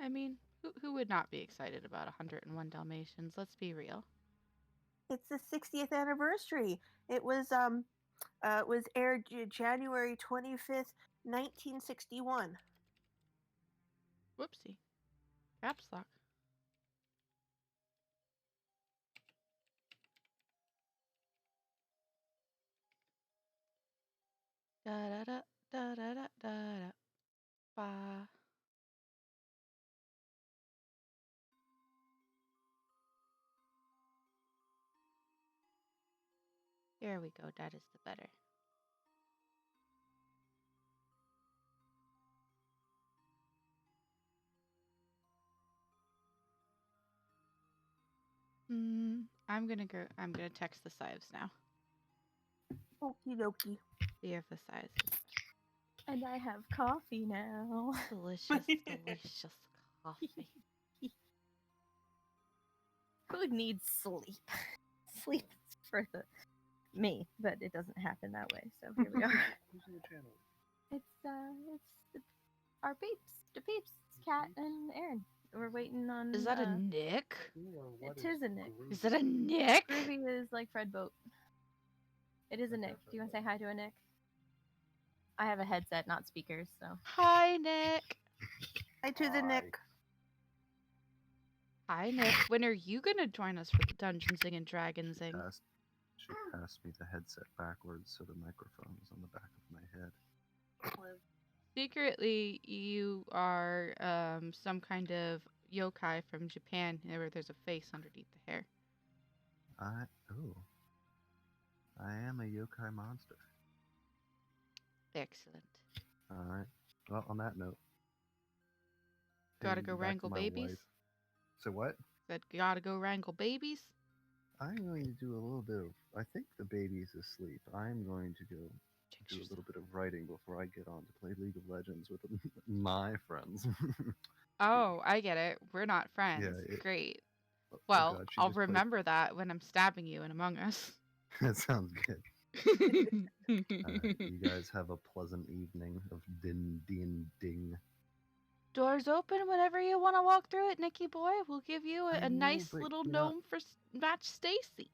I mean, who would not be excited about 101 Dalmatians? Let's be real. It's the 60th anniversary. It was aired January 25th, 1961. Whoopsie. Caps lock. Da da da da da da da da. Ba. Here we go. That is the better. I'm gonna text the Sives now. Okie dokie. See if the Sives is And I have coffee now. delicious, delicious coffee. Who needs sleep? Sleep is for me, but it doesn't happen that way. So here we are. Who's in the channel? It's our peeps, the peeps, it's Kat and Aaron. We're waiting on. Is that a Nick? It is a Nick. Is that a Nick? Groovy is like Fred Boat. It is a Nick. Do you want to say hi to a Nick? I have a headset, not speakers, so. Hi, Nick. Hi to the Nick. Hi, Nick. When are you gonna join us for the Dungeonsing and Dragonsing? She passed me the headset backwards, so the microphone is on the back of my head. Secretly, you are some kind of yokai from Japan, where there's a face underneath the hair. I am a yokai monster. Excellent. All right. Well, on that note, Gotta heading go back to wrangle my babies. wife. So what? Said gotta go wrangle babies. I'm going to do a little bit of. I think the baby's asleep. I'm going to go do a little bit of writing before I get on to play League of Legends with my friends. Oh, I get it. We're not friends. Yeah, Great. Oh Well, God, she I'll just played- remember that when I'm stabbing you in Among Us. That sounds good. You guys have a pleasant evening of ding. Doors open whenever you want to walk through it, Nicky boy. We'll give you a nice little gnome for Match Stacy.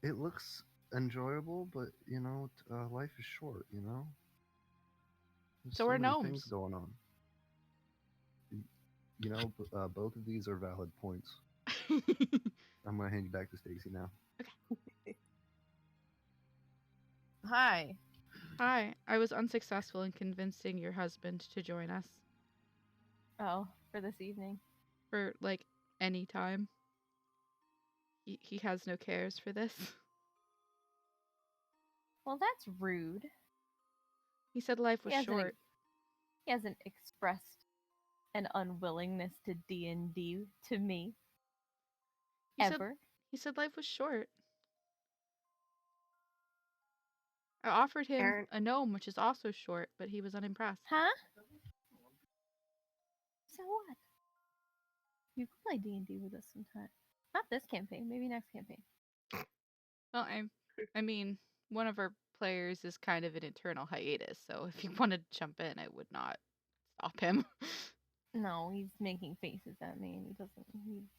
It looks enjoyable, but life is short. There's So are many gnomes. things going on. Both of these are valid points. I'm gonna hand you back to Stacy now. Okay. Hi. Hi. I was unsuccessful in convincing your husband to join us. Oh, for this evening. For, like, any time. He has no cares for this. Well, that's rude. He said life was short. He hasn't expressed an unwillingness to D&D to me. Ever. He said life was short. I offered him a gnome, which is also short, but he was unimpressed. Huh? So what? You can play D&D with us sometime. Not this campaign, maybe next campaign. Well, I mean, one of our players is kind of an internal hiatus, so if he wanted to jump in, I would not stop him. No, he's making faces at me, and he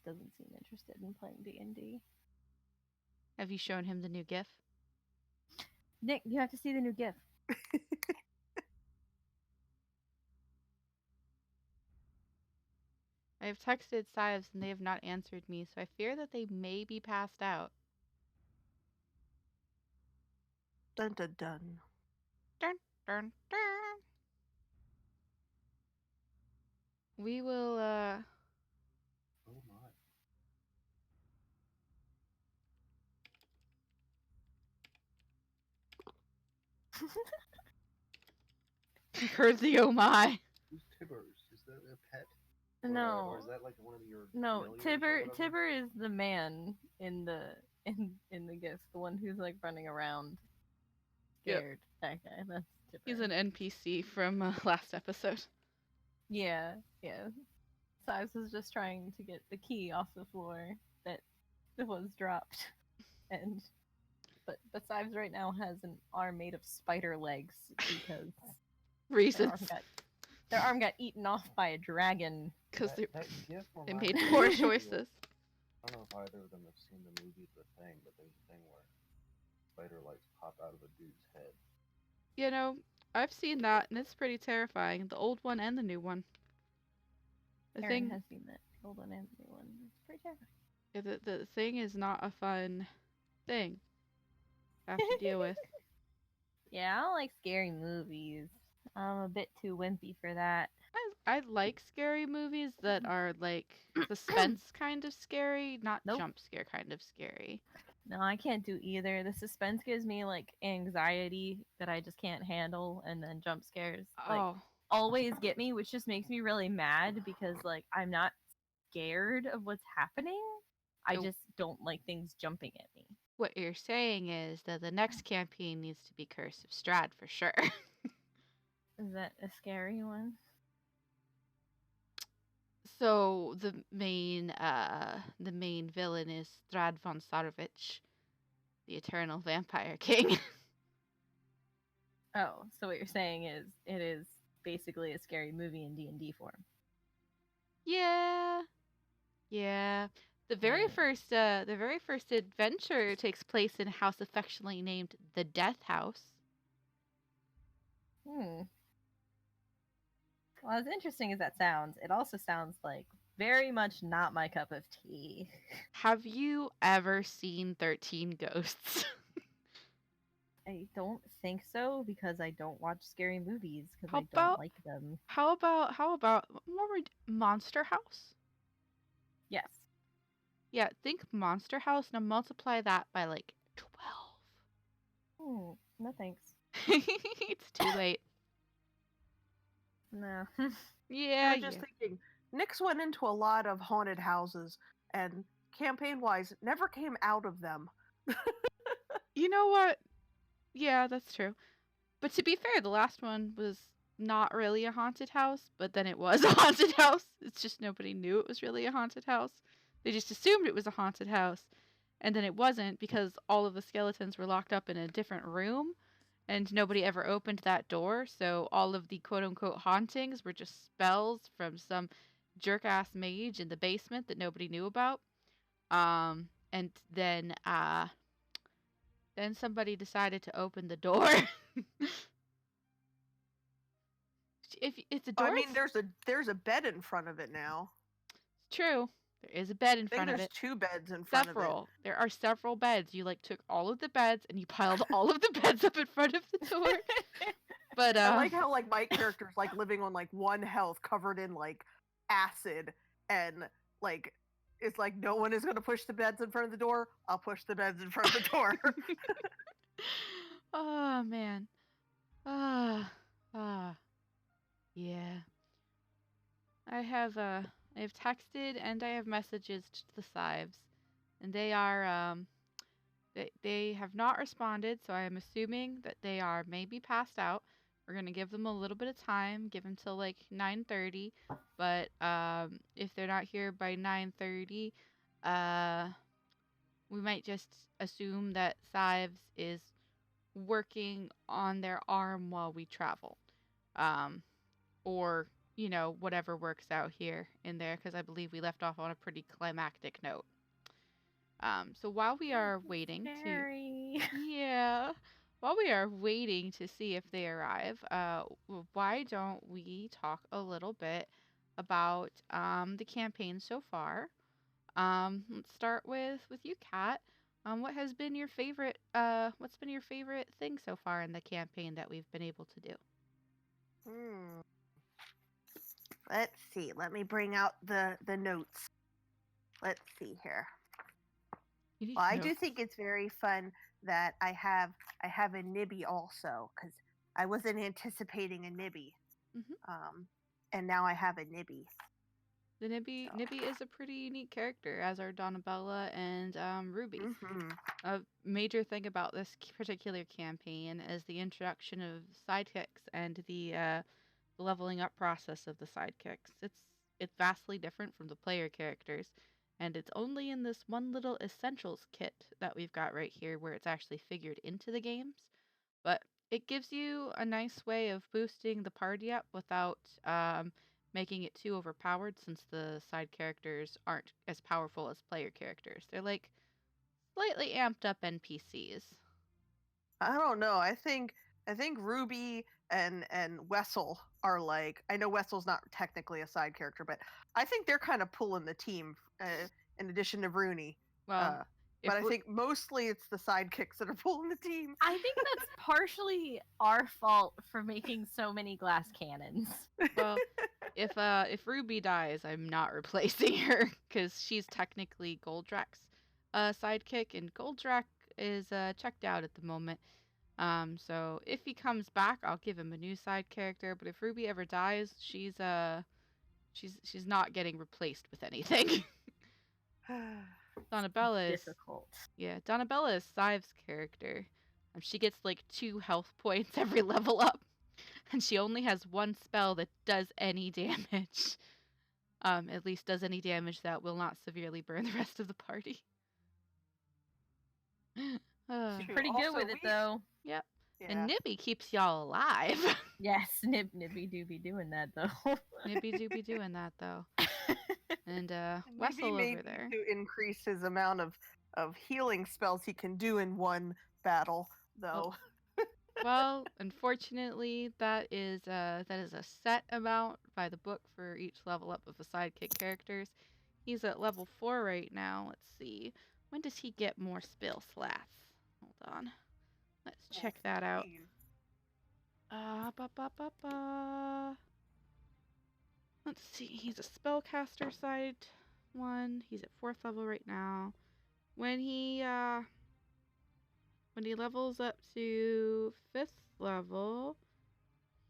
doesn't seem interested in playing D&D. Have you shown him the new GIF? Nick, you have to see the new GIF. I have texted Sives and they have not answered me, so I fear that they may be passed out. Dun dun dun. Dun dun dun. We will Oh my. heard the oh my. Who's Tibbers? Is that a pet? No. Or is that like one of your No, Tibber is the man in the GIF, the one who's like running around scared. Yep. That guy, that's Tibber. He's an NPC from last episode. Yeah. Sives was just trying to get the key off the floor that was dropped. But Sives right now has an arm made of spider legs because reasons. Their arm got eaten off by a dragon. Because That gif they reminds made me poor of the, choices. I don't know if either of them have seen the movie The Thing, but there's a thing where spider legs pop out of a dude's head. You know, I've seen that, and it's pretty terrifying. The old one and the new one. The Aaron thing, has seen that. The old one and the new one. It's pretty terrifying. the thing is not a fun thing to have to deal with. Yeah, I don't like scary movies. I'm a bit too wimpy for that. I like scary movies that are like suspense kind of scary, not Nope. jump scare kind of scary. No, I can't do either. The suspense gives me like anxiety that I just can't handle, and then jump scares like Oh, always get me, which just makes me really mad because like I'm not scared of what's happening. I Oh. just don't like things jumping at me. what you're saying is that the next campaign needs to be Curse of Strahd for sure. Is that a scary one? So the main villain is Strahd von Sarovich, the eternal vampire king. Oh, so what you're saying is it is basically a scary movie in D&D form. Yeah. Yeah. The very first adventure takes place in a house affectionately named the Death House. Well, as interesting as that sounds, it also sounds like very much not my cup of tea. Have you ever seen 13 Ghosts? I don't think so because I don't watch scary movies because How I about- don't like them. How about Monster House? Yes. Yeah, think Monster House. Now multiply that by like 12. No thanks. It's too late. No. Yeah, I'm just thinking, Nyx went into a lot of haunted houses, and campaign-wise, never came out of them. You know what? Yeah, that's true. But to be fair, the last one was not really a haunted house, but then it was a haunted house. It's just nobody knew it was really a haunted house. They just assumed it was a haunted house, and then it wasn't because all of the skeletons were locked up in a different room, and nobody ever opened that door, so all of the quote-unquote hauntings were just spells from some jerk-ass mage in the basement that nobody knew about. And then somebody decided to open the door. If it's a door, I mean, there's a bed in front of it now. it's true. There is a bed in I think front of there's it. 2 beds in front of Several. There are several beds. You like took all of the beds and you piled all of the beds up in front of the door. But it. I like how like my character's like living on like 1 health, covered in like acid, and like it's like no one is gonna push the beds in front of the door. I'll push the beds in front of the door. oh man. Yeah. I have texted and I have messages to the Sives, and they are they have not responded, so I am assuming that they are maybe passed out. We're gonna give them a little bit of time, give them till like 9:30, but if they're not here by 9:30, we might just assume that Sives is working on their arm while we travel, or whatever works out here in there, because I believe we left off on a pretty climactic note. So while we are waiting Scary. while we are waiting to see if they arrive, why don't we talk a little bit about the campaign so far? Let's start with you, Kat. What has been your favorite? What's been your favorite thing so far in the campaign that we've been able to do? Let's see. Let me bring out the notes. Let's see here. Well, I do think it's very fun that I have a Nibby also, because I wasn't anticipating a Nibby, and now I have a Nibby. The Nibby is a pretty unique character, as are Donabella and Ruby. A major thing about this particular campaign is the introduction of sidekicks and the leveling up process of the sidekicks. It's vastly different from the player characters, and it's only in this one little essentials kit that we've got right here where it's actually figured into the games. But it gives you a nice way of boosting the party up without making it too overpowered, since the side characters aren't as powerful as player characters. They're like slightly amped up NPCs. I don't know. I think Ruby and Wessel are like. I know Wessel's not technically a side character, but I think they're kind of pulling the team. In addition to Rooney. Well, but I think mostly it's the sidekicks that are pulling the team. I think that's partially our fault for making so many glass cannons. Well, if Ruby dies, I'm not replacing her because she's technically Goldrak's sidekick, and Goldrak is checked out at the moment. So if he comes back, I'll give him a new side character. But if Ruby ever dies, she's not getting replaced with anything. Donabella is difficult. Yeah, Donabella is Sive's character. She gets like 2 health points every level up, and she only has 1 spell that does any damage. At least does any damage that will not severely burn the rest of the party. She's pretty good with it, though. Yep. Yeah. And Nibby keeps y'all alive. Yes, Nibby do be doing that, though. Nibby do be doing that, though. And Wessel Maybe over there. to increase his amount of healing spells he can do in one battle, though. Well, unfortunately, that is a set amount by the book for each level up of the sidekick characters. He's at level 4 right now. Let's see. When does he get more spell slots? Hold on. Let's check that out. Let's see. He's a spellcaster side 1. He's at 4th level right now. When he levels up to 5th level,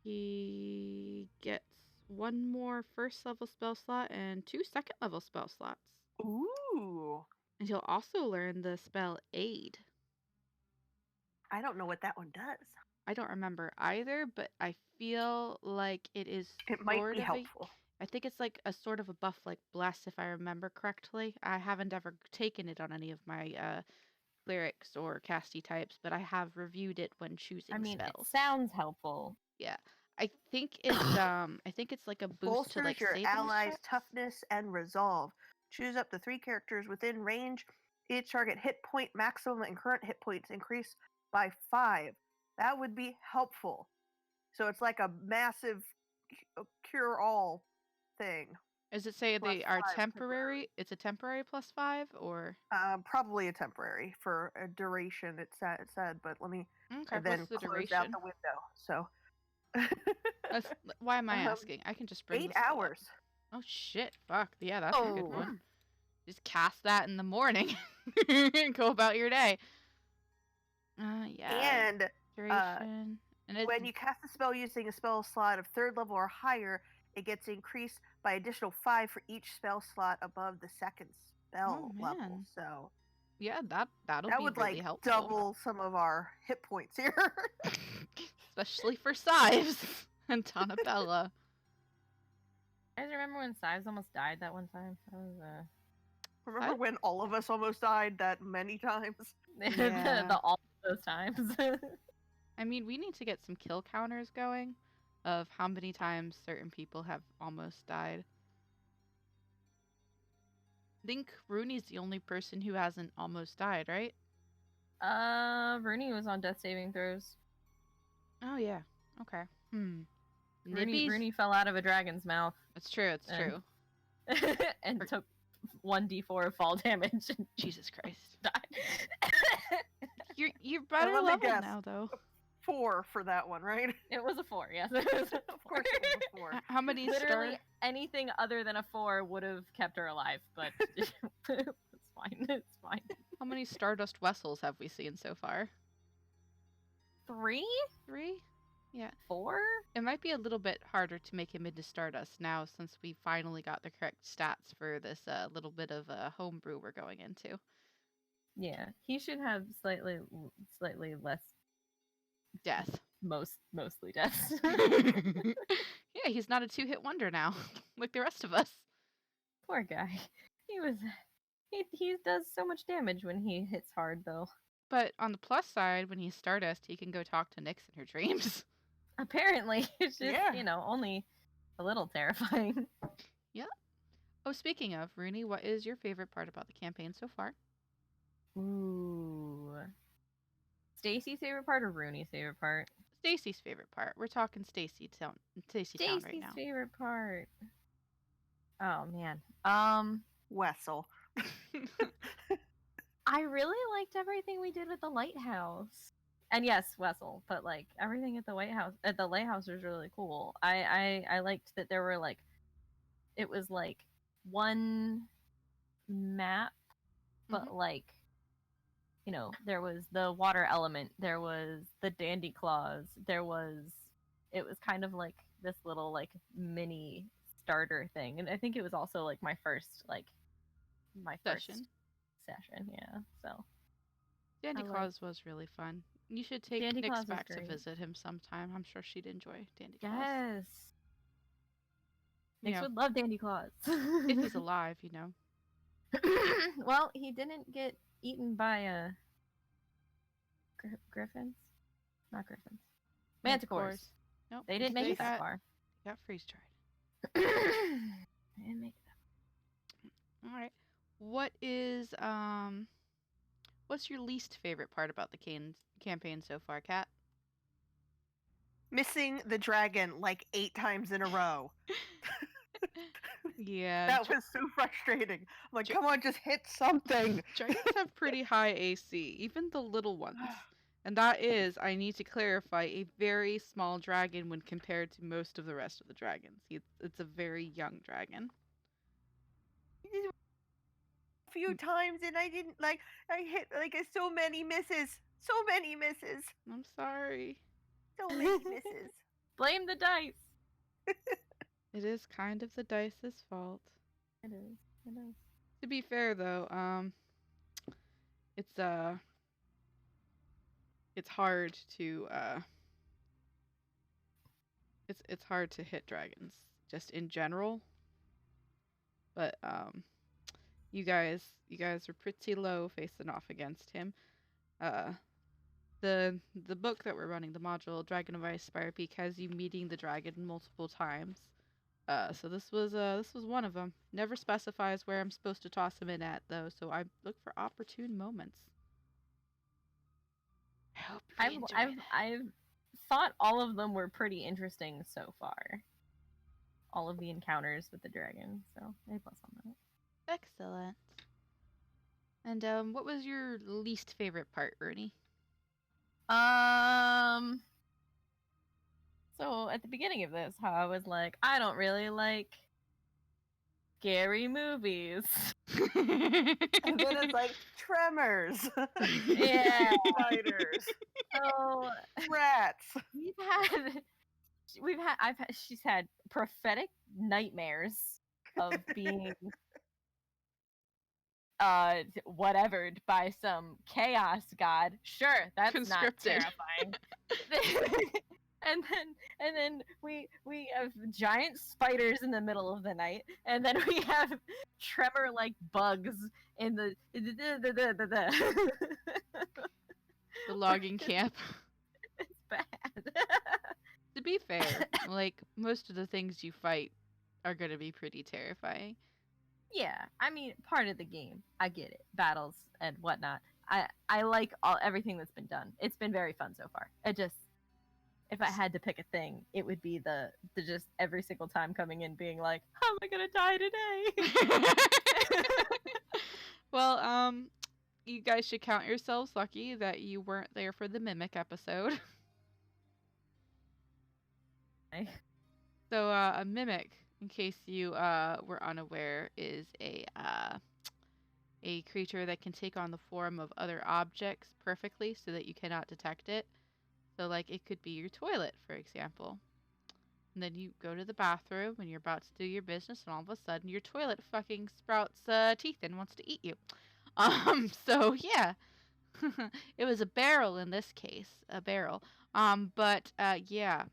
he gets 1 more 1st level spell slot and 2 2nd level spell slots. Ooh. And he'll also learn the spell Aid. I don't know what that one does. I don't remember either, but I feel like it is It might be helpful. I think it's like a sort of a buff like Bless, if I remember correctly. I haven't ever taken it on any of my clerics or casty types, but I have reviewed it when choosing spells. It sounds helpful. Yeah. I think it's like a boost Bolsters to like your saving allies' checks. toughness and resolve. Choose up to 3 characters within range. Each target hit point maximum and current hit points increase by 5. That would be helpful. So it's like a massive cure-all thing. Does it say they are 5 temporary? It's a temporary +5, or probably a temporary for a duration. It said, but let me okay, then what's the close duration? out the window. So why am I asking? I can just bring 8 this up. hours. Oh shit! Fuck yeah, that's a good one. Just cast that in the morning and go about your day. Yeah. And duration. And when you cast a spell using a spell slot of 3rd level or higher, it gets increased by additional 5 for each spell slot above the 2nd spell level. man. So yeah, that'll that be would really like helpful. double some of our hit points here. Especially for Sives and Donabella. You guys remember when Sives almost died that one time? That was Remember when all of us almost died that many times? Yeah. the all of those times. I mean, we need to get some kill counters going of how many times certain people have almost died. I think Rooney's the only person who hasn't almost died, right? Rooney was on death saving throws. Oh yeah. Okay. Rooney fell out of a dragon's mouth. It's true. It's true. And took 1d4 of fall damage. And Jesus Christ. died. You're better let me level guess. now, though. 4 for that one, right? It was a 4, yes. It was a Of course it was a 4. How many Literally anything other than a 4 would have kept her alive, but it's fine. It's fine. How many Stardust Wessels have we seen so far? 3? 3? Yeah. 4? It might be a little bit harder to make him into Stardust now, since we finally got the correct stats for this little bit of homebrew we're going into. Yeah, he should have slightly less Death. Mostly deaths. Yeah, he's not a 2-hit wonder now, like the rest of us. Poor guy. He does so much damage when he hits hard, though. But on the plus side, when he's Stardust, he can go talk to Nyx in her dreams. Apparently, it's just, Yeah. only a little terrifying. Yeah. Oh, speaking of, Rooney, what is your favorite part about the campaign so far? Ooh. Stacy's favorite part or Rooney's favorite part? Stacy's favorite part. We're talking Stacy Town right now. favorite part. Oh man. Wessel. I really liked everything we did with the lighthouse. And yes, Wessel, but like everything at the lighthouse was really cool. I liked that there were like, it was like one map, but like, there was the water element, there was the dandy claws, it was kind of like this little like mini starter thing. And I think it was also like my first Session. Yeah. So Dandy Claus was really fun. You should take Dandy Nyx Claus back was to great. visit him sometime. I'm sure she'd enjoy Dandy Claus. Yes. You Nyx know, would love Dandy Claus. if he's alive, you know. Well, he didn't get eaten by griffins? Not griffins. Manticores. Nope. They didn't make it that far. They got freeze dried. They didn't make it that All right. What's your least favorite part about the campaign so far, Kat? Missing the dragon like 8 times in a row. Yeah. That was so frustrating. I'm like, come on, just hit something. Dragons have pretty high AC, even the little ones. And that is, I need to clarify, a very small dragon when compared to most of the rest of the dragons. It's a very young dragon. A few times and I didn't I hit like so many misses. So many misses. I'm sorry. So many misses. Blame the dice. It is kind of the dice's fault. It is. To be fair though, it's hard to it's hard to hit dragons just in general. But you guys are pretty low facing off against him. The book that we're running, the module Dragon of Ice Spire Peak, has you meeting the dragon multiple times. So this was one of them. Never specifies where I'm supposed to toss him in at though, so I look for opportune moments. I hope you enjoy it. I've thought all of them were pretty interesting so far. All of the encounters with the dragon, so A+ on that. Excellent. And what was your least favorite part, Rooney? So at the beginning of this, how I was like, I don't really like scary movies. And then it's like tremors. Yeah. Spiders. So Rats. She's had prophetic nightmares of being whatevered by some chaos god. Sure, that's not terrifying. and then we have giant spiders in the middle of the night, and then we have tremor like bugs in the logging camp. It's bad. To be fair, like most of the things you fight are gonna be pretty terrifying. Yeah, I mean, part of the game. I get it. Battles and whatnot. I like everything that's been done. It's been very fun so far. It just, if I had to pick a thing, it would be the just every single time coming in being like, how am I gonna die today? Well, you guys should count yourselves lucky that you weren't there for the Mimic episode. So, a Mimic, in case you were unaware, is a creature that can take on the form of other objects perfectly so that you cannot detect it. So, like, it could be your toilet, for example. And then you go to the bathroom and you're about to do your business, and all of a sudden your toilet fucking sprouts teeth and wants to eat you. So yeah. It was a barrel in this case. A barrel. But yeah.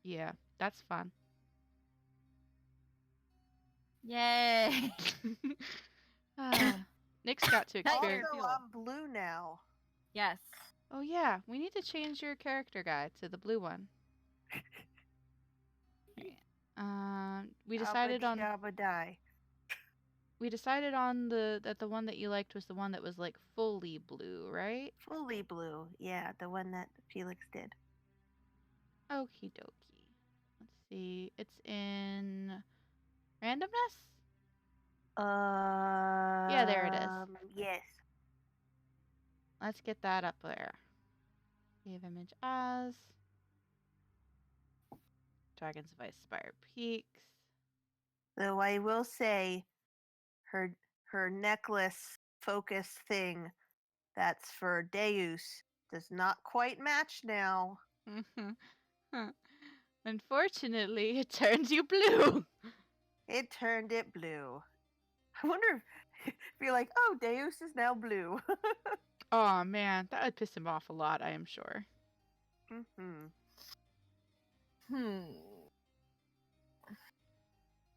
Yeah, that's fun. Yay! Nyx got to experience. Also, I'm blue now. Yes. Oh yeah, we need to change your character guide to the blue one. We decided on Jabba die. that the one that you liked was the one that was like fully blue, right? Fully blue. Yeah, the one that Felix did. Okie dokie. Let's see. It's in randomness? Yeah, there it is. Yes. Let's get that up there. Save image as Dragons of Ice Spire Peaks. Though I will say, her necklace focus thing that's for Deus does not quite match now. Unfortunately, it turns you blue. It turned it blue. I wonder if you're like, oh, Deus is now blue. Oh man, that would piss him off a lot, I am sure.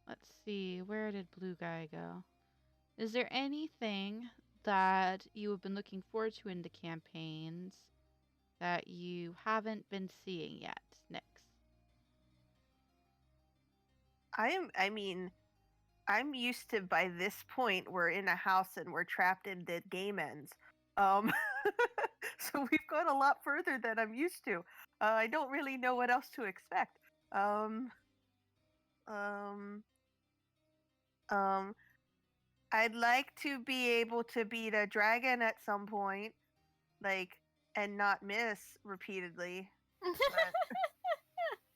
Let's see, where did blue guy go? Is there anything that you have been looking forward to in the campaigns that you haven't been seeing yet, Nyx? I'm used to, by this point, we're in a house and we're trapped and the game ends. So we've gone a lot further than I'm used to. I don't really know what else to expect. I'd like to be able to beat a dragon at some point, like, and not miss repeatedly.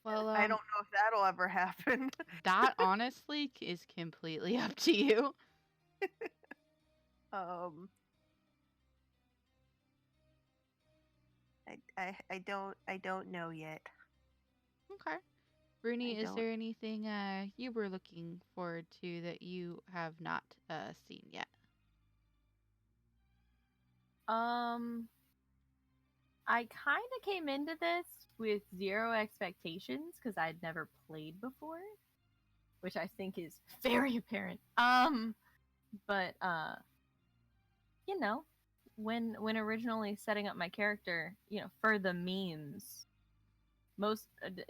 Well, I don't know if that'll ever happen. That honestly is completely up to you. I don't know yet. Okay. Bruni, is there anything you were looking forward to that you have not seen yet? I kind of came into this with zero expectations because I'd never played before, which I think is very apparent. But you know, when originally setting up my character, for the memes,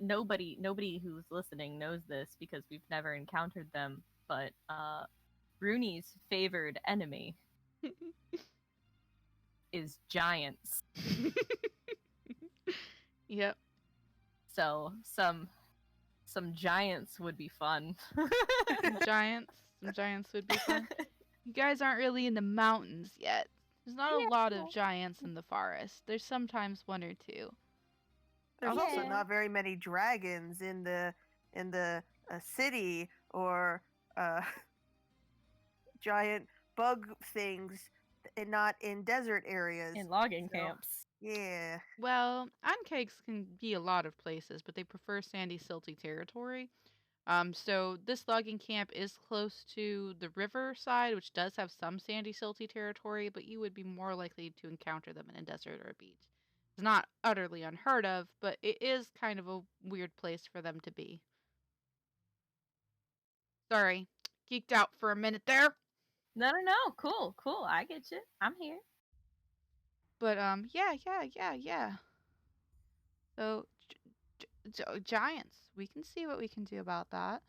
nobody who's listening knows this because we've never encountered them, but Bruni's favored enemy is giants. Yep. So some giants would be fun. Some giants would be fun. You guys aren't really in the mountains yet. There's not a lot of giants in the forest. There's sometimes one or two. There's also not very many dragons in the city or giant bug things, and not in desert areas. In logging camps. Yeah. Well, Ankegs can be a lot of places, but they prefer sandy, silty territory. So this logging camp is close to the river side, which does have some sandy, silty territory, but you would be more likely to encounter them in a desert or a beach. It's not utterly unheard of, but it is kind of a weird place for them to be. Sorry, geeked out for a minute there. No. Cool. I get you. I'm here. But yeah. So giants, we can see what we can do about that.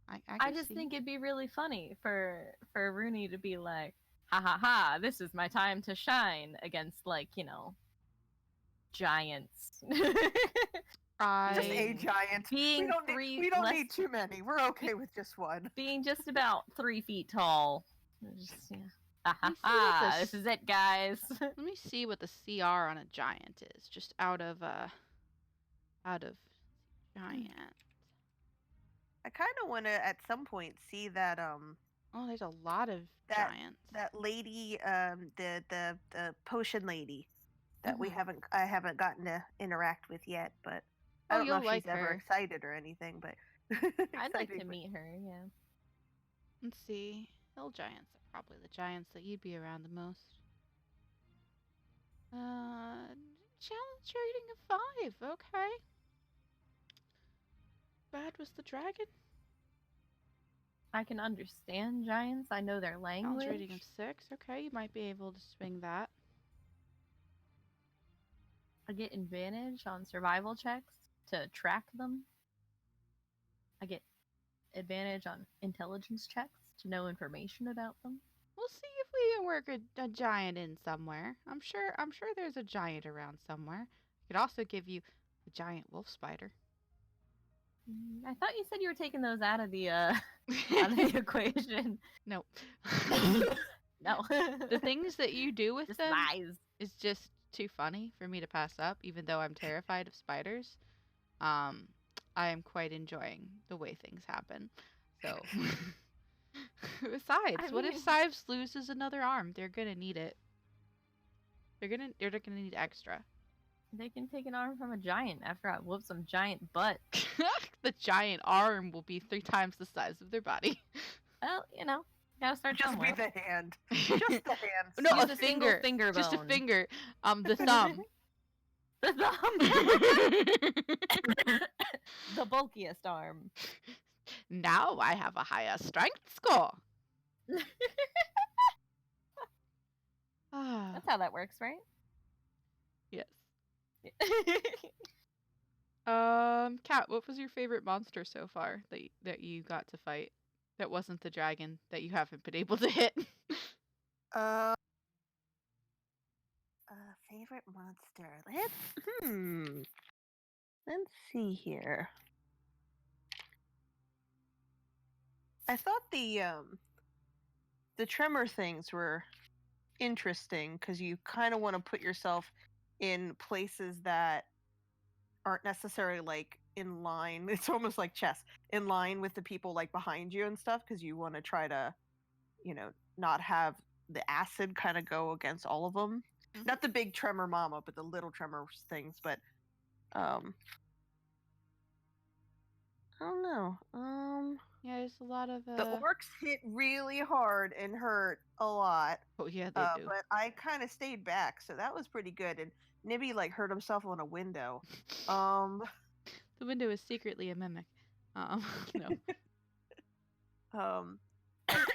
I just think it'd be really funny for Rooney to be like, ha ha ha, this is my time to shine against, like, giants. Just a giant. We don't need too many. We're okay with just one. Being just about 3 feet tall. Just, ha ha ha, this is it, guys. Let me see what the CR on a giant is, just out of giant. I kind of want to at some point see that Oh, there's a lot of giants. That lady, the potion lady that I haven't gotten to interact with yet, but I don't know if she's ever excited or anything, but I'd like to meet her, yeah. Let's see. Hill giants are probably the giants that you'd be around the most. Challenge rating of 5, okay. Bad was the dragon? I can understand giants. I know their language. Challenge rating of 6, okay. You might be able to swing that. I get advantage on survival checks to track them. I get advantage on intelligence checks to know information about them. We'll see if we can work a giant in somewhere. I'm sure there's a giant around somewhere. I could also give you a giant wolf spider. I thought you said you were taking those out of the out of the equation. Nope. No. The things that you do with Just them lies. is just too funny for me to pass up, even though I'm terrified of spiders. I am quite enjoying the way things happen. So, besides, what if Sives loses another arm? They're gonna need it. They're gonna need extra. They can take an arm from a giant after I whoop some giant butt. The giant arm will be 3 times the size of their body. Well, you know, gotta start Just somewhere. be the hand. Just the hand. No, Use a a finger. finger Just a bone. finger. The thumb. The thumb. The bulkiest arm. Now I have a higher strength score. That's how that works, right? Yes. Kat, what was your favorite monster so far that you got to fight? That wasn't the dragon that you haven't been able to hit. Favorite monster. Let's see here. I thought the tremor things were interesting because you kind of want to put yourself in places that aren't necessarily like in line. It's almost like chess, in line with the people like behind you and stuff, because you want to try to, not have the acid kind of go against all of them. Mm-hmm. Not the big tremor mama, but the little tremor things. But I don't know. Yeah, there's a lot of the orcs hit really hard and hurt a lot. Oh yeah, they do. But I kind of stayed back, so that was pretty good. And Nibby like hurt himself on a window. The window is secretly a mimic. No. I did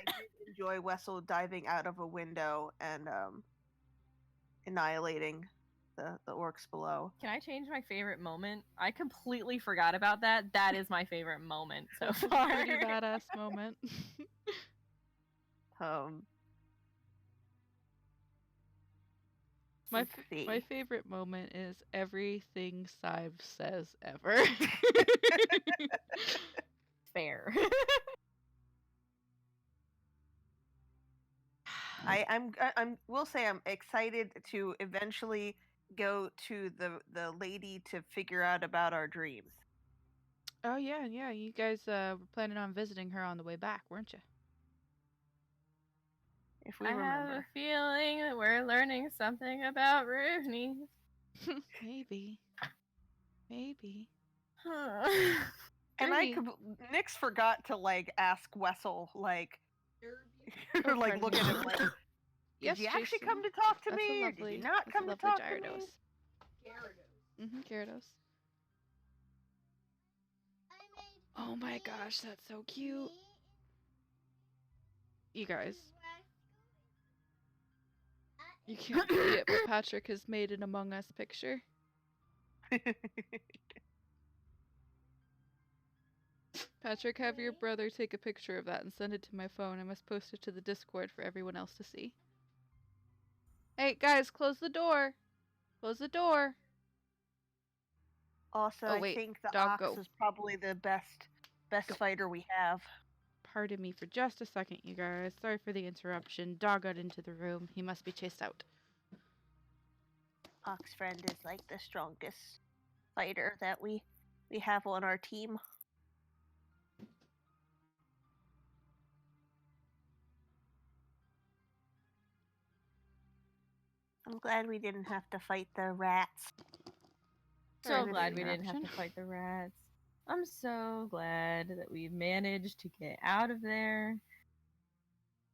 enjoy Wessel diving out of a window and annihilating the orcs below. Can I change my favorite moment? I completely forgot about that. That is my favorite moment so far. Pretty badass moment. My favorite moment is everything Sive says ever. Fair. Will say I'm excited to eventually go to the lady to figure out about our dreams. Oh yeah. You guys were planning on visiting her on the way back, weren't you? If we I remember. have a feeling that we're learning something about Rooney. Maybe. And Nyx forgot to like ask Wessel like look at him like, yes, did you actually come to talk to me, or did you not come to talk to me? Gyarados. Oh my gosh, that's so cute. You guys. You can't see it, but Patrick has made an Among Us picture. Patrick, have your brother take a picture of that and send it to my phone. I must post it to the Discord for everyone else to see. Hey, guys, close the door. Close the door. Also, I think the Ox is probably the best fighter we have. Pardon me for just a second, you guys. Sorry for the interruption. Dog got into the room. He must be chased out. Ox friend is like the strongest fighter that we have on our team. I'm glad we didn't have to fight the rats. So glad we didn't have to fight the rats. I'm so glad that we managed to get out of there.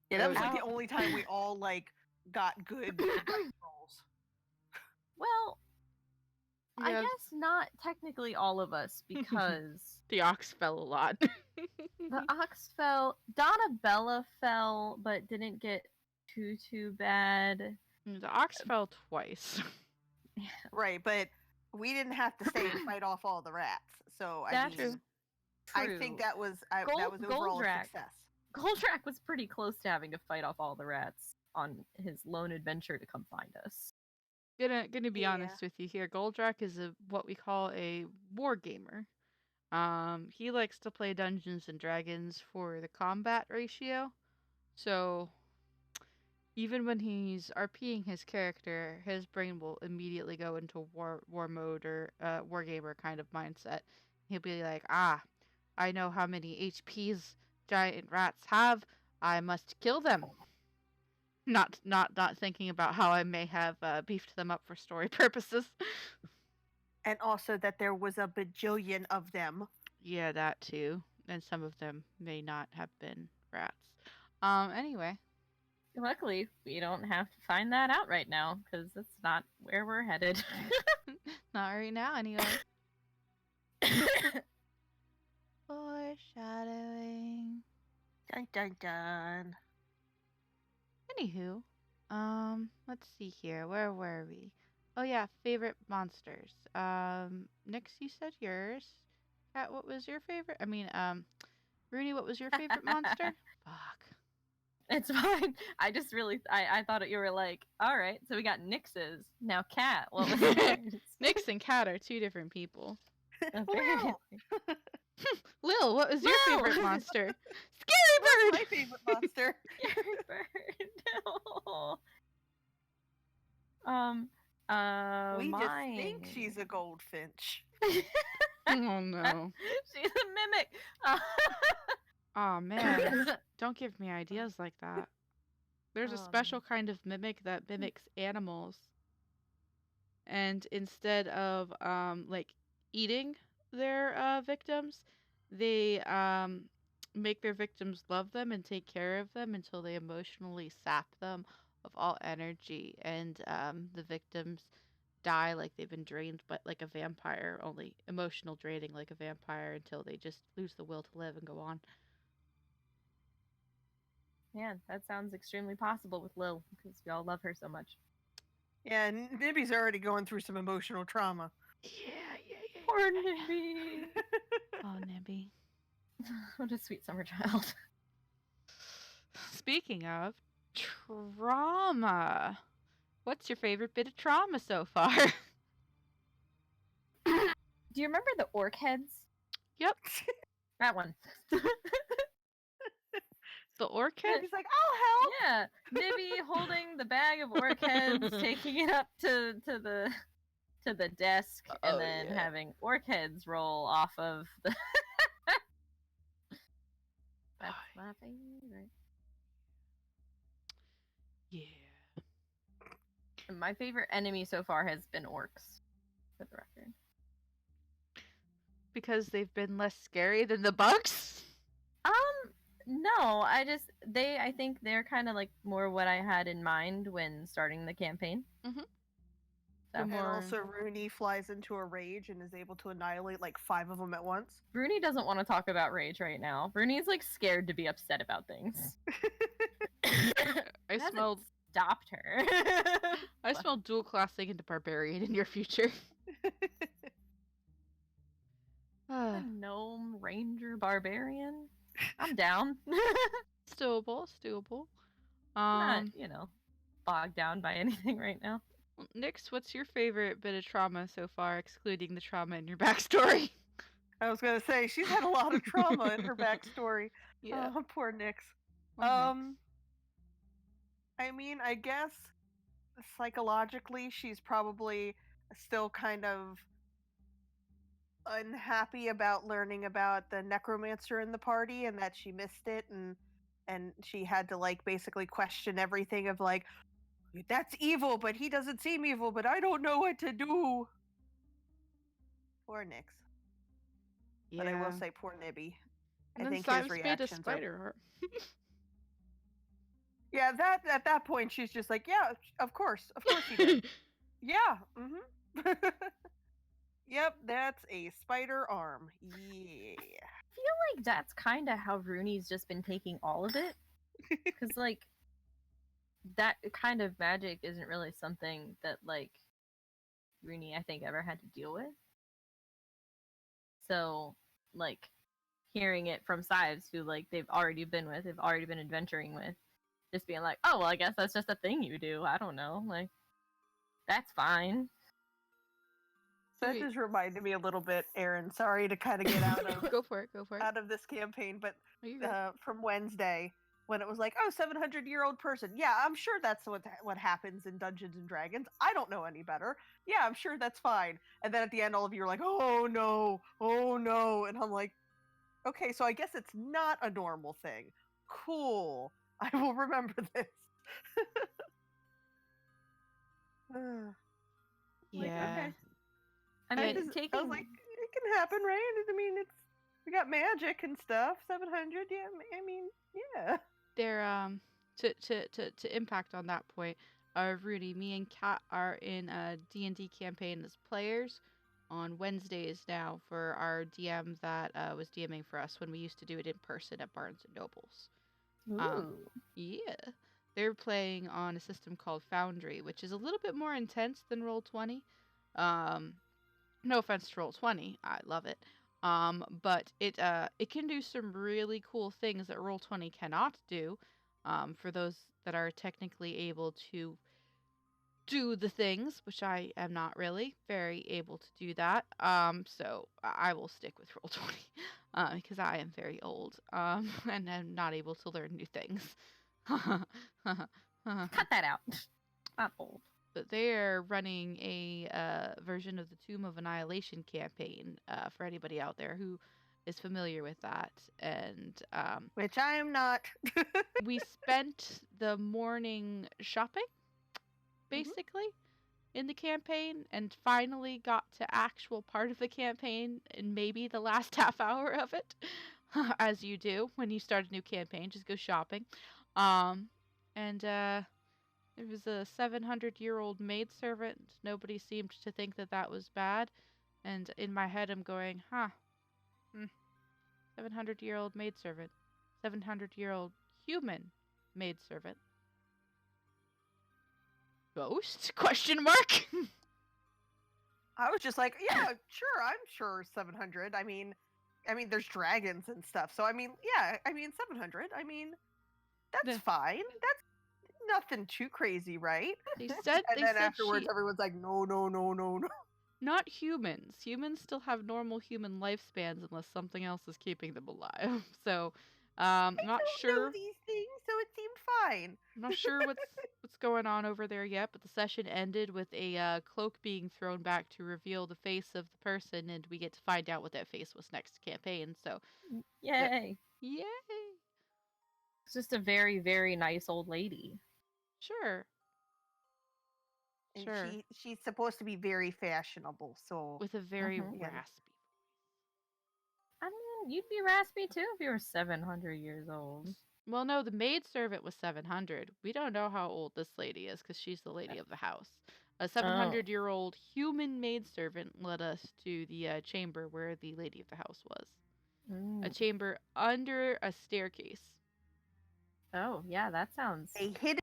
Yeah, that was like the only time we all like got good rolls. Well, I guess not technically all of us, because the Ox fell a lot. The Ox fell. Donabella fell, but didn't get too bad. The Ox fell twice. Right, but we didn't have to stay and fight off all the rats. So That's True. I think that was that was overall a success. Goldrack was pretty close to having to fight off all the rats on his lone adventure to come find us. Gonna be honest with you here. Goldrack is what we call a war gamer. He likes to play Dungeons and Dragons for the combat ratio. So even when he's RPing his character, his brain will immediately go into war mode or war gamer kind of mindset. He'll be like, I know how many HPs giant rats have. I must kill them. Not thinking about how I may have beefed them up for story purposes. And also that there was a bajillion of them. Yeah, that too. And some of them may not have been rats. Anyway. Luckily, we don't have to find that out right now, because that's not where we're headed. Not right now, anyway. Foreshadowing. Dun dun dun. Anywho, let's see here. Where were we? Oh yeah, favorite monsters. Nyx, you said yours. Kat, what was your favorite? I mean, Rooney, what was your favorite monster? Fuck. It's fine. I just really, I thought you were like, all right, so we got Nyx's. Now Kat, what was yours? Nyx and Kat are two different people. Apparently. Lil, what was your Lil! favorite monster? Scary Bird! My favorite monster. Scary Bird. No. We mine. just think she's a goldfinch. Oh no. She's a mimic. Oh man. Don't give me ideas like that. There's a Oh, special kind of mimic that mimics animals. And instead of like eating their victims, they make their victims love them and take care of them until they emotionally sap them of all energy, and the victims die like they've been drained, but like a vampire, only emotional draining like a vampire until they just lose the will to live and go on. Yeah, that sounds extremely possible with Lil, because we all love her so much. Yeah, Nibby's already going through some emotional trauma. Yeah. Poor Nibby. Oh, Nibby. What a sweet summer child. Speaking of trauma, what's your favorite bit of trauma so far? Do you remember the orc heads? Yep. That one. The orc head? He's like, I'll help. Yeah, Nibby holding the bag of orc heads, taking it up to the desk, and then having orc heads roll off of the. That's my favorite. Yeah. My favorite enemy so far has been orcs, for the record. Because they've been less scary than the bugs? No, I think they're kind of like more what I had in mind when starting the campaign. Mm-hmm. So. And also Rooney flies into a rage and is able to annihilate like 5 of them at once. Rooney doesn't want to talk about rage right now. Rooney's like scared to be upset about things. I smelled stopped her. I smelled dual classing into barbarian in your future. Gnome ranger barbarian. I'm down. Stowable. Not, bogged down by anything right now. Nyx, what's your favorite bit of trauma so far, excluding the trauma in your backstory? I was gonna say she's had a lot of trauma in her backstory. Yeah. Oh, poor Nyx. Nyx. I mean, I guess psychologically she's probably still kind of unhappy about learning about the necromancer in the party and that she missed it, and she had to like basically question everything of like, that's evil, but he doesn't seem evil, but I don't know what to do. Poor Nyx. Yeah. But I will say poor Nibby. And I then think his Sives made a reactions spider heart. Yeah, that at that point she's just like, yeah, of course he did. Yeah, Yep, that's a spider arm. Yeah. I feel like that's kind of how Rooney's just been taking all of it. Because, like, that kind of magic isn't really something that, like, Rooney, I think, ever had to deal with. So, like, hearing it from Sives, who, like, they've already been adventuring with, just being like, oh, well, I guess that's just a thing you do. I don't know. Like, that's fine. That just reminded me a little bit, Aaron. Sorry to kind of get out of Go for it. out of this campaign, but Oh, you're good. from Wednesday when it was like, oh, 700-year-old person. Yeah, I'm sure that's what happens in Dungeons and Dragons. I don't know any better. Yeah, I'm sure that's fine. And then at the end, all of you are like, oh no, and I'm like, okay, so I guess it's not a normal thing. Cool. I will remember this. Like, Yeah. okay. I mean, I was like, it can happen, right? I mean, we got magic and stuff. 700, yeah. I mean, yeah. They're to impact on that point. Rudy, me and Kat are in a D&D campaign as players on Wednesdays now for our DM that was DMing for us when we used to do it in person at Barnes and Nobles. Yeah. They're playing on a system called Foundry, which is a little bit more intense than Roll20. No offense to Roll20, I love it. But it can do some really cool things that Roll20 cannot do. For those that are technically able to do the things, which I am not really very able to do that. So I will stick with Roll20 because I am very old and I'm not able to learn new things. Cut that out. Not old. But they are running a version of the Tomb of Annihilation campaign for anybody out there who is familiar with that. And which I am not. We spent the morning shopping, basically, in the campaign, and finally got to actual part of the campaign in maybe the last half hour of it, as you do when you start a new campaign. Just go shopping. There was a 700-year-old maidservant. Nobody seemed to think that was bad. And in my head, I'm going, 700-year-old maidservant. 700-year-old human maidservant. Ghost? Question mark? I was just like, yeah, sure, I'm sure 700. I mean, there's dragons and stuff. So, 700. That's fine. That's nothing too crazy, right? They said afterwards, everyone's like, no. Not humans. Humans still have normal human lifespans unless something else is keeping them alive. So, I'm not sure. I don't know these things, so it seemed fine. I'm not sure what's going on over there yet, but the session ended with a cloak being thrown back to reveal the face of the person, and we get to find out what that face was next campaign. So, yay! Yay! It's just a very, very nice old lady. Sure. And she's supposed to be very fashionable, so with a very raspy. I mean, you'd be raspy too if you were 700 years old. Well, no, the maidservant was 700. We don't know how old this lady is because she's the lady of the house. A 700-year-old human maidservant led us to the chamber where the lady of the house was. A chamber under a staircase. Oh, yeah, that sounds... a hidden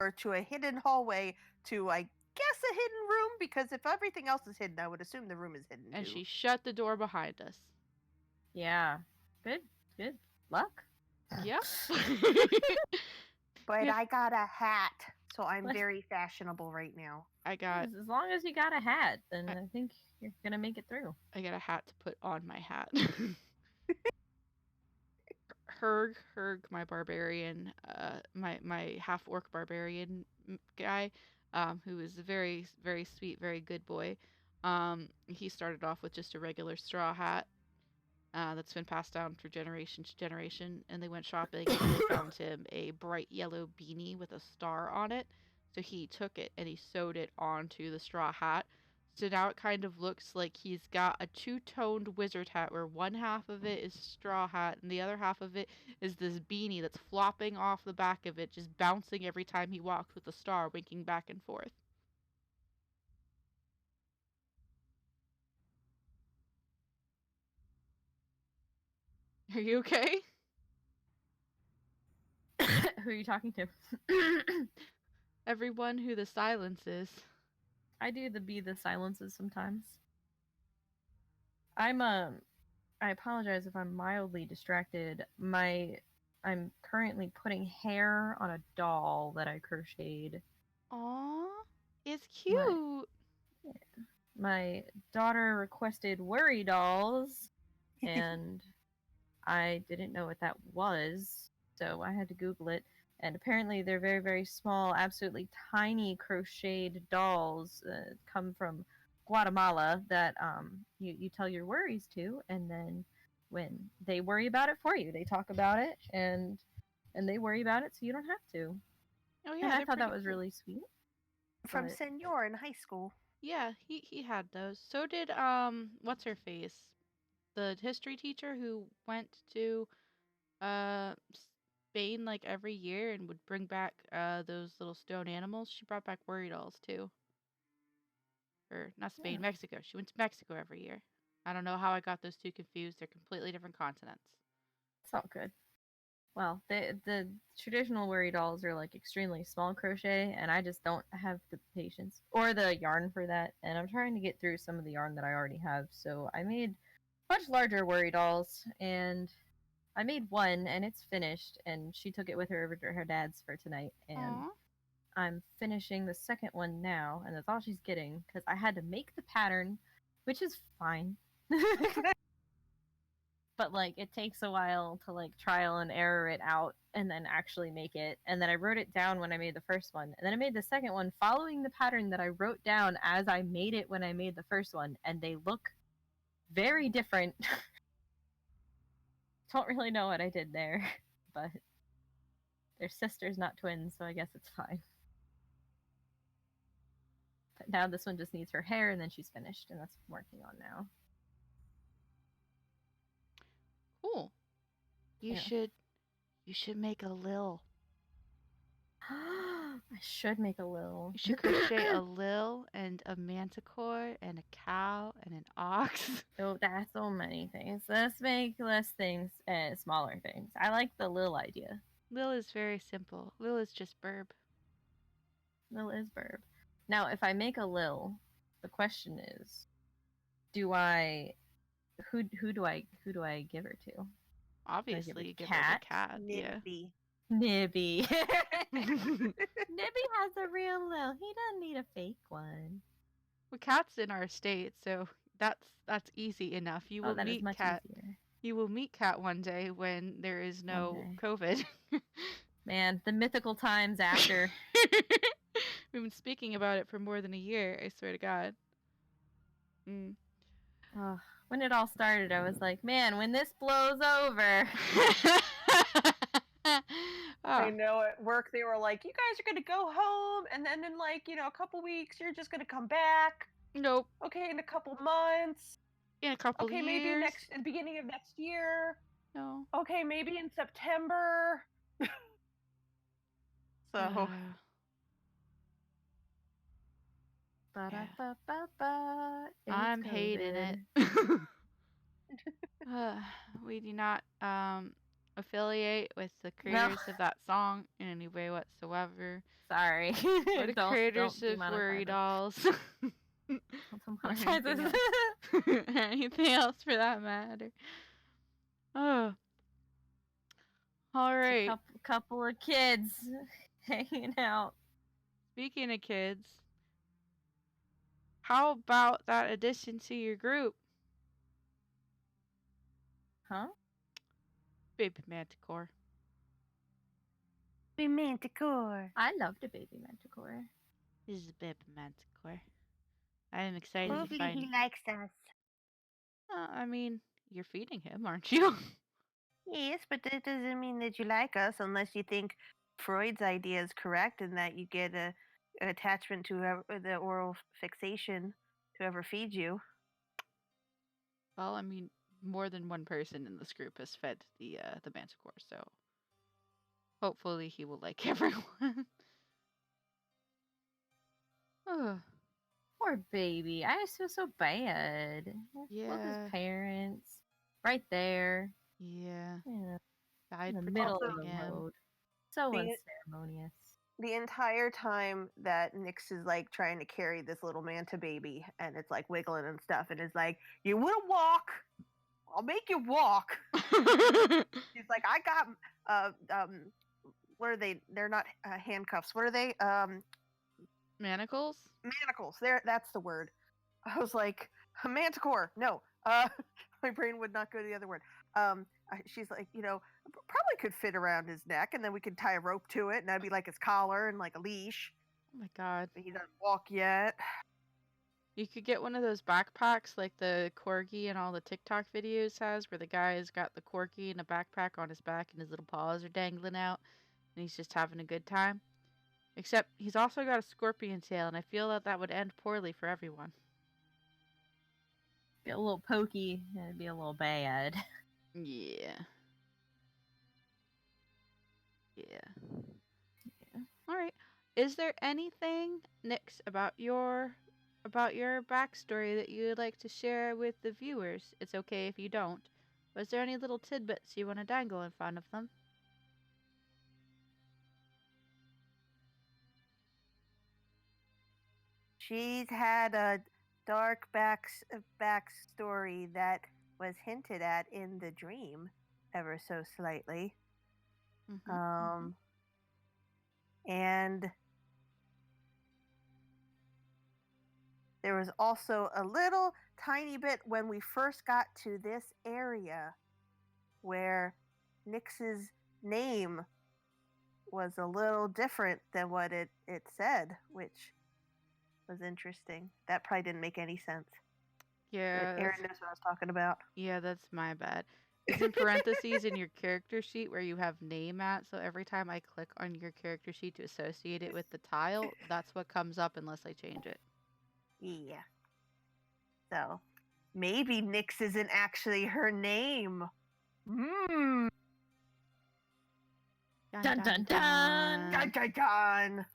door to a hidden hallway to, I guess, a hidden room, because if everything else is hidden, I would assume the room is hidden And too. she shut the door behind us. Yeah. Good luck. Yep. But I got a hat, so I'm very fashionable right now. As long as you got a hat, then I think you're gonna make it through. I got a hat to put on my hat. Herg, my barbarian, my half-orc barbarian guy, who is a very, very sweet, very good boy. He started off with just a regular straw hat that's been passed down from generation to generation, and they went shopping and they found him a bright yellow beanie with a star on it. So he took it and he sewed it onto the straw hat. So now it kind of looks like he's got a two-toned wizard hat where one half of it is straw hat and the other half of it is this beanie that's flopping off the back of it, just bouncing every time he walks with the star winking back and forth. Are you okay? Who are you talking to? Everyone who the silence is. I do the silences sometimes. I apologize if I'm mildly distracted. I'm currently putting hair on a doll that I crocheted. Aw, it's My cute. my daughter requested worry dolls, and I didn't know what that was, so I had to Google it. And apparently, they're very, very small, absolutely tiny crocheted dolls come from Guatemala that you tell your worries to, and then when they worry about it for you, they talk about it and they worry about it, so you don't have to. Oh And yeah, I they're thought that pretty was cool. really sweet. From But Senor in high school. Yeah, he had those. So did what's her face? The history teacher who went to uh Spain like every year and would bring back those little stone animals. She brought back worry dolls too. Or not Spain, yeah, Mexico. She went to Mexico every year. I don't know how I got those two confused. They're completely different continents. it's all good. Well, the traditional worry dolls are like extremely small crochet, and I just don't have the patience or the yarn for that. And I'm trying to get through some of the yarn that I already have, so I made much larger worry dolls, and I made one, and it's finished. And she took it with her over to her dad's for tonight, and Aw. I'm finishing the second one now, and that's all she's getting because I had to make the pattern, which is fine. But like it takes a while to like trial and error it out and then actually make it. And then I wrote it down when I made the first one, and then I made the second one following the pattern that I wrote down as I made it when I made the first one, and they look very different. Don't really know what I did there, but they're sisters, not twins, so I guess it's fine. But now this one just needs her hair, and then she's finished, and that's what I'm working on now. Cool. You Yeah. should make a Lil. I should make a little. You should crochet a Lil and a manticore and a cow and an ox. Oh, that's so many things. Let's make less things and smaller things. I like the Lil idea. Lil is very simple. Lil is just burb. Lil is verb. Now, if I make a Lil, the question is, do I who do I give her to? Obviously, to you give her the cat. Yeah. Nibby. Nibby. Nibby has a real Lil. He doesn't need a fake one. Well, Cat's in our state, so that's easy enough. You will That is meet much Cat. easier. You will meet Cat one day when there is no day. COVID. Man, the mythical times after. We've been speaking about it for more than a year. I swear to God. Mm. Oh, when it all started, I was like, man, when this blows over. I know at work they were like, you guys are going to go home, and then in like, a couple weeks, you're just going to come back. Nope. Okay, in a couple months. In a couple years. Maybe in the beginning of next year. No. Okay, maybe in September. So. I'm hating it. We do not affiliate with the creators of that song in any way whatsoever. Sorry. Or the creators of Worry Dolls. Anything else for that matter. Oh. All right. Couple of kids hanging out. Speaking of kids, how about that addition to your group? Huh? Baby Manticore. Baby Manticore. I loved a baby Manticore. This is a baby Manticore. I am excited Hopefully to find he likes us. I mean, you're feeding him, aren't you? Yes, but that doesn't mean that you like us unless you think Freud's idea is correct and that you get an attachment to the oral fixation to whoever feeds you. Well, I mean, more than one person in this group has fed the Manticore, so hopefully he will like everyone. Oh. Poor baby. I just feel so bad. Yeah. Both his parents. Right there. Yeah. Yeah. Died in the middle of protecting the him. road. So See, unceremonious. the entire time that Nyx is like trying to carry this little manta baby and it's like wiggling and stuff and it's like, you want to walk? I'll make you walk. She's like, I got what are they? They're not handcuffs. What are they? Manacles? Manacles. There, that's the word. I was like, manticore. No, my brain would not go to the other word. She's like, probably could fit around his neck, and then we could tie a rope to it, and that'd be like his collar and like a leash. Oh my god. But he doesn't walk yet. You could get one of those backpacks like the Corgi and all the TikTok videos has, where the guy's got the Corgi and a backpack on his back and his little paws are dangling out, and he's just having a good time. Except he's also got a scorpion tail, and I feel that that would end poorly for everyone. Be a little pokey, and it'd be a little bad. Yeah. All right. Is there anything, Nyx, about your backstory that you would like to share with the viewers? It's okay if you don't. Was there any little tidbits you want to dangle in front of them? She's had a dark backstory that was hinted at in the dream, ever so slightly. And there was also a little tiny bit when we first got to this area where Nyx's name was a little different than what it said, which was interesting. That probably didn't make any sense. Yeah. Aaron knows what I was talking about. Yeah, that's my bad. It's in parentheses in your character sheet where you have name at, so every time I click on your character sheet to associate it with the tile, that's what comes up unless I change it. Yeah. So, maybe Nyx isn't actually her name. Dun dun dun! Dun dun dun!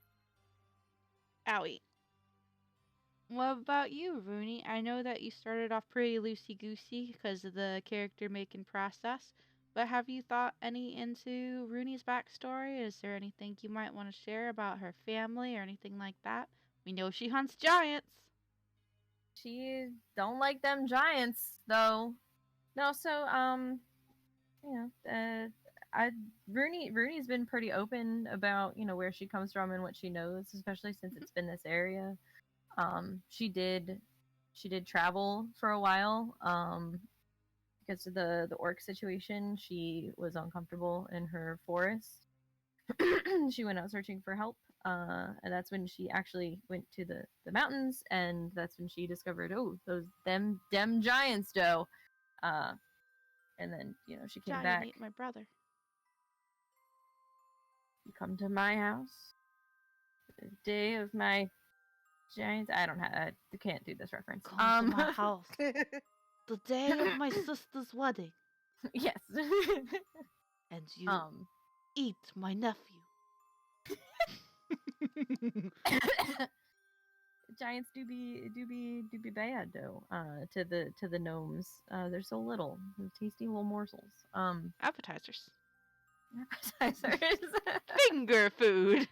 Owie. What about you, Rooney? I know that you started off pretty loosey-goosey because of the character-making process, but have you thought any into Rooney's backstory? Is there anything you might want to share about her family or anything like that? We know she hunts giants. She don't like them giants, though. No, so, Rooney's been pretty open about, where she comes from and what she knows, especially since it's been this area. She did travel for a while, because of the orc situation. She was uncomfortable in her forest. She went out searching for help, and that's when she actually went to the mountains, and that's when she discovered, them giants, though. And then, she came Giant back. ate my brother. You come to my house the day of my giants. I can't do this reference. Come to my house. The day of my sister's wedding. Yes. And you eat my nephew. Giants do be bad though. To the gnomes. They're so little, tasty little morsels. Appetizers. Appetizers. Finger food.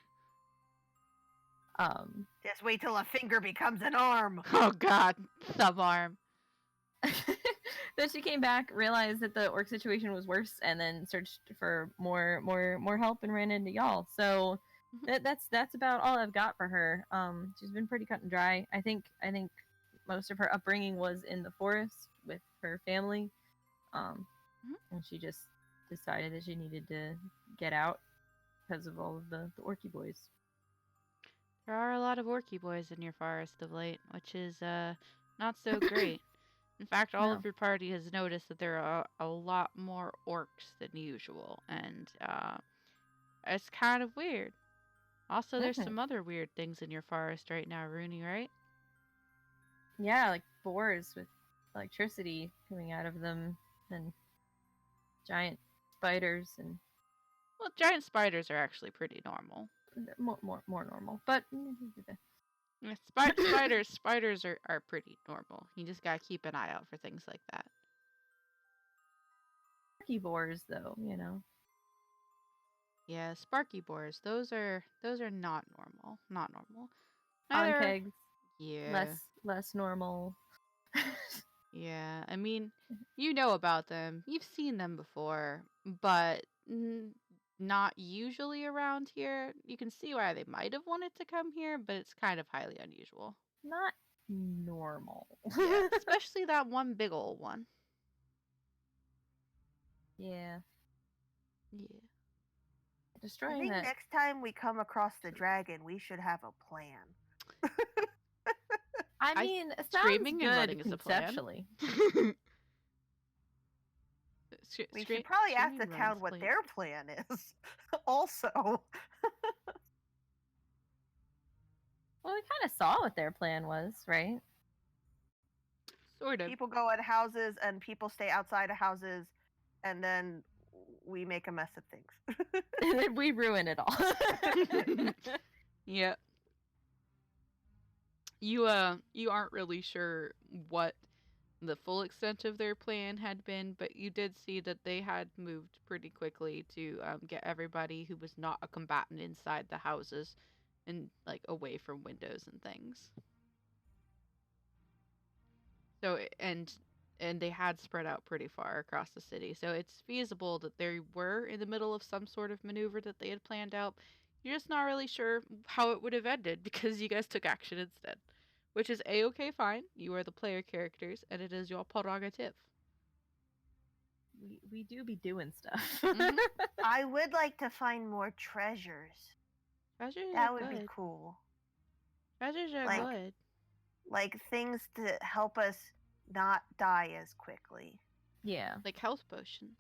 Just wait till a finger becomes an arm. Oh god, thumb arm. Then she came back, realized that the orc situation was worse, and then searched for more help and ran into y'all. So that's about all I've got for her. She's been pretty cut and dry. I think most of her upbringing was in the forest with her family. And she just decided that she needed to get out because of all of the orky boys. There are a lot of orky boys in your forest of late, which is not so great. In fact, all of your party has noticed that there are a lot more orcs than usual, and it's kind of weird. Also, there's some other weird things in your forest right now, Rooney, right? Yeah, like boars with electricity coming out of them, and giant spiders, and well, giant spiders are actually pretty normal. More normal, but yeah, spiders are pretty normal. You just gotta keep an eye out for things like that. Herbivores, though, Yeah, sparky boars. Those are not normal. Not normal. Neither. Onkegs, Yeah. less normal. Yeah. I mean, you know about them. You've seen them before, but not usually around here. You can see why they might have wanted to come here, but it's kind of highly unusual. Not normal. Yeah, especially that one big old one. Yeah. Yeah. I Destroying think that. next time we come across the dragon, we should have a plan. I mean, it sounds Screaming and good running is a plan. conceptually. We should probably ask the town what their plan is. Also. Well, we kind of saw what their plan was, right? Sort of. People go in houses and people stay outside of houses, and then we make a mess of things. And then we ruin it all. Yeah. You aren't really sure what the full extent of their plan had been, but you did see that they had moved pretty quickly to get everybody who was not a combatant inside the houses and like away from windows and things. So and they had spread out pretty far across the city. So it's feasible that they were in the middle of some sort of maneuver that they had planned out. You're just not really sure how it would have ended because you guys took action instead. Which is a-okay fine. You are the player characters, and it is your prerogative. We do be doing stuff. Mhm. I would like to find more treasures. Treasures That are would good. be cool. Treasures are Like- good. Like things to help us not die as quickly. Yeah. Like health potions.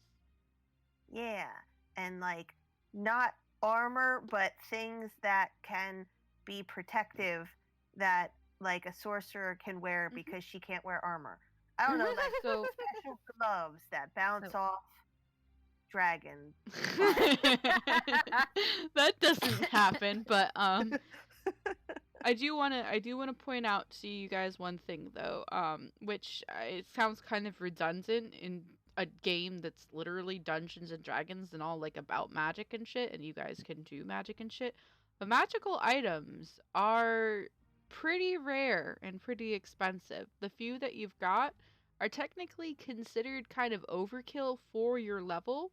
Yeah. And like not armor, but things that can be protective that like a sorcerer can wear Mhm. because she can't wear armor. I don't know, like So special gloves that bounce So- off dragon. that doesn't happen, but I do want to point out to you guys one thing though, which it sounds kind of redundant in a game that's literally Dungeons and Dragons and all like about magic and shit, and you guys can do magic and shit. But magical items are pretty rare and pretty expensive. The few that you've got are technically considered kind of overkill for your level,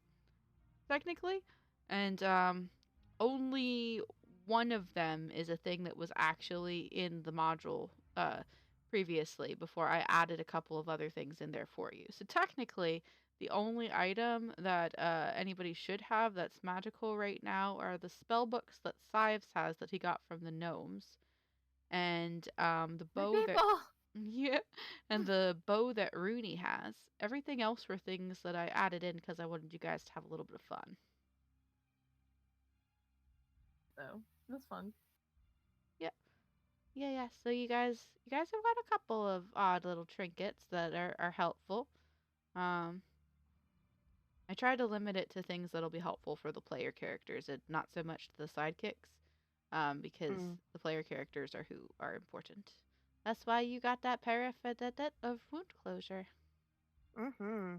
technically, and only one of them is a thing that was actually in the module previously before I added a couple of other things in there for you. So technically, the only item that anybody should have that's magical right now are the spell books that Sives has that he got from the gnomes, and the bow that People. yeah, and the bow that Rooney has. Everything else were things that I added in because I wanted you guys to have a little bit of fun. So that's fun. Yeah. So you guys have got a couple of odd little trinkets that are helpful. I try to limit it to things that'll be helpful for the player characters and not so much to the sidekicks. Because the player characters are who are important. That's why you got that parapet of wound closure. Mm-hmm.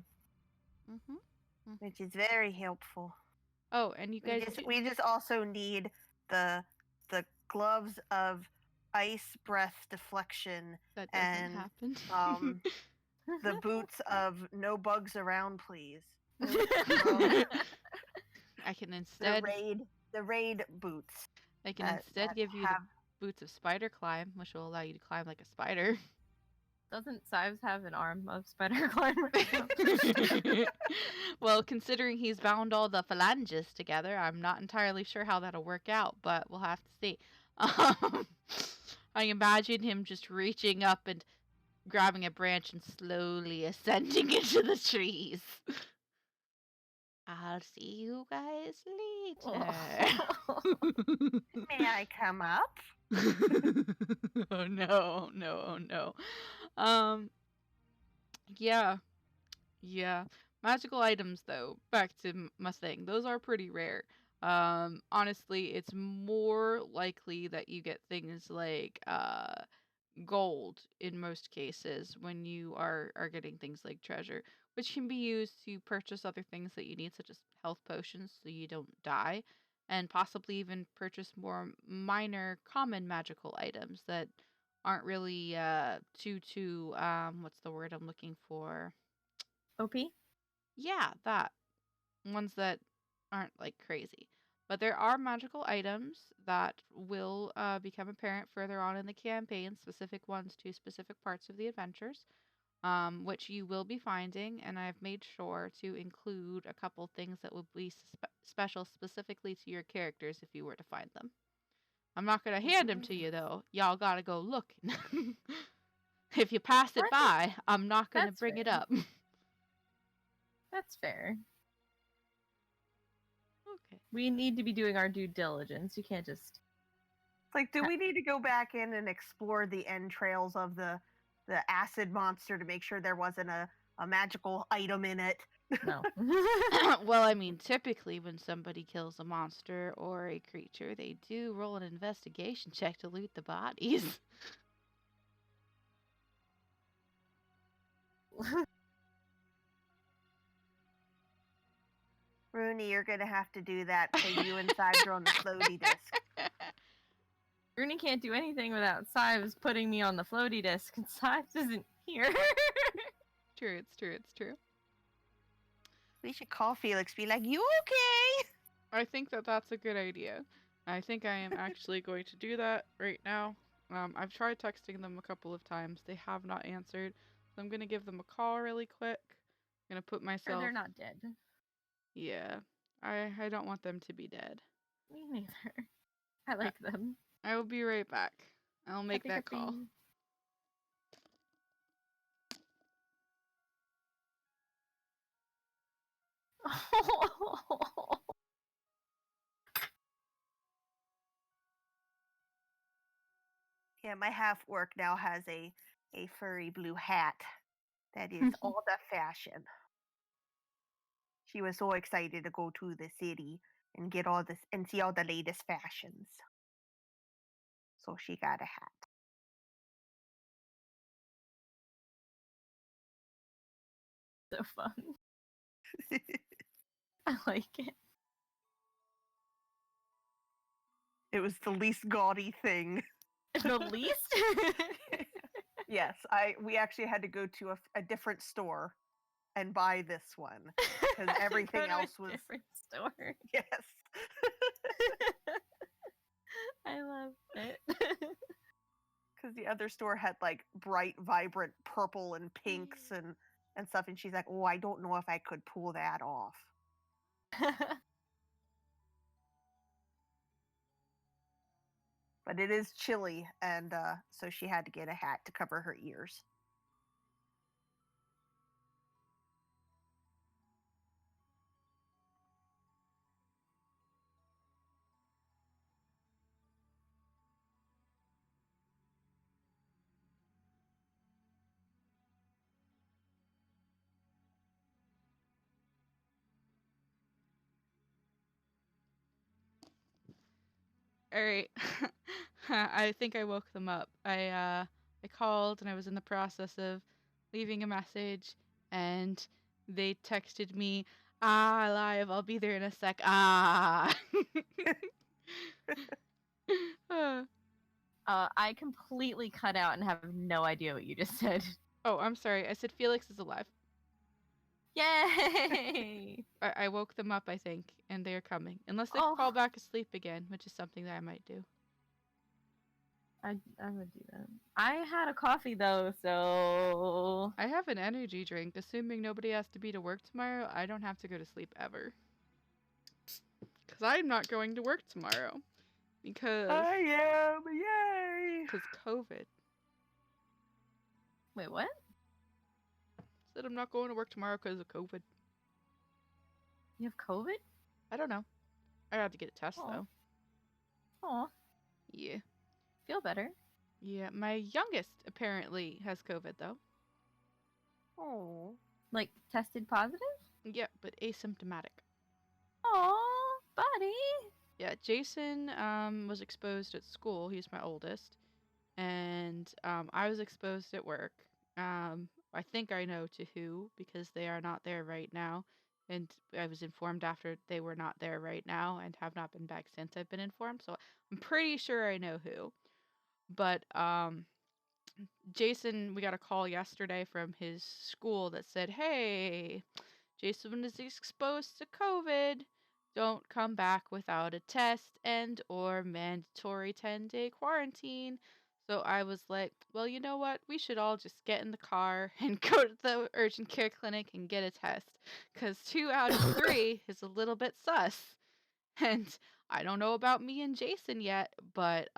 Mm-hmm. Which is very helpful. Oh, and you guys We just also need the gloves of ice breath deflection, that doesn't and, happen. the boots of no bugs around, please. I can The instead raid boots. I can that- instead that give you have- the boots of spider climb, which will allow you to climb like a spider. Doesn't Sives have an arm of spider climber? Well, considering he's bound all the phalanges together, I'm not entirely sure how that'll work out, but we'll have to see. I imagine him just reaching up and grabbing a branch and slowly ascending into the trees. I'll see you guys later. May I come up? Oh no. Yeah. Magical items though, back to Mustang, those are pretty rare. Honestly, it's more likely that you get things like gold in most cases when you are getting things like treasure, which can be used to purchase other things that you need, such as health potions so you don't die. and possibly even purchase more minor common magical items that aren't really too what's the word I'm looking for? OP? Yeah, that. Ones that aren't like crazy. But there are magical items that will become apparent further on in the campaign, specific ones to specific parts of the adventures, which you will be finding. And I've made sure to include a couple things that will be special specifically to your characters if you were to find them. I'm not going to hand them to you, though. Y'all got to go look. If you pass it by, I'm not going to bring it up. That's fair. Okay. We need to be doing our due diligence. You can't just. It's like, do we need to go back in and explore the entrails of the acid monster to make sure there wasn't a magical item in it? No. Well, I mean, typically when somebody kills a monster or a creature, they do roll an investigation check to loot the bodies. Rooney, you're gonna have to do that because you and Sives are on the floaty disc. Rooney can't do anything without Sives putting me on the floaty disc, and Sives isn't here. True, it's true, it's true. We should call Felix, be like, you okay? I think that that's a good idea. I think I am actually going to do that right now. I've tried texting them a couple of times. They have not answered. So I'm going to give them a call really quick. I'm going to put myself... Or they're not dead. Yeah. I don't want them to be dead. Me neither. I like them. I will be right back. I'll make that call. Yeah, my half-orc now has a furry blue hat that is all the fashion. She was so excited to go to the city and get all this and see all the latest fashions. So she got a hat. So fun. I like it. It was the least gaudy thing. The least? Yes, we actually had to go to a different store and buy this one because everything else was different store. Yes. I love it. Because the other store had like bright, vibrant purple and pinks and stuff, and she's like, "Oh, I don't know if I could pull that off." But it is chilly, and so she had to get a hat to cover her ears. All right. I think I woke them up. I called and I was in the process of leaving a message and they texted me, live, I'll be there in a sec. I completely cut out and have no idea what you just said. Oh, I'm sorry. I said Felix is alive. Yay! I woke them up, I think, and they're coming. Unless they fall back asleep again, which is something that I might do. I would do that. I had a coffee though, so I have an energy drink. Assuming nobody has to be to work tomorrow, I don't have to go to sleep ever. Because I'm not going to work tomorrow. Because I am, yay! Because COVID. Wait, what? Said I'm not going to work tomorrow because of COVID. You have COVID? I don't know. I had to get a test though. Aw. Yeah. Feel better. Yeah, my youngest apparently has COVID though. Oh. Like tested positive? Yeah, but asymptomatic. Aw, buddy. Yeah, Jason was exposed at school. He's my oldest. And I was exposed at work. I think I know to who because they are not there right now. and I was informed after they were not there right now and have not been back since I've been informed. So I'm pretty sure I know who. But Jason, we got a call yesterday from his school that said, "Hey, Jason is exposed to COVID. Don't come back without a test and or mandatory 10-day quarantine." So I was like, well, you know what? We should all just get in the car and go to the urgent care clinic and get a test. Because 2 out of 3 is a little bit sus. And I don't know about me and Jason yet, but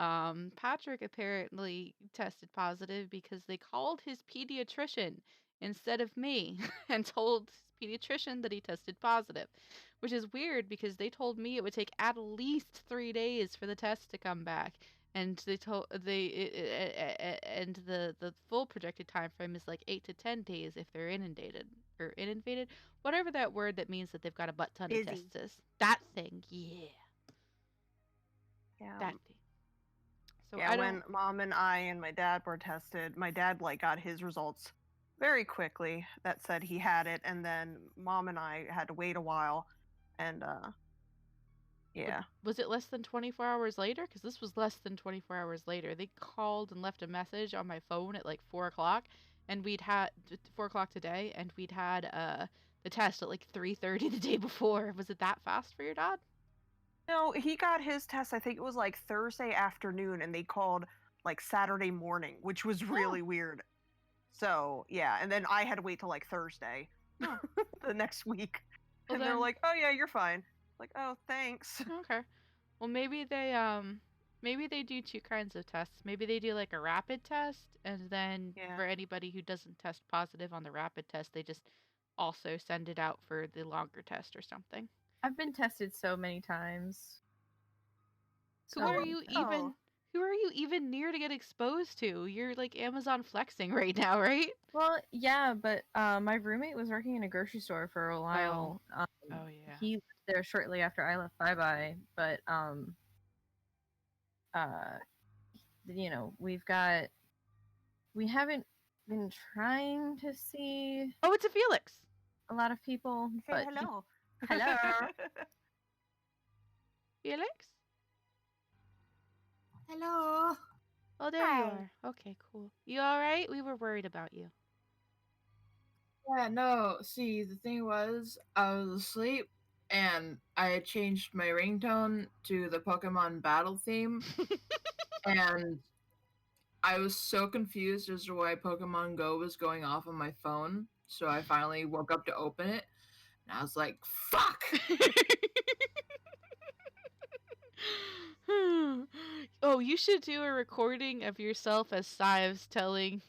Patrick apparently tested positive because they called his pediatrician instead of me and told his pediatrician that he tested positive, which is weird because they told me it would take at least 3 days for the test to come back. And and the full projected time frame is like 8 to 10 days if they're inundated, whatever that word that means that they've got a butt ton of tests is. That thing, yeah. Yeah. That thing. So yeah, when Mom and I and my dad were tested, my dad got his results very quickly that said he had it, and then Mom and I had to wait a while, and yeah. Was it less than 24 hours later? Because this was less than 24 hours later. They called and left a message on my phone at like 4 o'clock, and we'd had 4 o'clock today, and we'd had the test at like 3:30 the day before. Was it that fast for your dad? No, he got his test, I think it was like Thursday afternoon, and they called like Saturday morning, which was really weird. So, yeah, and then I had to wait till like Thursday the next week. Well, and they're like, "Oh yeah, you're fine." Like, "Oh, thanks." Okay. Well, maybe they do 2 kinds of tests. Maybe they do like a rapid test, and then for anybody who doesn't test positive on the rapid test, they just also send it out for the longer test or something. I've been tested so many times. Who are you even near to get exposed to? You're like Amazon flexing right now, right? Well, yeah, but my roommate was working in a grocery store for a while. Oh yeah. He was there shortly after I left Bye Bye, but you know, we haven't been trying to see. Oh, it's a Felix. A lot of people, Say but hello. hello, Felix. Hello. Oh, there you are. Okay, cool. You all right? We were worried about you. Yeah, no. See, the thing was, I was asleep, and I had changed my ringtone to the Pokemon battle theme, and I was so confused as to why Pokemon Go was going off on my phone. So I finally woke up to open it, and I was like, "Fuck!" Oh, you should do a recording of yourself as Sives telling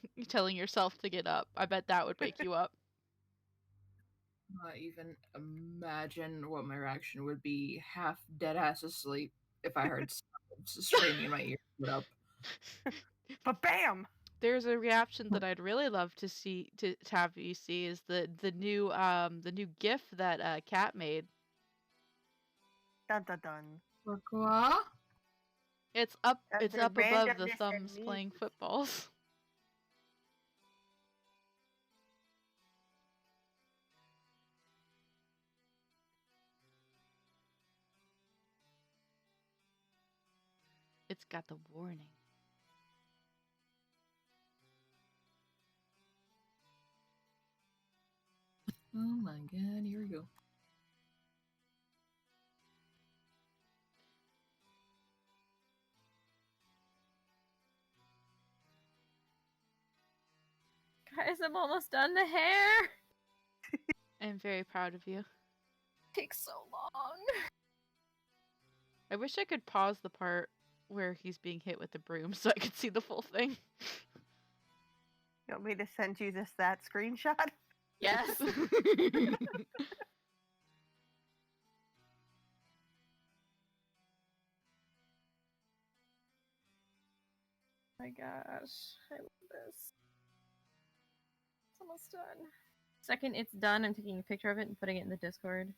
yourself to get up. I bet that would wake you up. Not even imagine what my reaction would be, half dead ass asleep, if I heard screaming in my ear. Get up. But bam! There's a reaction that I'd really love to see to have you see is the new GIF that Cat made. Dun dun dun. Pourquoi? It's up That's above the randomness and thumbs me. playing footballs. It's got the warning. Oh my god, here we go. guys, I'm almost done the hair. I'm very proud of you. It takes so long. I wish I could pause the part where he's being hit with the broom so I could see the full thing. You want me to send you that screenshot? Yes. My gosh, I love this. It's almost done. Second it's done, I'm taking a picture of it and putting it in the Discord.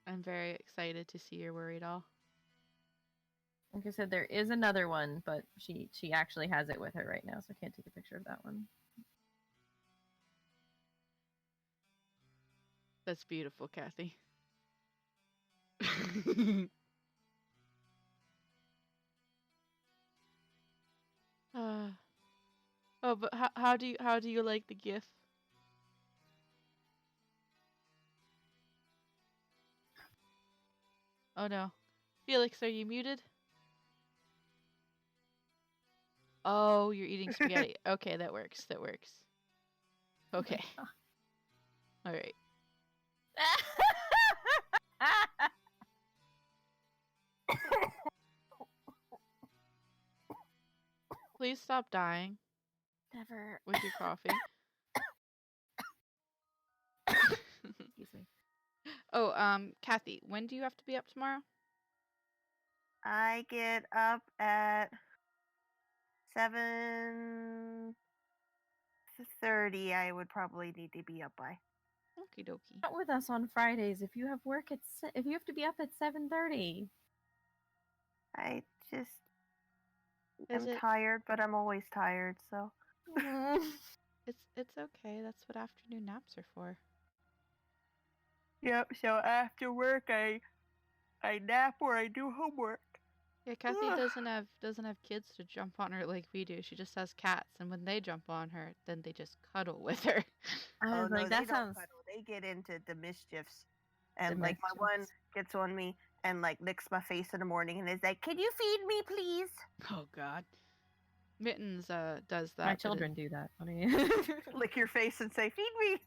I'm very excited to see your worry doll. Like I said, there is another one, but she actually has it with her right now, so I can't take a picture of that one. That's beautiful, Kathy. uh, oh, but how do you like the GIF? Oh no, Felix, are you muted? Oh, you're eating spaghetti. Okay, that works. That works. Okay. All right. Please stop dying Never. with your coffee. Excuse me. Oh, Kathy, when do you have to be up tomorrow? I get up at 7:30. I would probably need to be up by. Okie dokie. Not with us on Fridays. If you have work at if you have to be up at 7:30. I just Is am it? tired, but I'm always tired, so. It's okay. That's what afternoon naps are for. Yep. So after work, I nap or I do homework. Yeah, Kathy doesn't have kids to jump on her like we do. She just has cats, and when they jump on her, then they just cuddle with her. I was no, like, they that don't sounds. cuddle. They get into the mischiefs, and like my one gets on me and like licks my face in the morning and is like, "Can you feed me, please?" Oh God. Mittens does that. My children do that. Funny. Lick your face and say, "Feed me."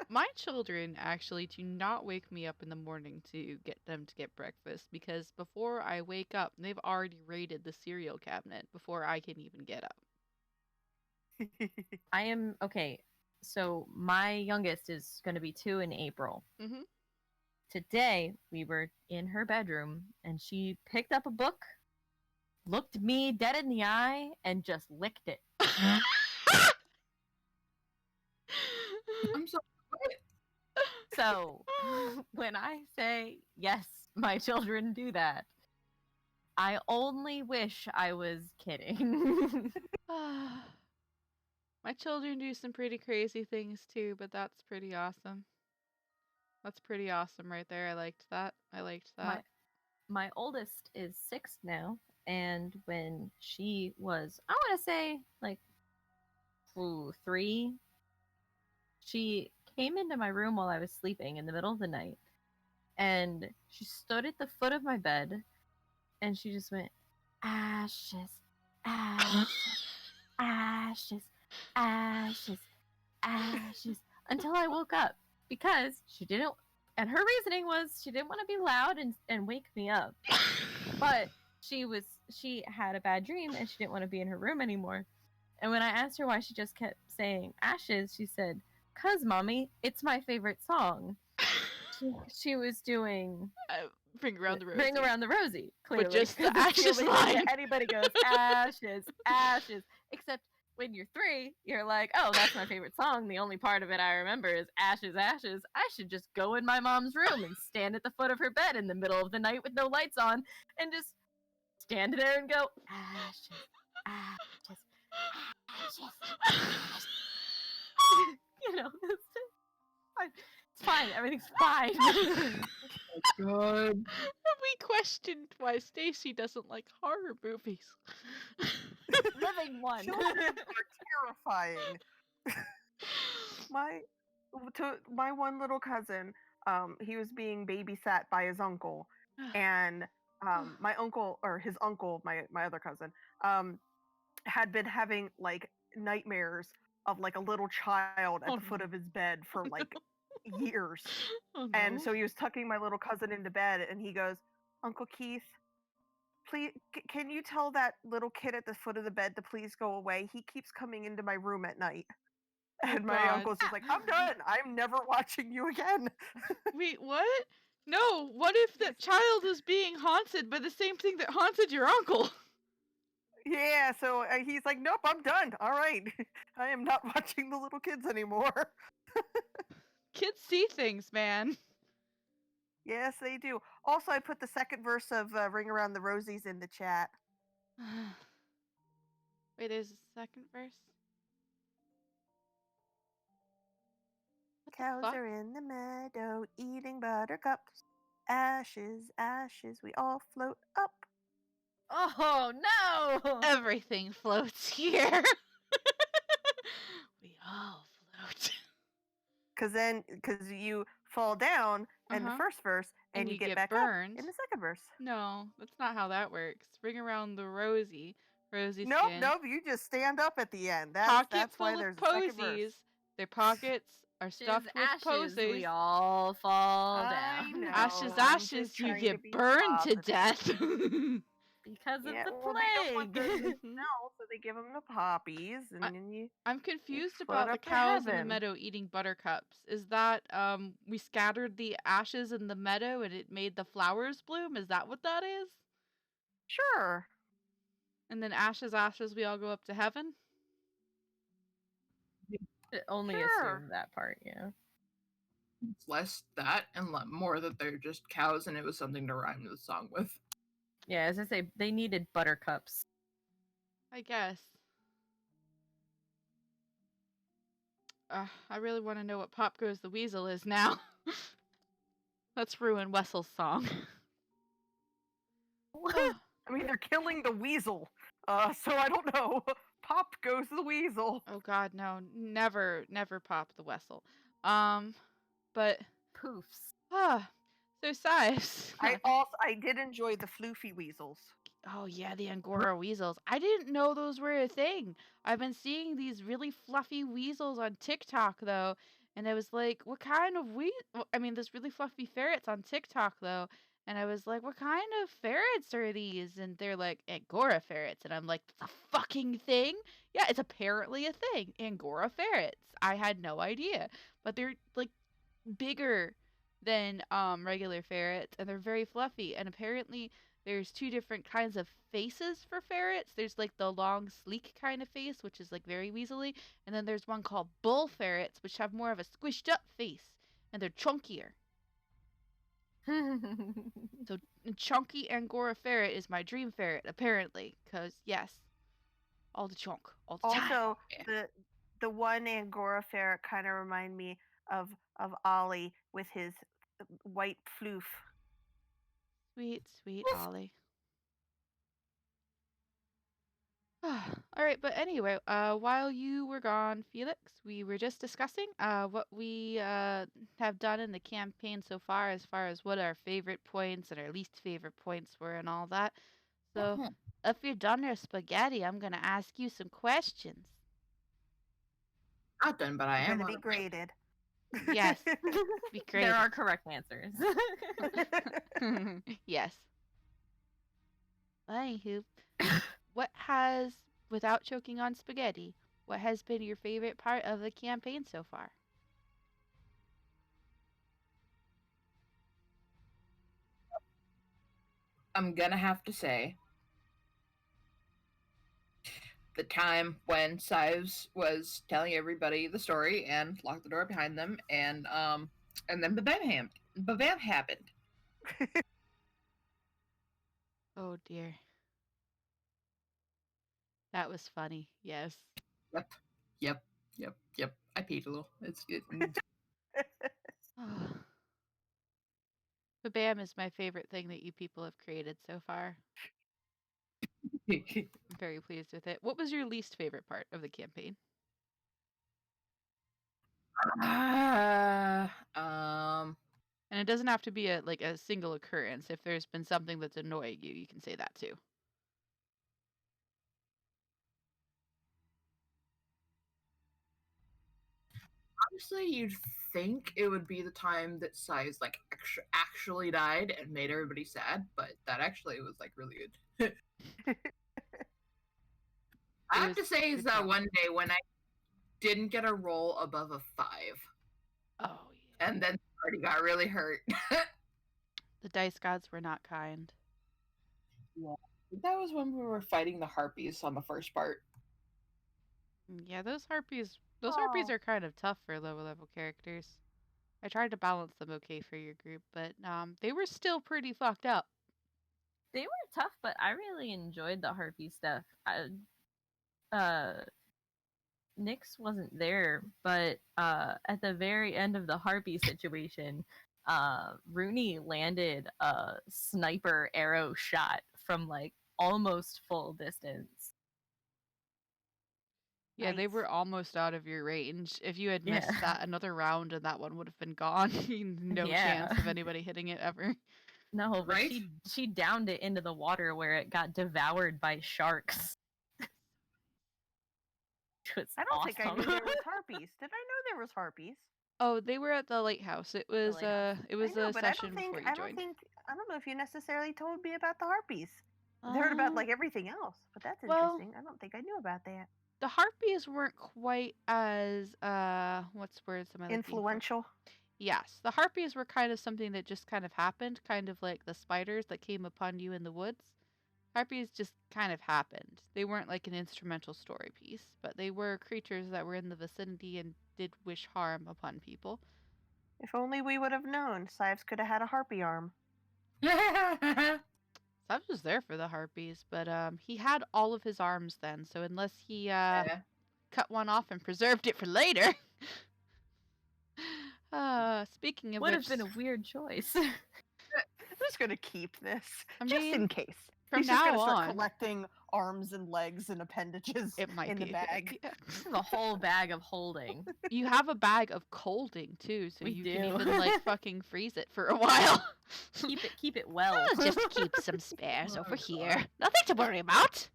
My children actually do not wake me up in the morning to get them to get breakfast because before I wake up, they've already raided the cereal cabinet before I can even get up. I am okay. So my youngest is going to be 2 in April. Mm-hmm. Today we were in her bedroom and she picked up a book, looked me dead in the eye, and just licked it. I'm sorry. So when I say yes, my children do that, I only wish I was kidding. My children do some pretty crazy things too, but that's pretty awesome. That's pretty awesome right there. I liked that. My oldest is 6 now, and when she was, I want to say like 3, she came into my room while I was sleeping in the middle of the night, and she stood at the foot of my bed, and she just went, ashes, ashes, ashes, ashes, ashes, until I woke up, because she didn't, and her reasoning was she didn't want to be loud and wake me up, but she had a bad dream and she didn't want to be in her room anymore. And when I asked her why she just kept saying ashes, she said, "'Cause mommy, it's my favorite song." She was doing Bring Around the Rosie. Bring Around the Rosie, clearly. But just the ashes line. Anybody goes, ashes, ashes. Except when you're 3, you're like, oh, that's my favorite song. The only part of it I remember is ashes, ashes. I should just go in my mom's room and stand at the foot of her bed in the middle of the night with no lights on and just stand there and go, ashes, ashes, ashes, ashes. You know, it's fine. It's fine. Everything's fine. Good. We questioned why Stacy doesn't like horror movies. Living one. Children are terrifying. My one little cousin, he was being babysat by his uncle, and my uncle, or his uncle, my other cousin, had been having like nightmares of like a little child at the foot of his bed for like years. Oh, no. And so he was tucking my little cousin into bed, and he goes, "Uncle Keith, please, can you tell that little kid at the foot of the bed to please go away? He keeps coming into my room at night." And my God. uncle's just like, "I'm done. I'm never watching you again." Wait, what? No, what if that child is being haunted by the same thing that haunted your uncle? Yeah, so he's like, "Nope, I'm done. All right. I am not watching the little kids anymore." Kids see things, man. Yes, they do. Also, I put the second verse of Ring Around the Rosies in the chat. Wait, there's a second verse? cows fuck? are in the meadow eating buttercups. Ashes, ashes, we all float up. Oh no! Everything floats here. We all float. Because you fall down in the Uh-huh. first verse and you get back burned. up in the second verse. No, that's not how that works. Ring around the rosy Nope, skin. nope, you just stand up at the end. Pocket That's why full there's of a second verse. posies. Their pockets are Ashes, stuffed with ashes, posies. we all fall I down. know. Ashes, I'm ashes, just you trying to get be burned to positive. death. Because Yeah, of the well, they don't want them to plague. smell, so they give them the poppies, and then you. I'm confused float about the up to cows in the heaven. meadow eating buttercups. Is that we scattered the ashes in the meadow and it made the flowers bloom? Is that what that is? Sure. And then ashes, ashes, we all go up to heaven? Only Sure. assume that part, yeah. It's less that and more that they're just cows and it was something to rhyme the song with. Yeah, as I say, they needed buttercups. I guess. I really want to know what Pop Goes the Weasel is now. Let's ruin Wessel's song. I mean, they're killing the weasel. So I don't know. Pop goes the weasel. Oh god, no. Never Pop the Wessel. But Poofs. so Sives. I did enjoy the floofy weasels. Oh yeah, the Angora weasels. I didn't know those were a thing. I've been seeing these really fluffy weasels on TikTok though, and I was like, what kind of I mean, this really fluffy ferrets on TikTok though, and I was like, what kind of ferrets are these? And they're like Angora ferrets, and I'm like, that's a fucking thing. Yeah, it's apparently a thing. Angora ferrets. I had no idea, but they're like bigger than regular ferrets, and they're very fluffy, and apparently there's two different kinds of faces for ferrets. There's like the long, sleek kind of face, which is like very weaselly, and then there's one called bull ferrets, which have more of a squished up face, and they're chunkier. So chunky Angora ferret is my dream ferret, apparently, because yes, all the chunk, all the time. Also, the one Angora ferret kind of remind me of Ollie with his white floof. Sweet, sweet Ollie. All right, but anyway, while you were gone, Felix, we were just discussing what we have done in the campaign so far as what our favorite points and our least favorite points were and all that. So, if you're done your spaghetti, I'm gonna ask you some questions. Not done, but I am Gonna be graded. Yes, be great. There are correct answers. Yes. Anywho, what has, without choking on spaghetti, what has been your favorite part of the campaign so far? I'm gonna have to say the time when Sives was telling everybody the story and locked the door behind them, and then Bam happened. Oh dear. That was funny. Yes. Yep. I peed a little. It's good. The BAM is my favorite thing that you people have created so far. I'm very pleased with it. What was your least favorite part of the campaign? And it doesn't have to be a single occurrence. If there's been something that's annoying you, you can say that too. Honestly, you'd think it would be the time that Size actually died and made everybody sad, but that actually was like really good. I have to say is that one day when I didn't get a roll above a 5. Oh yeah. And then the party got really hurt. The dice gods were not kind. Yeah. That was when we were fighting the harpies on the first part. Yeah, those harpies are kind of tough for lower level characters. I tried to balance them okay for your group, but they were still pretty fucked up. They were tough, but I really enjoyed the harpy stuff. Nyx wasn't there, but at the very end of the harpy situation, Rooney landed a sniper arrow shot from like almost full distance. Yeah, they Nice. were almost out of your range. If you had missed Yeah. that another round and that one would have been gone, no Yeah. chance of anybody hitting it ever. No, but Right? she downed it into the water where it got devoured by sharks. It's I don't think I knew awesome. there was harpies. Did I know there was harpies? Oh, they were at the lighthouse. It was lighthouse. it was I know, a but I session don't think before you joined. I don't know if you necessarily told me about the harpies. I heard about like everything else, but that's well, interesting. I don't think I knew about that. the harpies weren't quite as what's words am I looking for? Influential. Yes, the harpies were kind of something that just kind of happened, kind of like the spiders that came upon you in the woods. Harpies just kind of happened. They weren't like an instrumental story piece, but they were creatures that were in the vicinity and did wish harm upon people. If only we would have known. Sives could have had a harpy arm. I was there for the harpies, but he had all of his arms then, so unless he cut one off and preserved it for later. Speaking of Would which, have been a weird choice. I'm just gonna keep this just mean, in case. from He's just now gonna start on, collecting arms and legs and appendages it might in be the a bag. good idea. This is a whole bag of holding. You have a bag of colding too, so We you do. can even like fucking freeze it for a while. Keep it well. I'll just keep some spares Oh, over God. here. Nothing to worry about.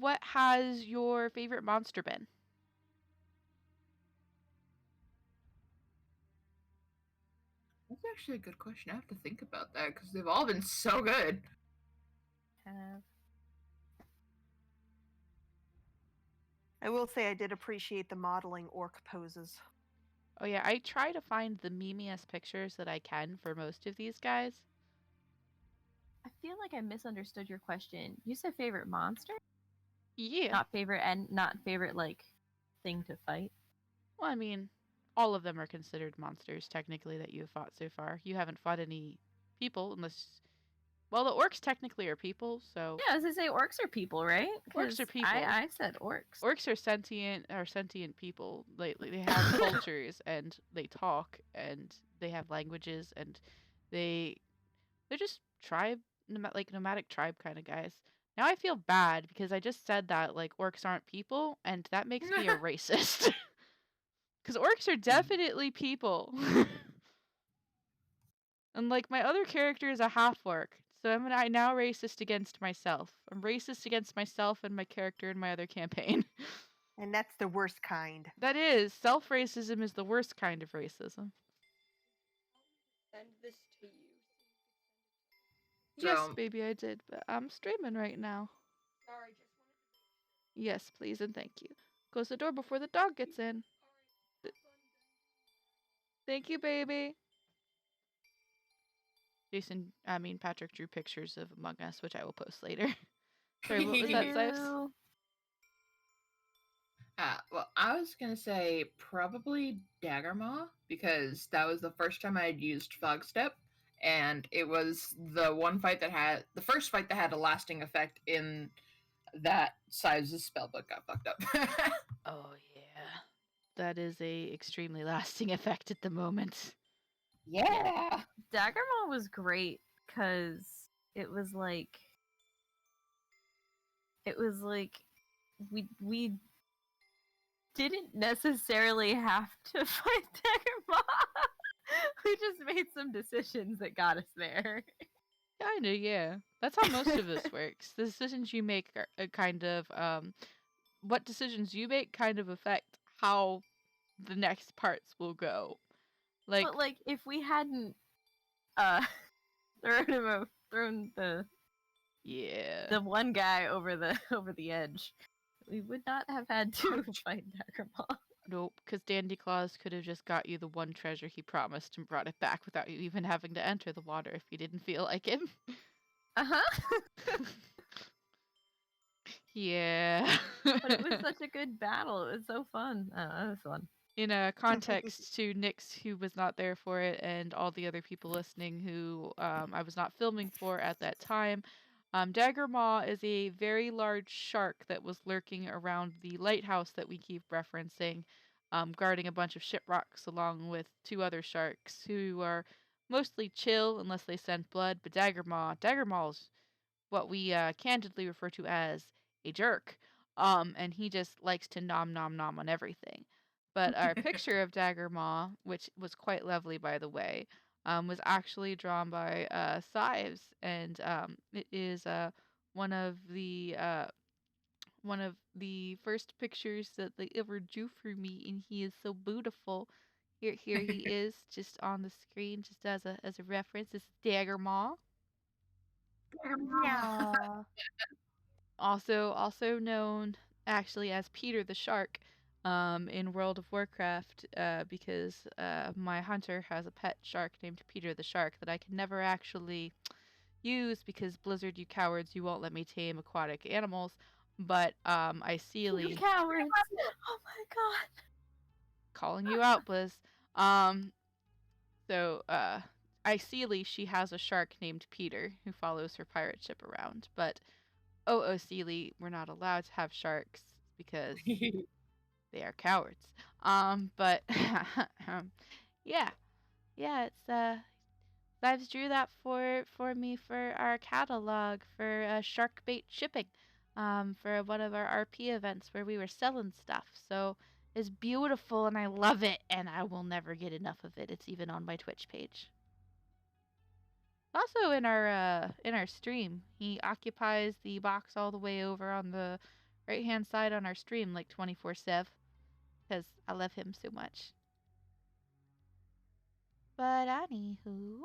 What has your favorite monster been? That's actually a good question. I have to think about that because they've all been so good. I will say I did appreciate the modeling orc poses. Oh yeah, I try to find the memeiest pictures that I can for most of these guys. I feel like I misunderstood your question. You said favorite monster? Yeah. Not favorite like thing to fight. Well, I mean, all of them are considered monsters technically that you have fought so far. You haven't fought any people unless well, the orcs technically are people, so Yeah, as I say, orcs are people, right? Orcs are 'Cause people. I said orcs. Orcs are sentient people. Lately, they have cultures and they talk and they have languages and they're just nomadic tribe kind of guys. Now I feel bad because I just said that like orcs aren't people and that makes me a racist. Because orcs are definitely people. And like my other character is a half orc. So I now racist against myself. I'm racist against myself and my character in my other campaign. And that's the worst kind. That is, self-racism is the worst kind of racism. Send this to you. Yes, So- baby, I did, but I'm streaming right now. Sorry, just wanted to. Yes, please and thank you. Close the door before the dog gets in. Thank you, baby. Patrick drew pictures of Among Us, which I will post later. Sorry, what was that, Zipes? Ew. Well, I was gonna say probably Daggermaw because that was the first time I had used Fog Step, and it was the first fight that had a lasting effect in that Size's spellbook got fucked up. Oh yeah, that is a extremely lasting effect at the moment. Yeah. Daggermaw was great because it was like we didn't necessarily have to fight Daggermaw. We just made some decisions that got us there. Kinda, yeah. That's how most of this works. The decisions you make are kind of what decisions you make kind of affect how the next parts will go. Like, But like if we hadn't thrown yeah. the one guy over the edge, we would not have had to fight Daggermaw. Nope, because Dandy Claus could have just got you the one treasure he promised and brought it back without you even having to enter the water if you didn't feel like it. Uh-huh. Yeah. But it was such a good battle. It was so fun. Oh, that was fun. In a context to Nyx, who was not there for it, and all the other people listening who I was not filming for at that time, Dagger Maw is a very large shark that was lurking around the lighthouse that we keep referencing, guarding a bunch of shipwrecks along with two other sharks who are mostly chill unless they scent blood. But Dagger Maw's what we candidly refer to as a jerk. And he just likes to nom nom nom on everything. But our picture of Dagger Maw, which was quite lovely by the way, was actually drawn by Sives, and it is one of the uh, one of the first pictures that they ever drew for me, and he is so beautiful. Here he is, just on the screen, just as a reference. This is Dagger Maw. Yeah. Also known actually as Peter the Shark in World of Warcraft, because my hunter has a pet shark named Peter the Shark that I can never actually use because Blizzard, you cowards, you won't let me tame aquatic animals. But You cowards! Oh my god! calling you out, Blizz. So Iceely, she has a shark named Peter who follows her pirate ship around. But Sealy, we're not allowed to have sharks because they are cowards. But yeah, it's Lives drew that for me for our catalog for shark bait shipping, for one of our RP events where we were selling stuff. So it's beautiful and I love it, and I will never get enough of it. It's even on my Twitch page. Also in our stream, he occupies the box all the way over on the right hand side on our stream like 24/7 because I love him so much. But anywho,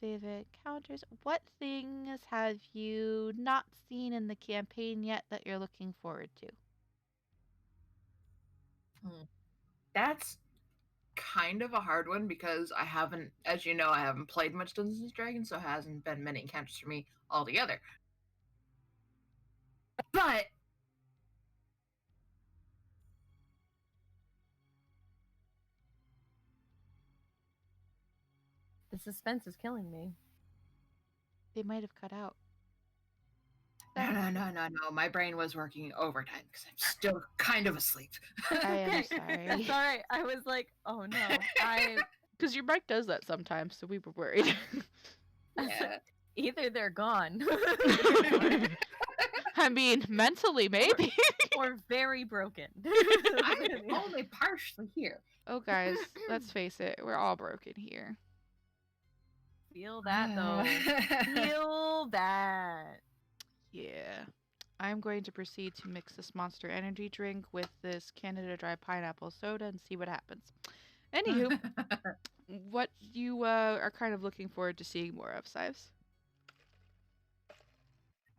favorite encounters. What things have you not seen in the campaign yet that you're looking forward to? That's kind of a hard one because I haven't, as you know, I haven't played much Dungeons and Dragons, so it hasn't been many encounters for me altogether. But The suspense is killing me. They might have cut out. No. My brain was working overtime because I'm still kind of asleep. I am sorry. That's all right. I was like, oh no. Because your mic does that sometimes, so we were worried. Yeah. Either they're gone. I mean, mentally, maybe. or very broken. I'm only partially here. Oh, guys, let's face it. We're all broken here. Feel that, though. Feel that. Yeah. I'm going to proceed to mix this Monster Energy drink with this Canada Dry Pineapple soda and see what happens. Anywho, what you are kind of looking forward to seeing more of, Sives?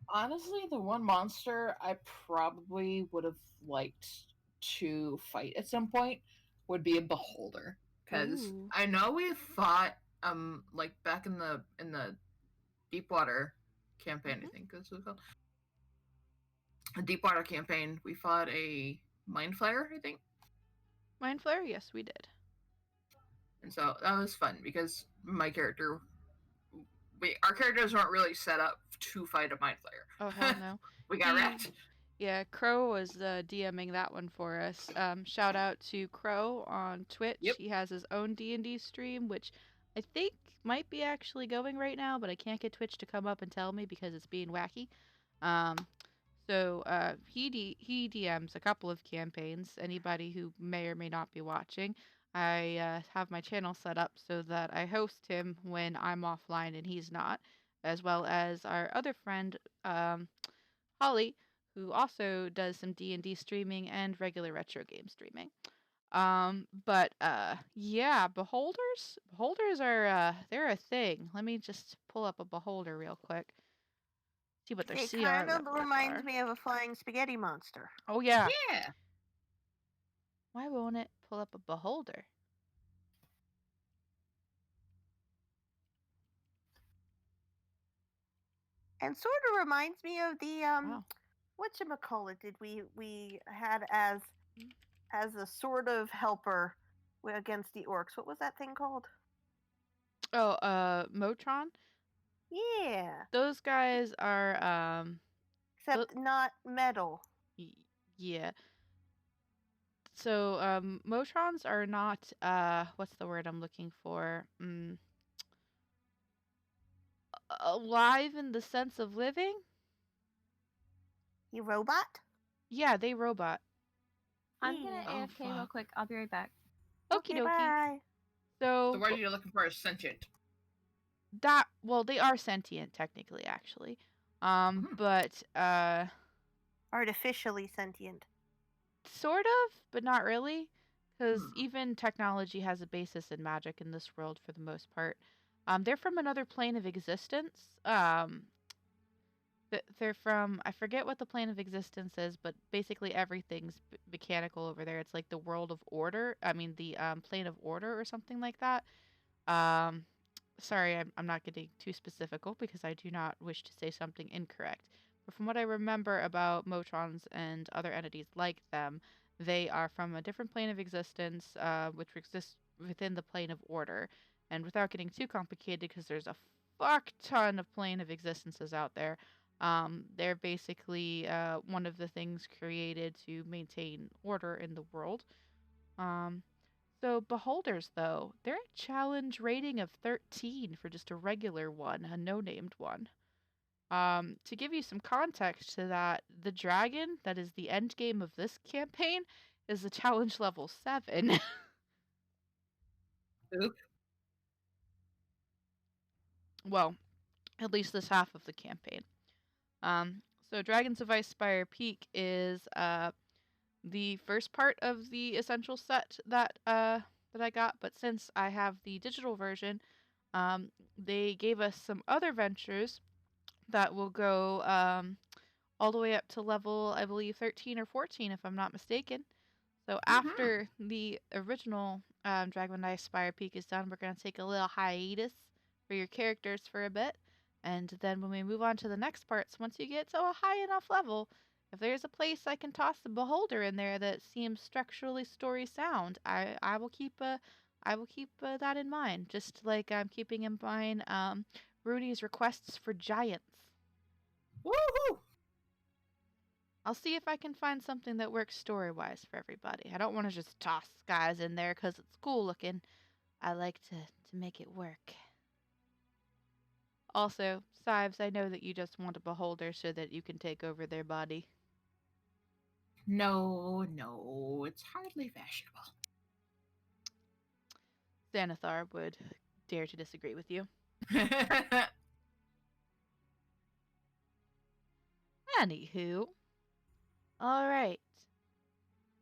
Honestly, the one monster I probably would have liked to fight at some point would be a beholder, because I know we fought like back in the Deepwater campaign. I think that's what it's called. A Deepwater campaign. We fought a Mind Flayer, I think. Mind Flayer? Yes, we did. And so that was fun because my character, our characters weren't really set up to fight a Mind Flayer. Oh, hell no. We got wrecked. Yeah, Crow was DMing that one for us. Shout out to Crow on Twitch. Yep. He has his own D&D stream, which I think might be actually going right now, but I can't get Twitch to come up and tell me because it's being wacky. So he DMs a couple of campaigns. Anybody who may or may not be watching, I have my channel set up so that I host him when I'm offline and he's not, as well as our other friend, Holly, who also does some D&D streaming and regular retro game streaming. Yeah, beholders are they're a thing. Let me just pull up a beholder real quick. See what their CR kind of levels reminds are. me of a flying spaghetti monster. Oh yeah. Yeah. Why won't it pull up a beholder? And sort of reminds me of the Wow. whatchamacallit did we had as a sort of helper against the orcs. What was that thing called? Oh, Motron? Yeah. Those guys are Except not metal. yeah. So Motrons are not what's the word I'm looking for? Alive in the sense of living? You robot? Yeah, they robot. I'm gonna Yeah. AFK real quick. I'll be right back. Okie Okay, dokie. bye. The So word you're looking for is sentient. they are sentient technically, actually. Mhm. But Artificially sentient. sort of, but not really, because Hmm. even technology has a basis in magic in this world for the most part. They're from another plane of existence. They're from, I forget what the plane of existence is, but basically everything's mechanical over there. It's like the world of order. I mean, the plane of order or something like that. Um, Sorry, I'm not getting too specifical because I do not wish to say something incorrect. But from what I remember about Motrons and other entities like them, they are from a different plane of existence, which exists within the plane of order. And without getting too complicated, because there's a fuck ton of plane of existences out there, they're basically one of the things created to maintain order in the world. Um, so beholders, though, they're a challenge rating of 13 for just a regular one, a no-named one. To give you some context to that, the dragon that is the end game of this campaign is a challenge level 7. Oop. Well, at least this half of the campaign. So Dragons of Icespire Peak is the first part of the essential set that I got, but since I have the digital version, they gave us some other ventures that will go all the way up to level, I believe, 13 or 14, if I'm not mistaken. So after the original Dragon Knight Spire Peak is done, we're going to take a little hiatus for your characters for a bit. And then when we move on to the next parts, once you get to a high enough level, if there's a place I can toss the beholder in there that seems structurally story sound, I will keep that in mind. Just like I'm keeping in mind Rudy's requests for giants. Woohoo! I'll see if I can find something that works story-wise for everybody. I don't want to just toss guys in there because it's cool looking. I like to make it work. Also, Sives, I know that you just want a beholder so that you can take over their body. No, it's hardly fashionable. Xanathar would dare to disagree with you. Anywho. Alright.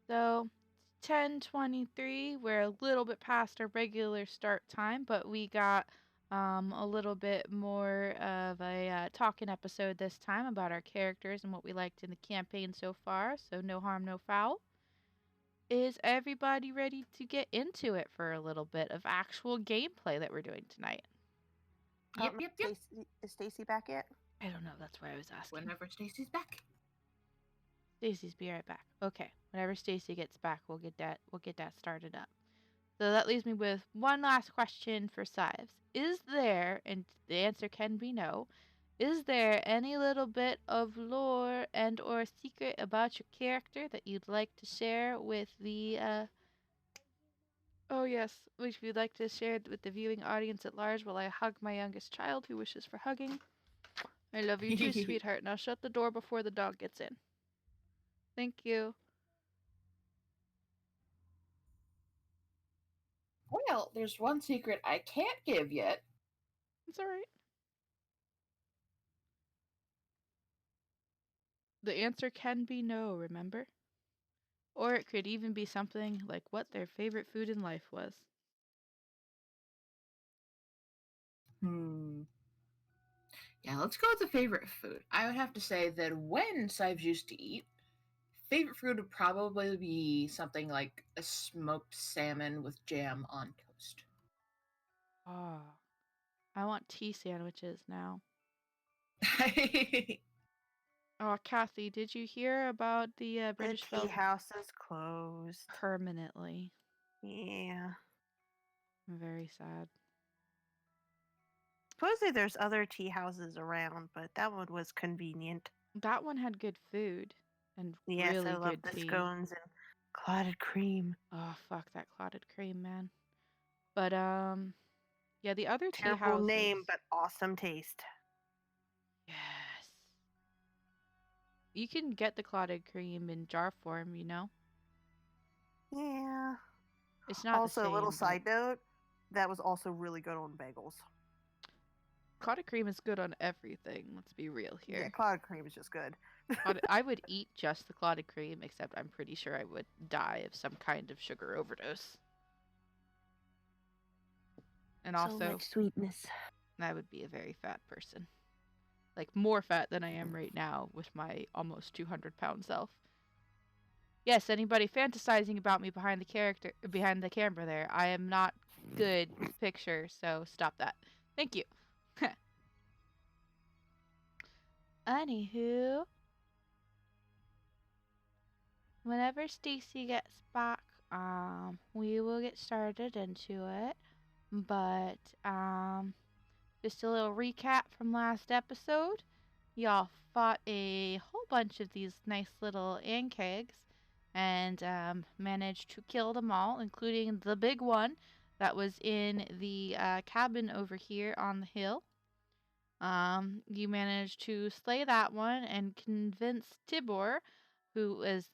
So, 10:23. We're a little bit past our regular start time, but we got a little bit more of a talking episode this time about our characters and what we liked in the campaign so far. So, no harm, no foul. Is everybody ready to get into it for a little bit of actual gameplay that we're doing tonight? Yep. Is Stacy back yet? I don't know. That's why I was asking. Whenever Stacy's back. Stacy's be right back. Okay. Whenever Stacy gets back, we'll get that started up. So that leaves me with one last question for Sives. Is there, and the answer can be no, is there any little bit of lore and or secret about your character that you'd like to share with the oh yes, which you'd like to share with the viewing audience at large while I hug my youngest child who wishes for hugging? I love you too, sweetheart. Now shut the door before the dog gets in. Thank you. Well, there's one secret I can't give yet. It's alright. The answer can be no, remember? Or it could even be something like what their favorite food in life was. Yeah, let's go with the favorite food. I would have to say that when Sives used to eat, favorite food would probably be something like a smoked salmon with jam on toast. Ah, I want tea sandwiches now. Oh, Kathy, did you hear about the British The tea house is closed permanently? Yeah. I'm very sad. Supposedly there's other tea houses around, but that one was convenient. That one had good food and Yes, really I love good the tea. scones and clotted cream. Oh, fuck that clotted cream, man. But yeah, the other tea Terrible houses. name, but awesome taste. Yes. You can get the clotted cream in jar form, you know? Yeah. It's not Also, the a little same, but side note, that was also really good on bagels. clotted cream is good on everything. Let's be real Yeah, here. clotted cream is just good. I would eat just the clotted cream, except I'm pretty sure I would die of some kind of sugar overdose. And So also, much sweetness. I would be a very fat person. Like, more fat than I am right now with my almost 200-pound self. Yes, anybody fantasizing about me behind the camera there, I am not good picture, so stop that. Thank you. Anywho, whenever Stacy gets back, we will get started into it. But, just a little recap from last episode. Y'all fought a whole bunch of these nice little ankegs and managed to kill them all, including the big one that was in the cabin over here on the hill. You managed to slay that one and convince Tibor, who is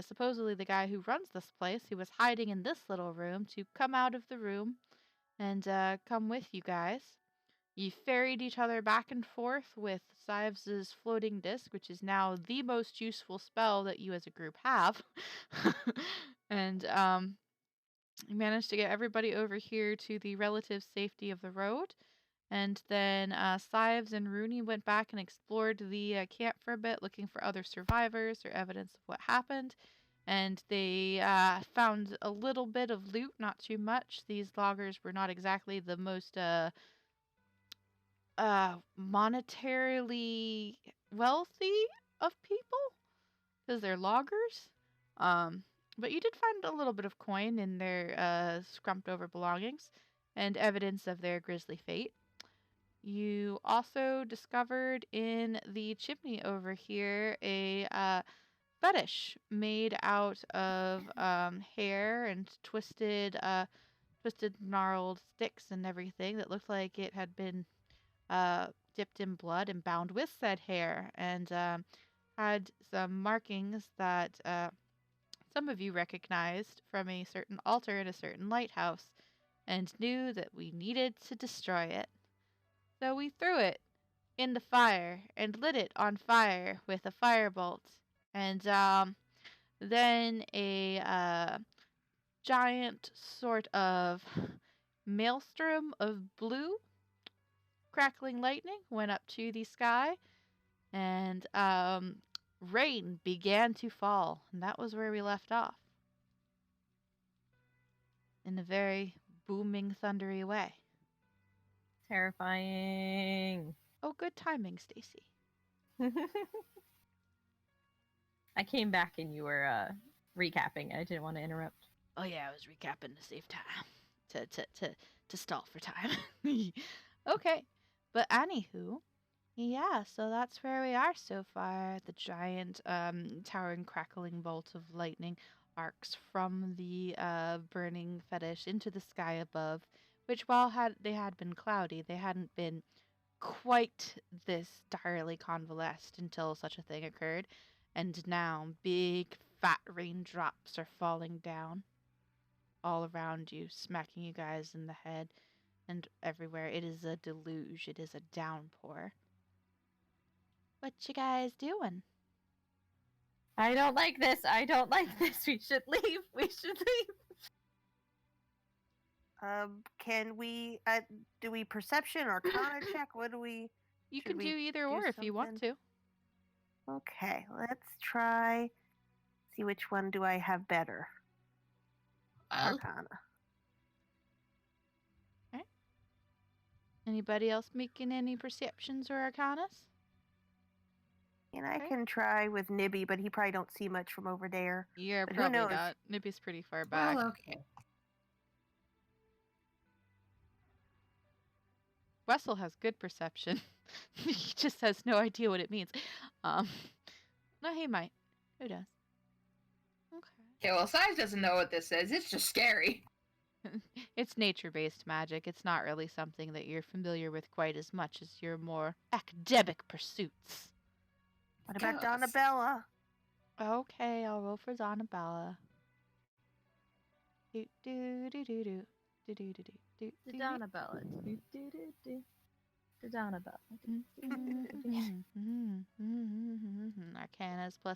supposedly the guy who runs this place, who was hiding in this little room, to come out of the room and come with you guys. You ferried each other back and forth with Sives' floating disc, which is now the most useful spell that you as a group have. And you managed to get everybody over here to the relative safety of the road. And then Sives and Rooney went back and explored the camp for a bit, looking for other survivors or evidence of what happened. And they found a little bit of loot, not too much. These loggers were not exactly the most monetarily wealthy of people because they're loggers. But you did find a little bit of coin in their scrumped over belongings and evidence of their grisly fate. You also discovered in the chimney over here a fetish made out of hair and twisted, gnarled sticks and everything that looked like it had been dipped in blood and bound with said hair, and had some markings that some of you recognized from a certain altar in a certain lighthouse, and knew that we needed to destroy it. So we threw it in the fire and lit it on fire with a firebolt, and then a giant sort of maelstrom of blue crackling lightning went up to the sky, and rain began to fall, and that was where we left off. In a very booming, thundery way. Terrifying. Oh, good timing, Stacy. I came back and you were recapping. I didn't want to interrupt. Oh yeah, I was recapping to save time. To stall for time. Okay. But anywho, yeah, so that's where we are so far. The giant towering crackling bolt of lightning arcs from the burning fetish into the sky above, which while they had been cloudy, they hadn't been quite this direly convalesced until such a thing occurred. And now big fat raindrops are falling down all around you, smacking you guys in the head and everywhere. It is a deluge. It is a downpour. What you guys doing? I don't like this. I don't like this. We should leave. We should leave. Can we do we perception or Arcana check? What do we? You should can we do either or if you want to. Okay, let's try. See which one do I have better. Arcana. Okay. Anybody else making any perceptions or arcanas? And I can try with Nibby, but he probably don't see much from over there. Yeah, But who probably knows? not. Nibby's pretty far back. Well, okay. Wessel has good perception. He just has no idea what it means. No, he might. Who does? Okay. Okay, well, Sives doesn't know what this is. It's just scary. It's nature-based magic. It's not really something that you're familiar with quite as much as your more academic pursuits. What about Yes. Donabella? Okay, I'll roll for Donabella. Do do do do do do do do do The do. Donabella. The Donabella. Arcana's +6,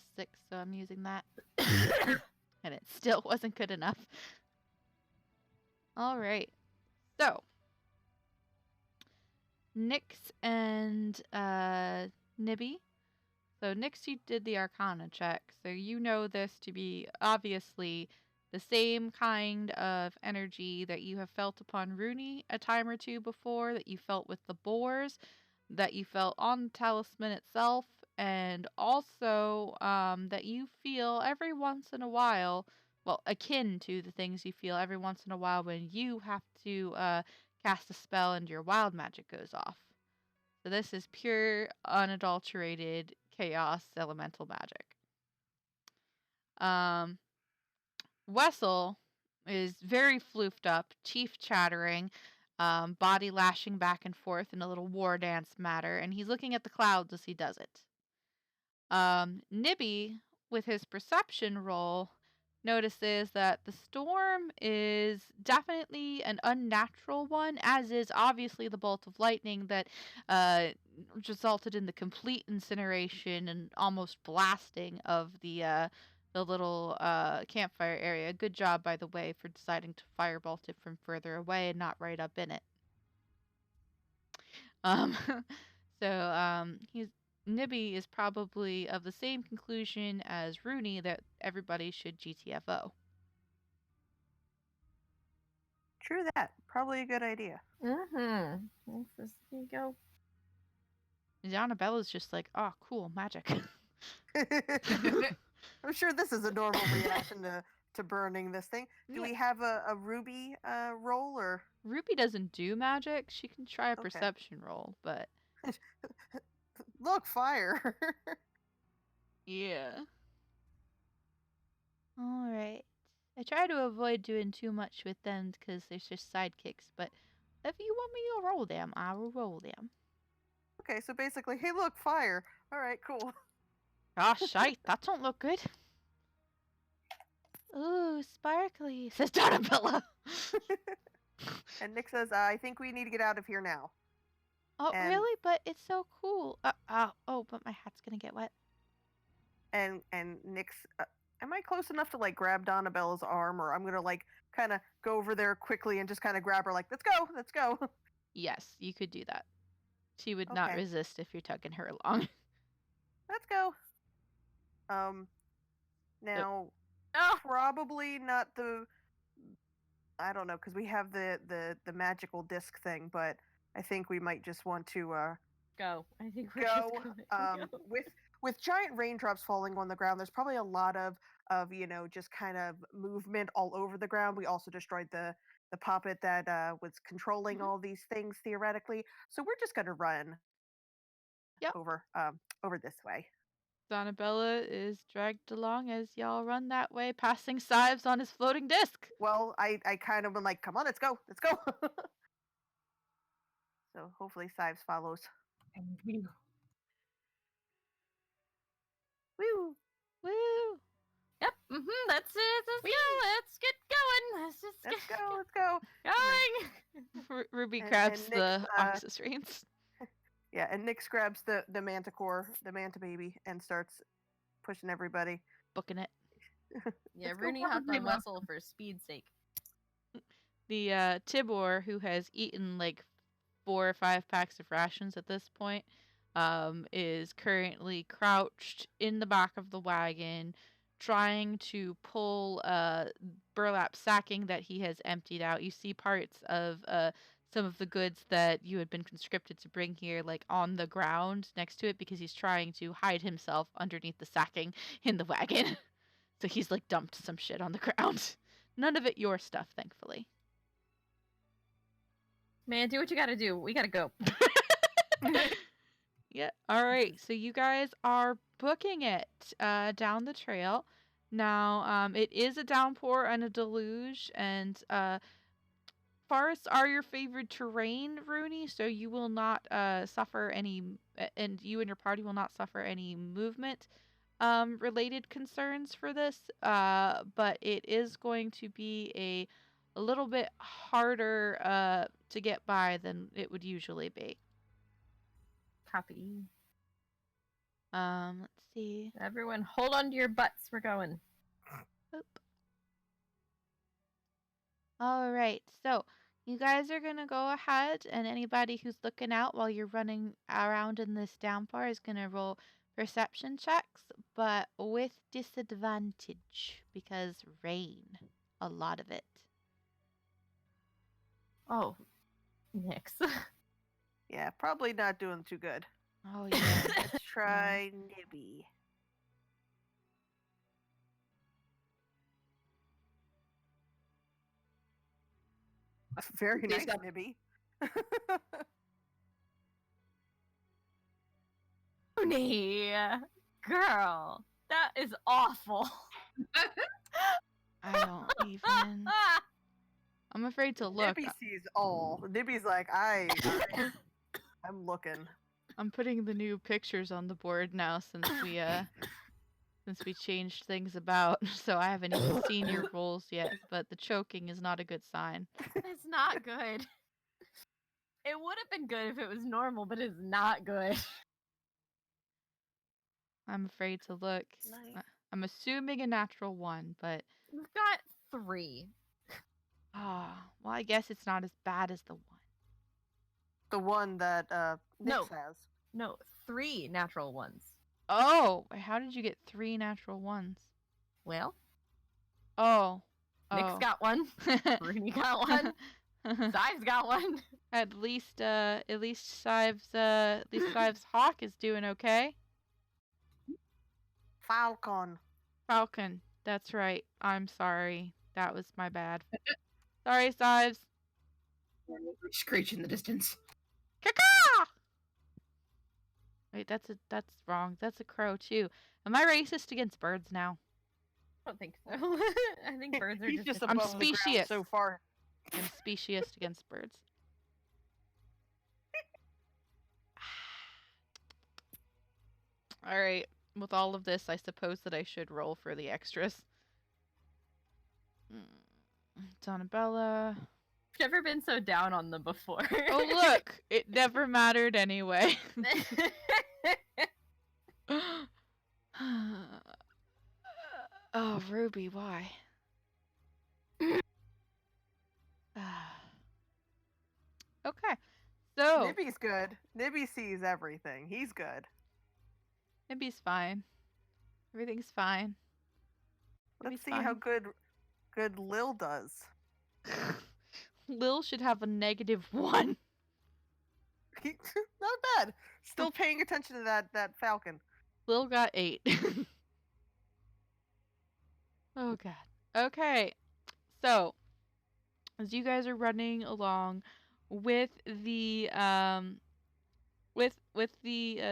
so I'm using that. And it still wasn't good enough. Alright. So, Nyx and Nibby. So, Nyx, you did the Arcana check, so you know this to be obviously the same kind of energy that you have felt upon Rooney a time or two before, that you felt with the boars, that you felt on the talisman itself, and also that you feel every once in a while, well, akin to the things you feel every once in a while when you have to cast a spell and your wild magic goes off. So this is pure, unadulterated chaos elemental magic. Wessel is very floofed up, teeth chattering, body lashing back and forth in a little war dance matter, and he's looking at the clouds as he does it. Nibby, with his perception roll, notices that the storm is definitely an unnatural one, as is obviously the bolt of lightning that resulted in the complete incineration and almost blasting of the little campfire area. Good job, by the way, for deciding to firebolt it from further away and not right up in it. Nibby is probably of the same conclusion as Rooney that everybody should GTFO. True that. Probably a good idea. There you go. Donnabella's just like, oh, cool, magic. I'm sure this is a normal reaction to burning this thing. Do we have a Ruby roll or? Ruby doesn't do magic. She can try a Okay. perception roll, but Look, fire. yeah. All right. I try to avoid doing too much with them because there's just sidekicks, but if you want me to roll them, I will roll them. Okay, so basically, hey, look, fire. All right, cool. Ah, shite, that don't look good. Ooh, sparkly, says Donabella. And Nick says, I think we need to get out of here now. Oh, And- really? But it's so cool. Oh, but my hat's gonna get wet. And Nick's, am I close enough to like grab Donnabella's arm, or I'm gonna like kind of go over there quickly and just kind of grab her, like, let's go. Yes, you could do that. She would not Okay. resist if you're tugging her along. Let's go. Now, Oh, probably not the. I don't know, because we have the magical disc thing, but I think we might just want to go. I think we're go. just going to go. With giant raindrops falling on the ground, there's probably a lot of just kind of movement all over the ground. We also destroyed the puppet that was controlling all these things theoretically. So we're just gonna run. Yep. Over this way. Donabella is dragged along as y'all run that way, passing Sives on his floating disc. Well, I kind of been like, come on, let's go. So hopefully Sives follows. And we Woo! Woo! Yep. That's it. Let's go. Let's get going. Let's just Let's go. going. Ruby And- grabs and the Nick's, Oxus reins. Yeah, and Nyx grabs the manticore, the manta baby, and starts pushing everybody. Booking it. Yeah, Let's go Rooney hopped probably on not. Wessel for speed's sake. The Tibor, who has eaten like 4 or 5 packs of rations at this point, is currently crouched in the back of the wagon, trying to pull burlap sacking that he has emptied out. You see parts of some of the goods that you had been conscripted to bring here, like on the ground next to it, because he's trying to hide himself underneath the sacking in the wagon. So he's like dumped some shit on the ground. None of it your stuff, thankfully. Man, do what you gotta do. We gotta go. Yeah. All right. So you guys are booking it down the trail. Now, it is a downpour and a deluge, and forests are your favorite terrain, Rooney. So you will not suffer any, and you and your party will not suffer any movement related concerns for this. But it is going to be a little bit harder to get by than it would usually be. Copy. Let's see. Everyone, hold on to your butts. We're going. Oop. All right. So you guys are gonna go ahead, and anybody who's looking out while you're running around in this downpour is gonna roll perception checks, but with disadvantage because rain, a lot of it. Oh, Nix. Yeah, probably not doing too good. Oh yeah. Let's try Nibby. Very nice, Nibby. Rooney, girl, that is awful. I don't even. I'm afraid to look. Nibby sees all. Nibby's like, I'm looking. I'm putting the new pictures on the board now since we changed things about. So I haven't even seen your rolls yet, but the choking is not a good sign. It's not good. It would have been good if it was normal, but it's not good. I'm afraid to look. Nice. I'm assuming a natural 1, but We've got 3. well, I guess it's not as bad as the 1. The one that Nix has. No, 3 natural ones. Oh, how did you get 3 natural 1s? Well, Oh. Nick's got 1. Rooney got 1. Sive's got 1. At least Sive's hawk is doing okay. Falcon. That's right. I'm sorry. That was my bad. Sorry, Sives. Screech in the distance. Caw! Wait, that's wrong. That's a crow too. Am I racist against birds now? I don't think so. I think birds are He's just I'm above the ground specious. so far. I'm speciest against birds. All right. With all of this, I suppose that I should roll for the extras. Donabella. I've never been so down on them before. Oh, look! It never mattered anyway. Oh, Ruby, why? Okay. So Nibby's good. Nibby sees everything. He's good. Nibby's fine. Everything's fine. Let's see how good Lil does. Lil should have a -1. Not bad. Still paying attention to that falcon. Lil got 8. Oh god. Okay. So, as you guys are running along with the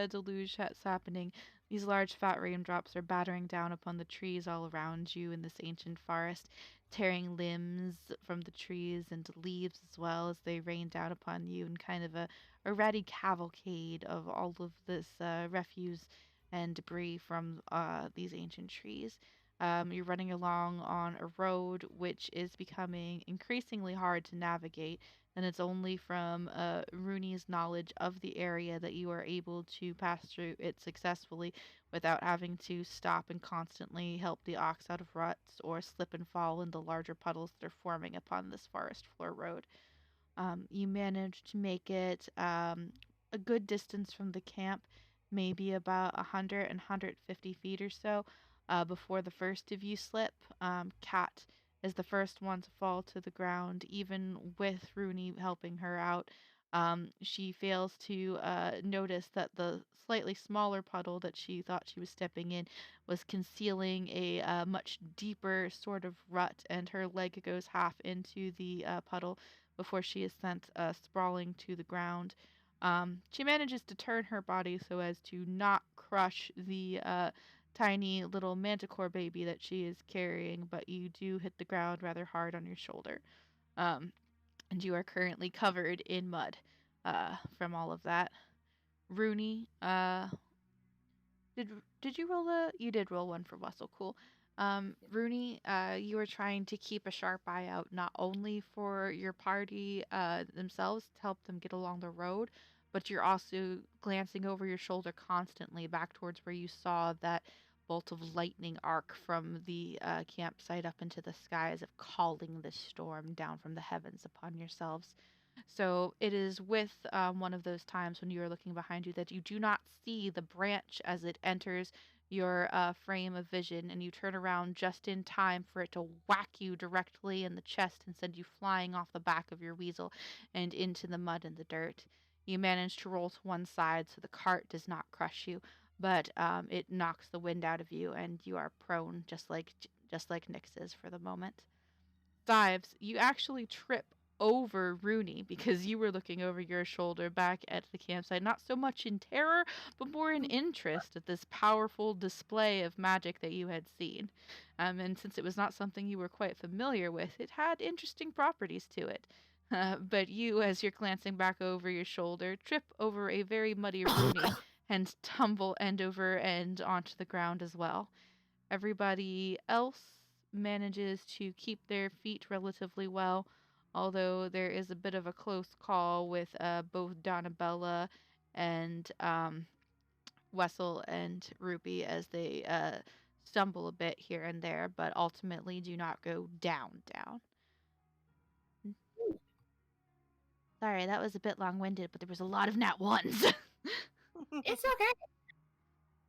deluge that's happening, these large fat raindrops are battering down upon the trees all around you in this ancient forest, tearing limbs from the trees and leaves as well as they rain down upon you in kind of a ratty cavalcade of all of this refuse and debris from these ancient trees. You're running along on a road which is becoming increasingly hard to navigate, and it's only from Rooney's knowledge of the area that you are able to pass through it successfully without having to stop and constantly help the ox out of ruts or slip and fall in the larger puddles that are forming upon this forest floor road. You manage to make it a good distance from the camp, maybe about 100 and 150 feet or so, before the first of you slip. Kat is the first one to fall to the ground, even with Rooney helping her out. She fails to notice that the slightly smaller puddle that she thought she was stepping in was concealing a much deeper sort of rut, and her leg goes half into the puddle before she is sent sprawling to the ground. She manages to turn her body so as to not crush the tiny little manticore baby that she is carrying, but you do hit the ground rather hard on your shoulder. And you are currently covered in mud from all of that. Rooney, did you roll you did roll one for Wessel, cool. Rooney, you are trying to keep a sharp eye out not only for your party themselves to help them get along the road, but you're also glancing over your shoulder constantly back towards where you saw that bolt of lightning arc from the campsite up into the sky as if calling this storm down from the heavens upon yourselves. So it is with one of those times when you are looking behind you that you do not see the branch as it enters your frame of vision, and you turn around just in time for it to whack you directly in the chest and send you flying off the back of your weasel and into the mud and the dirt. You manage to roll to one side so the cart does not crush you, but it knocks the wind out of you, and you are prone just like Nyx is for the moment. Dives, you actually trip over Rooney because you were looking over your shoulder back at the campsite, not so much in terror, but more in interest at this powerful display of magic that you had seen. And since it was not something you were quite familiar with, it had interesting properties to it. But you, as you're glancing back over your shoulder, trip over a very muddy Rooney and tumble end over end onto the ground as well. Everybody else manages to keep their feet relatively well, although there is a bit of a close call with both Donabella and Wessel and Ruby as they stumble a bit here and there, but ultimately do not go down. Sorry, that was a bit long-winded, but there was a lot of nat ones. It's okay.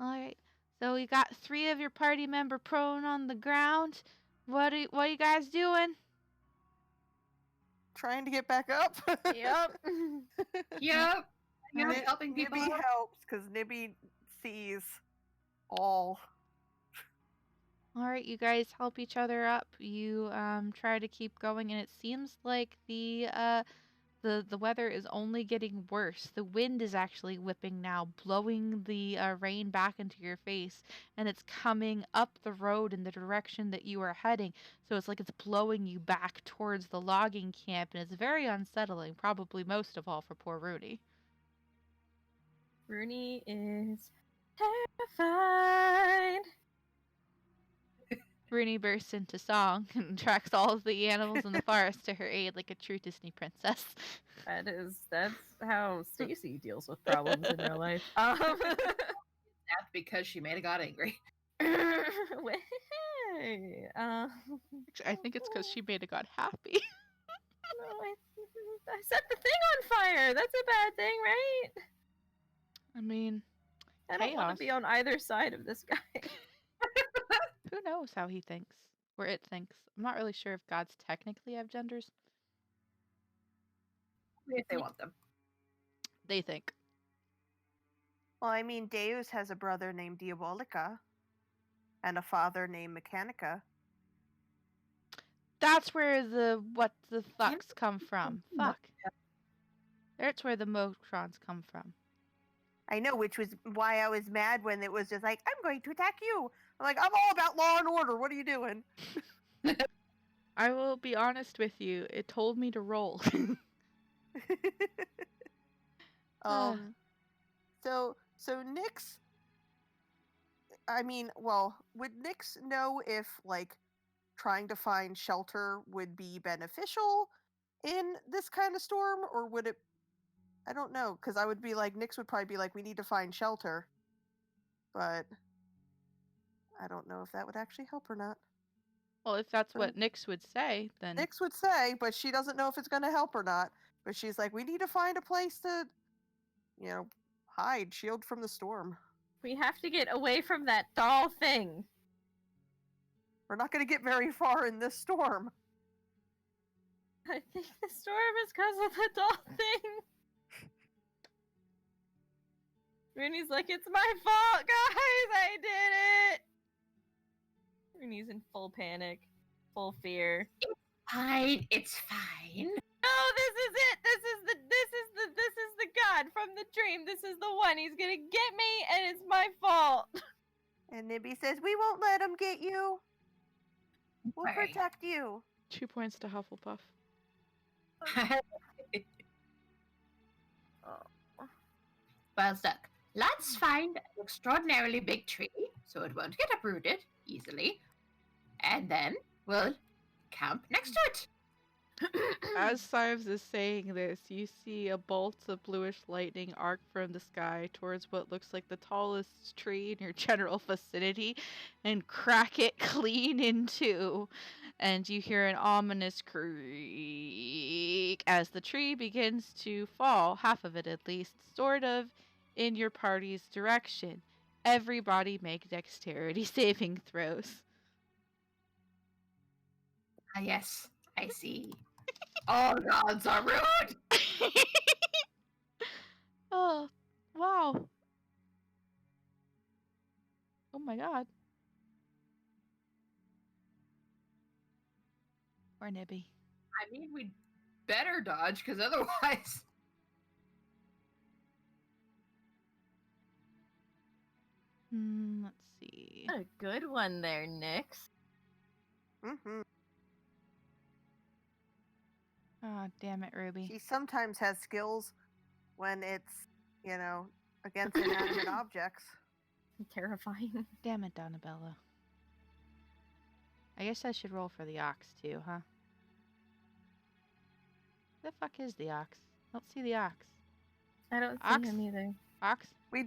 All right. So we got 3 of your party member prone on the ground. What are you guys doing? Trying to get back up. Yep. Yep. Nib- Helping people. Nibby helps because Nibby sees all. All right, you guys help each other up. You try to keep going, and it seems like the weather is only getting worse. The wind is actually whipping now, blowing the rain back into your face, and it's coming up the road in the direction that you are heading. So it's like it's blowing you back towards the logging camp, and it's very unsettling, probably most of all for poor Rooney. Rooney is terrified. Rooney bursts into song and tracks all of the animals in the forest to her aid like a true Disney princess. That's how Stacy deals with problems in real life. That's because she made a god angry. Hey, I think it's because she made a god happy. no, I set the thing on fire. That's a bad thing, right? I mean, I don't want chaos. to be on either side of this guy. Who knows how he thinks or it thinks? I'm not really sure if gods technically have genders. If they want them. They think. Well, I mean, Deus has a brother named Diabolica and a father named Mechanica. That's where the what the fucks come from. Fuck. That's where the Motrons come from. I know, which was why I was mad when it was just like, I'm going to attack you. I'm like, I'm all about law and order. What are you doing? I will be honest with you. It told me to roll. So Nyx, I mean, well, would Nyx know if, like, trying to find shelter would be beneficial in this kind of storm, or would it, I don't know, because I would be like, Nyx would probably be like, we need to find shelter, but I don't know if that would actually help or not. Well, if that's what Nyx would say, then... Nyx would say, but she doesn't know if it's going to help or not. But she's like, we need to find a place to, hide, shield from the storm. We have to get away from that doll thing. We're not going to get very far in this storm. I think the storm is because of the doll thing. Rooney's like, it's my fault, guys! I did it! Rooney's in full panic, full fear. Fine, it's fine. No, this this is the one. He's gonna get me, and it's my fault. And Nibby says, "We won't let him get you. We'll Right. protect you." 2 points to Hufflepuff. Well, look, let's find an extraordinarily big tree so it won't get uprooted easily, and then we'll camp next to it. As Sives is saying this, you see a bolt of bluish lightning arc from the sky towards what looks like the tallest tree in your general vicinity and crack it clean in two. And you hear an ominous creak as the tree begins to fall, half of it at least, sort of in your party's direction. Everybody make dexterity saving throws. Ah, yes, I see. All gods are rude. Oh, wow. Oh my god. Poor Nibby. I mean, we'd better dodge, because otherwise... Let's see. A good one there, Nyx. Mm-hmm. Ah, damn it, Ruby. She sometimes has skills when it's, against inanimate objects. Terrifying. Damn it, Donabella. I guess I should roll for the ox too, huh? The fuck is the ox? I don't see the ox. I don't see Ox? him either. Ox? We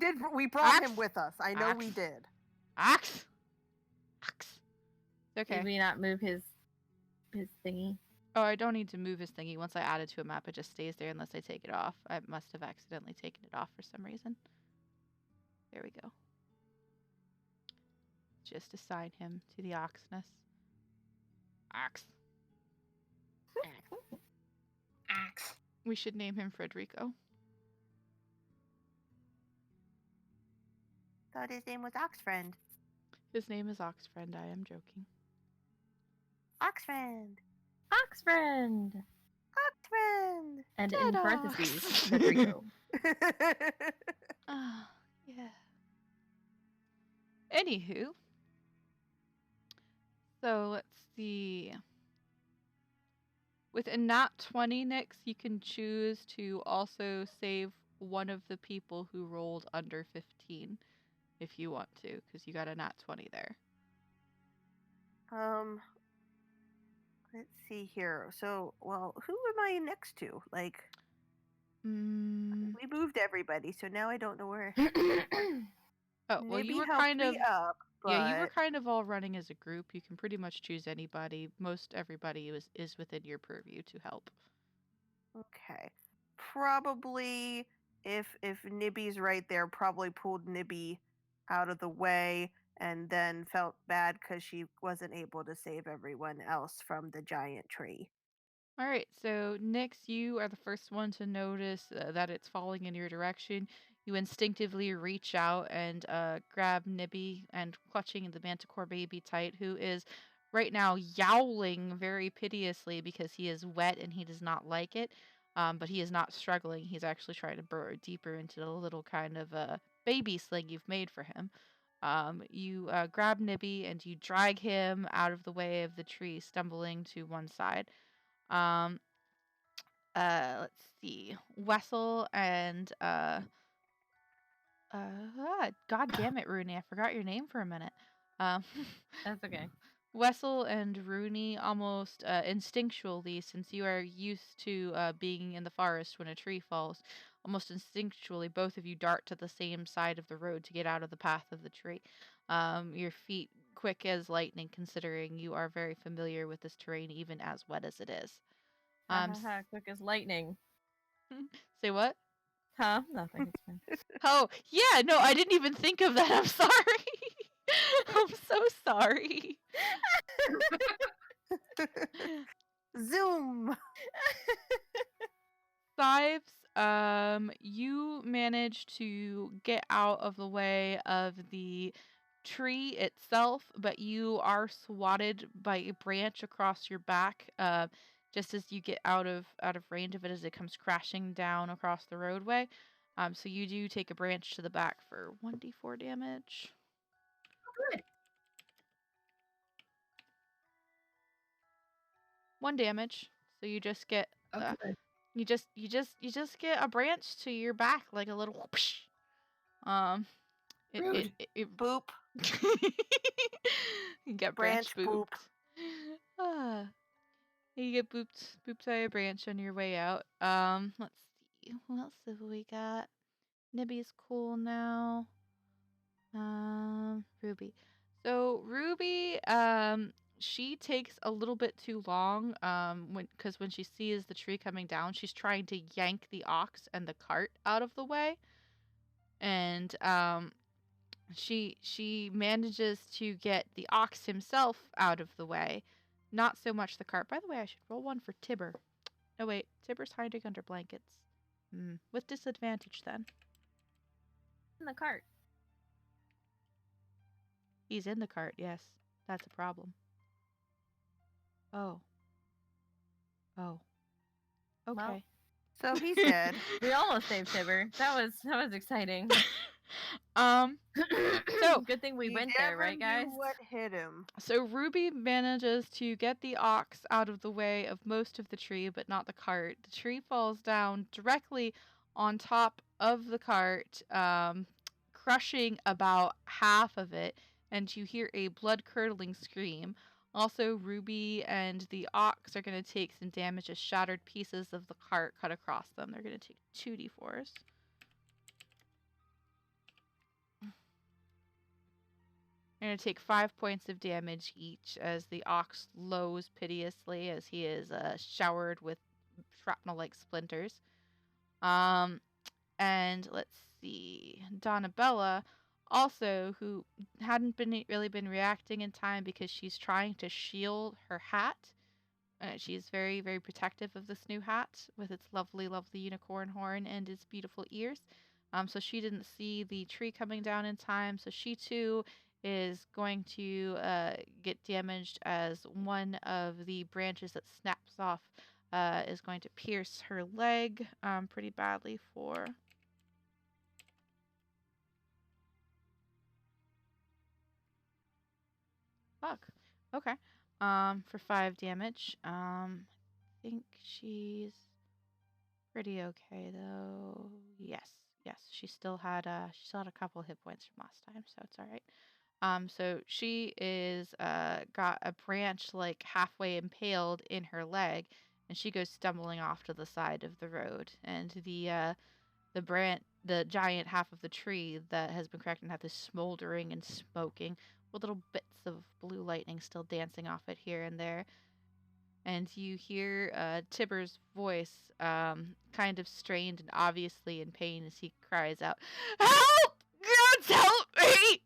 brought Ox? him with us. I know we Ox? did. Ox? Ox. Okay. Did we not move his thingy? Oh, I don't need to move his thingy. Once I add it to a map, it just stays there unless I take it off. I must have accidentally taken it off for some reason. There we go. Just assign him to the oxness. Ox. Axe. We should name him Frederico. Thought his name was Oxfriend. His name is Oxfriend. I am joking. Oxfriend. Oxfriend! Oxfriend. And Dead in ox. parentheses, Federico. Ah, yeah. Anywho. So let's see. With a nat 20, Nyx, you can choose to also save one of the people who rolled under 15 if you want to, because you got a nat 20 there. Let's see here. So, who am I next to? Like, we moved everybody, so now I don't know where. Oh, well, you Nibby were helped kind of me up, yeah, you were but- kind of all running as a group. You can pretty much choose anybody. Most everybody is within your purview to help. Okay. Probably if Nibby's right there, probably pulled Nibby out of the way and then felt bad because she wasn't able to save everyone else from the giant tree. All right, so Nyx, you are the first one to notice that it's falling in your direction. You instinctively reach out and grab Nibby and clutching the Manticore baby tight, who is right now yowling very piteously because he is wet and he does not like it. But he is not struggling. He's actually trying to burrow deeper into the little kind of baby sling you've made for him. You grab Nibby and you drag him out of the way of the tree, stumbling to one side. Let's see. Wessel and God damn it, Rooney, I forgot your name for a minute. That's okay. Wessel and Rooney almost instinctually, since you are used to being in the forest when a tree falls, almost instinctually, both of you dart to the same side of the road to get out of the path of the tree. Your feet quick as lightning, considering you are very familiar with this terrain, even as wet as it is. Quick as lightning. Say what? Huh? Nothing. It's fine. Oh, yeah, no, I didn't even think of that. I'm sorry. I'm so sorry. Zoom. Sives, you managed to get out of the way of the tree itself, but you are swatted by a branch across your back, just as you get out of range of it as it comes crashing down across the roadway. So you do take a branch to the back for 1d4 damage. Good. 1 damage. So you just get Okay. you just get a branch to your back, like a little whoosh. Rude. Boop. You get Branch boop. Ah, you get booped by a branch on your way out. Let's see. Who else have we got? Nibby's cool now. Ruby. So Ruby, she takes a little bit too long. Because when she sees the tree coming down, she's trying to yank the ox and the cart out of the way, and she manages to get the ox himself out of the way, not so much the cart. By the way, I should roll one for Tibber. No wait, Tibber's hiding under blankets. With disadvantage then. In the cart. He's in the cart, yes. That's a problem. Oh. Okay. Well, So he's dead. We almost saved Tibber. That was exciting. So good thing we You went there, never right, guys? knew what hit him? So Ruby manages to get the ox out of the way of most of the tree, but not the cart. The tree falls down directly on top of the cart, crushing about half of it, and you hear a blood-curdling scream. Also, Ruby and the ox are going to take some damage as shattered pieces of the cart cut across them. They're going to take 2d4s. They're going to take 5 points of damage each as the ox lows piteously as he is showered with shrapnel-like splinters. And let's see, Donabella, also, who hadn't really been reacting in time because she's trying to shield her hat. She's very, very protective of this new hat with its lovely, lovely unicorn horn and its beautiful ears. So she didn't see the tree coming down in time. So she too is going to get damaged as one of the branches that snaps off is going to pierce her leg pretty badly for... Fuck. Okay. For 5 damage. I think she's pretty okay though. Yes. She still had a couple hit points from last time, so it's all right. So she is got a branch like halfway impaled in her leg, and she goes stumbling off to the side of the road, and the giant half of the tree that has been cracked in half is smoldering and smoking, with little bits of blue lightning still dancing off it here and there. And you hear Tibber's voice, kind of strained and obviously in pain as he cries out, "Help! Gods help me!"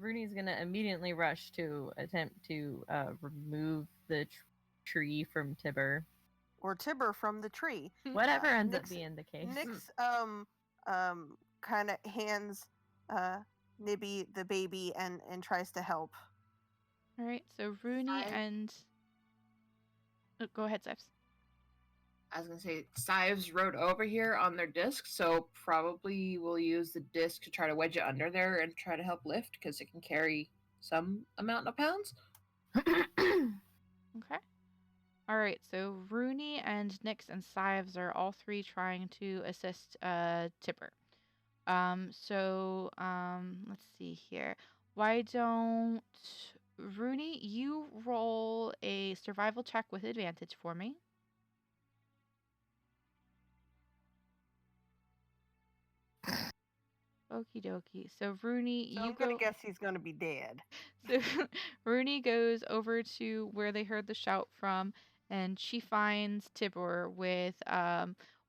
Rooney's gonna immediately rush to attempt to remove the tree from Tibber. Or Tibber from the tree. Whatever ends up being the case. Nyx kind of hands Nibby the baby and tries to help. All right, so Rooney and... Oh, go ahead, Zives. I was gonna say, Sives rode over here on their disc, so probably we'll use the disc to try to wedge it under there and try to help lift, because it can carry some amount of pounds. Okay. All right, so Rooney and Nyx and Sives are all three trying to assist Tibber. Let's see here. Why don't Rooney, you roll a survival check with advantage for me. Okie dokie. So Rooney, So you I'm gonna guess he's gonna be dead. So Rooney goes over to where they heard the shout from, and she finds Tibber with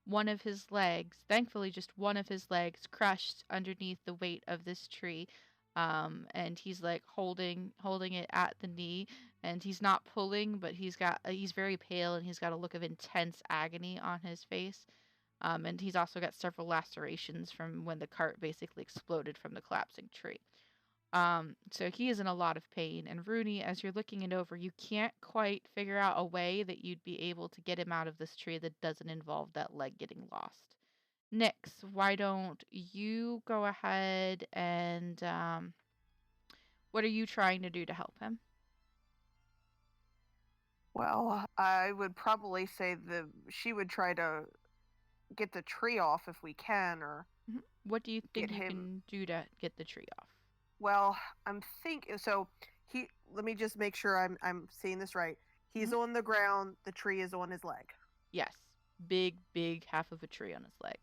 one of his legs, thankfully just one of his legs, crushed underneath the weight of this tree. And he's like holding it at the knee, and he's not pulling, but he's very pale, and he's got a look of intense agony on his face. And he's also got several lacerations from when the cart basically exploded from the collapsing tree. So he is in a lot of pain. And Rooney, as you're looking it over, you can't quite figure out a way that you'd be able to get him out of this tree that doesn't involve that leg getting lost. Nyx, why don't you go ahead and what are you trying to do to help him? Well, I would probably say she would try to get the tree off if we can, or what do you think you can do to get the tree off? Well, I'm thinking. So let me just make sure I'm seeing this right. He's on the ground. The tree is on his leg. Yes, big half of a tree on his leg,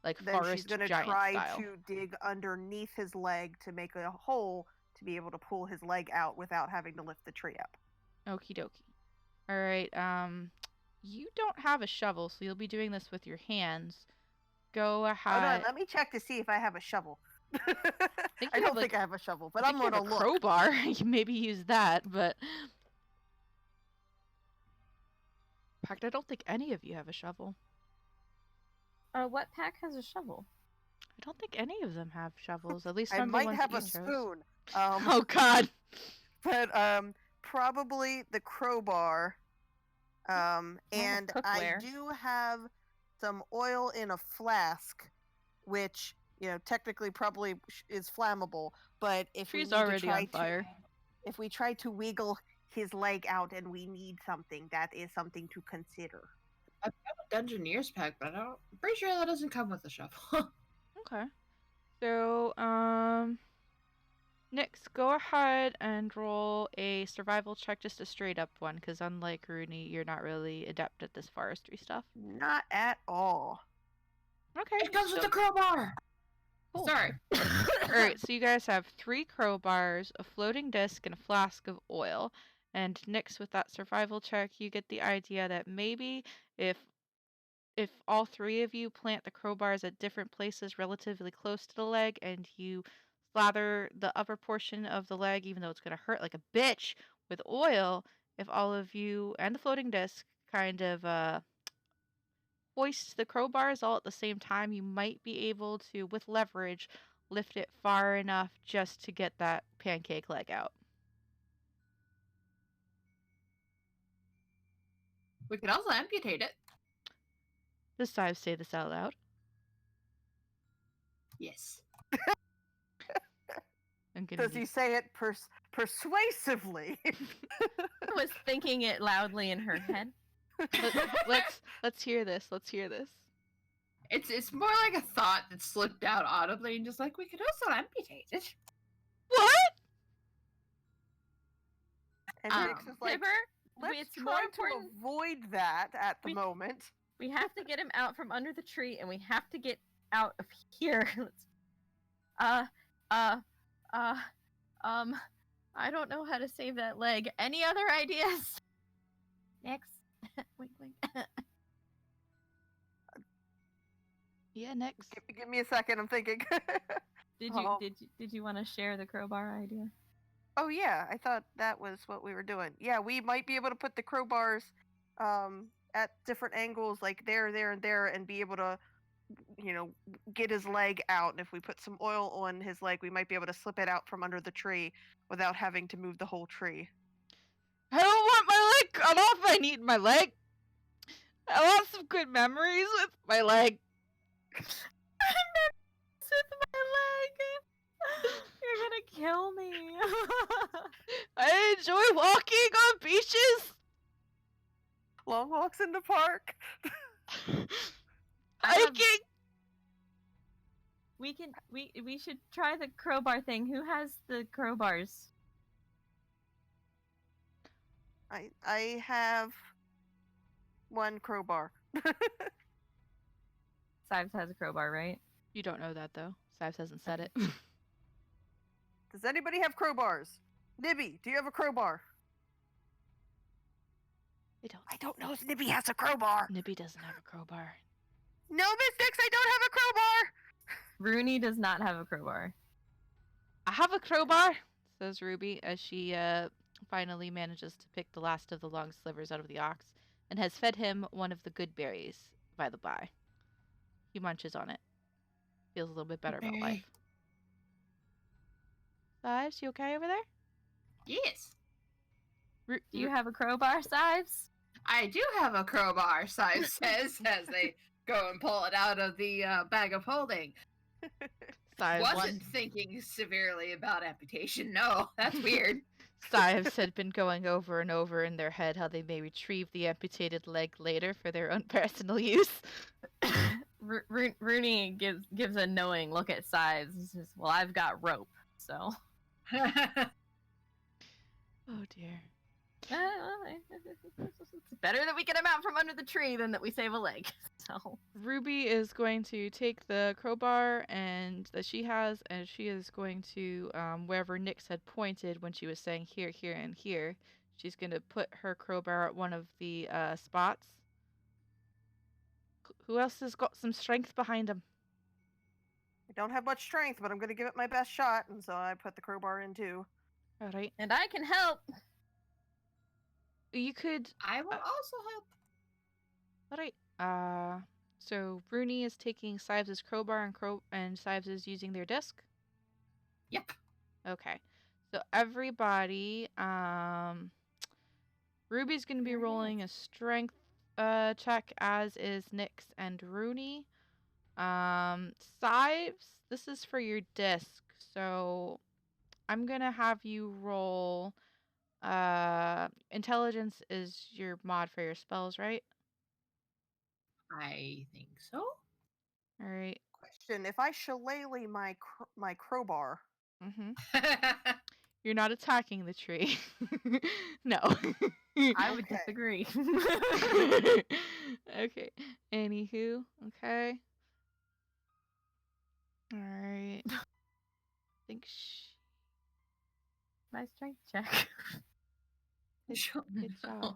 like then forest she's gonna giant try style. to dig underneath his leg to make a hole to be able to pull his leg out without having to lift the tree up. Okie dokie. All right. You don't have a shovel, so you'll be doing this with your hands. Go ahead. Hold on, let me check to see if I have a shovel. I don't think I have a shovel, but I'm gonna look. Crowbar. You can maybe use that, but in fact, I don't think any of you have a shovel. What pack has a shovel? I don't think any of them have shovels. At least I none might of the ones have a that you chose. spoon. Oh God. But probably the crowbar. And I do have some oil in a flask, which technically probably is flammable. But if Tree's already on fire. If we try to wiggle his leg out and we need something, that is something to consider. I've got a Dungeoneer's pack, but I'm pretty sure that doesn't come with a shovel. Okay. So, Nyx, go ahead and roll a survival check, just a straight up one, because unlike Rooney, you're not really adept at this forestry stuff. Not at all. Okay. It comes with the crowbar! Cool. Sorry. Alright, so you guys have 3 crowbars, a floating disc, and a flask of oil. And Nyx, with that survival check, you get the idea that maybe if all 3 of you plant the crowbars at different places relatively close to the leg, and you slather the upper portion of the leg, even though it's going to hurt like a bitch, with oil, if all of you and the floating disc kind of hoist the crowbars all at the same time, you might be able to, with leverage, lift it far enough just to get that pancake leg out. We could also amputate it. Does Sive say this out loud? Yes. Does he say it persuasively? I was thinking it loudly in her head. Let's hear this. Let's hear this. It's more like a thought that slipped out audibly and just like, we could also amputate it. What? And Nyx is like, Pipper, let's try to avoid that at the moment. We have to get him out from under the tree, and we have to get out of here. I don't know how to save that leg. Any other ideas? Next. Wink, wink. Yeah, next. Give me a second. I'm thinking. Did you want to share the crowbar idea? Oh yeah, I thought that was what we were doing. Yeah, we might be able to put the crowbars at different angles, like there, and there, and be able to, get his leg out. And if we put some oil on his leg, we might be able to slip it out from under the tree without having to move the whole tree. I don't want my leg cut off. I need my leg. I want some good memories with my leg. With my leg. You're gonna kill me. I enjoy walking on beaches. Long walks in the park. Hiking. We should try the crowbar thing. Who has the crowbars? I have one crowbar. Sives has a crowbar, right? You don't know that though. Sives hasn't said it. Does anybody have crowbars? Nibby, do you have a crowbar? I don't know if Nibby has a crowbar. Nibby doesn't have a crowbar. No, Miss Nyx, I don't have a crowbar. Rooney does not have a crowbar. I have a crowbar, says Ruby as she finally manages to pick the last of the long slivers out of the ox and has fed him one of the good berries, by the by. He munches on it. Feels a little bit better about life. Sives, you okay over there? Yes. Do you have a crowbar, Sives? I do have a crowbar, Sive says, as they go and pull it out of the bag of holding. Sives. Wasn't thinking severely about amputation. No, that's weird. Sives had been going over and over in their head how they may retrieve the amputated leg later for their own personal use. Rooney gives a knowing look at Sives and says, "Well, I've got rope, so." Oh dear. It's better that we get him out from under the tree than that we save a leg. So Ruby is going to take the crowbar and that she has, and she is going to wherever Nyx had pointed when she was saying here, here, and here. She's going to put her crowbar at one of the spots. Who else has got some strength behind him? I don't have much strength, but I'm going to give it my best shot, and so I put the crowbar in too. All right. and I can help. You could. I will also help. All right. So Rooney is taking Sives' crowbar and Sives is using their disc. Yep. Okay. So everybody, Ruby's gonna be rolling a strength check, as is Nyx and Rooney. Sives, this is for your disc, so I'm gonna have you roll. Intelligence is your mod for your spells, right? I think so. All right. Question: if I shillelagh my crowbar, You're not attacking the tree. No. I would disagree. Okay. Anywho, okay. All right. I think My strength check. good job.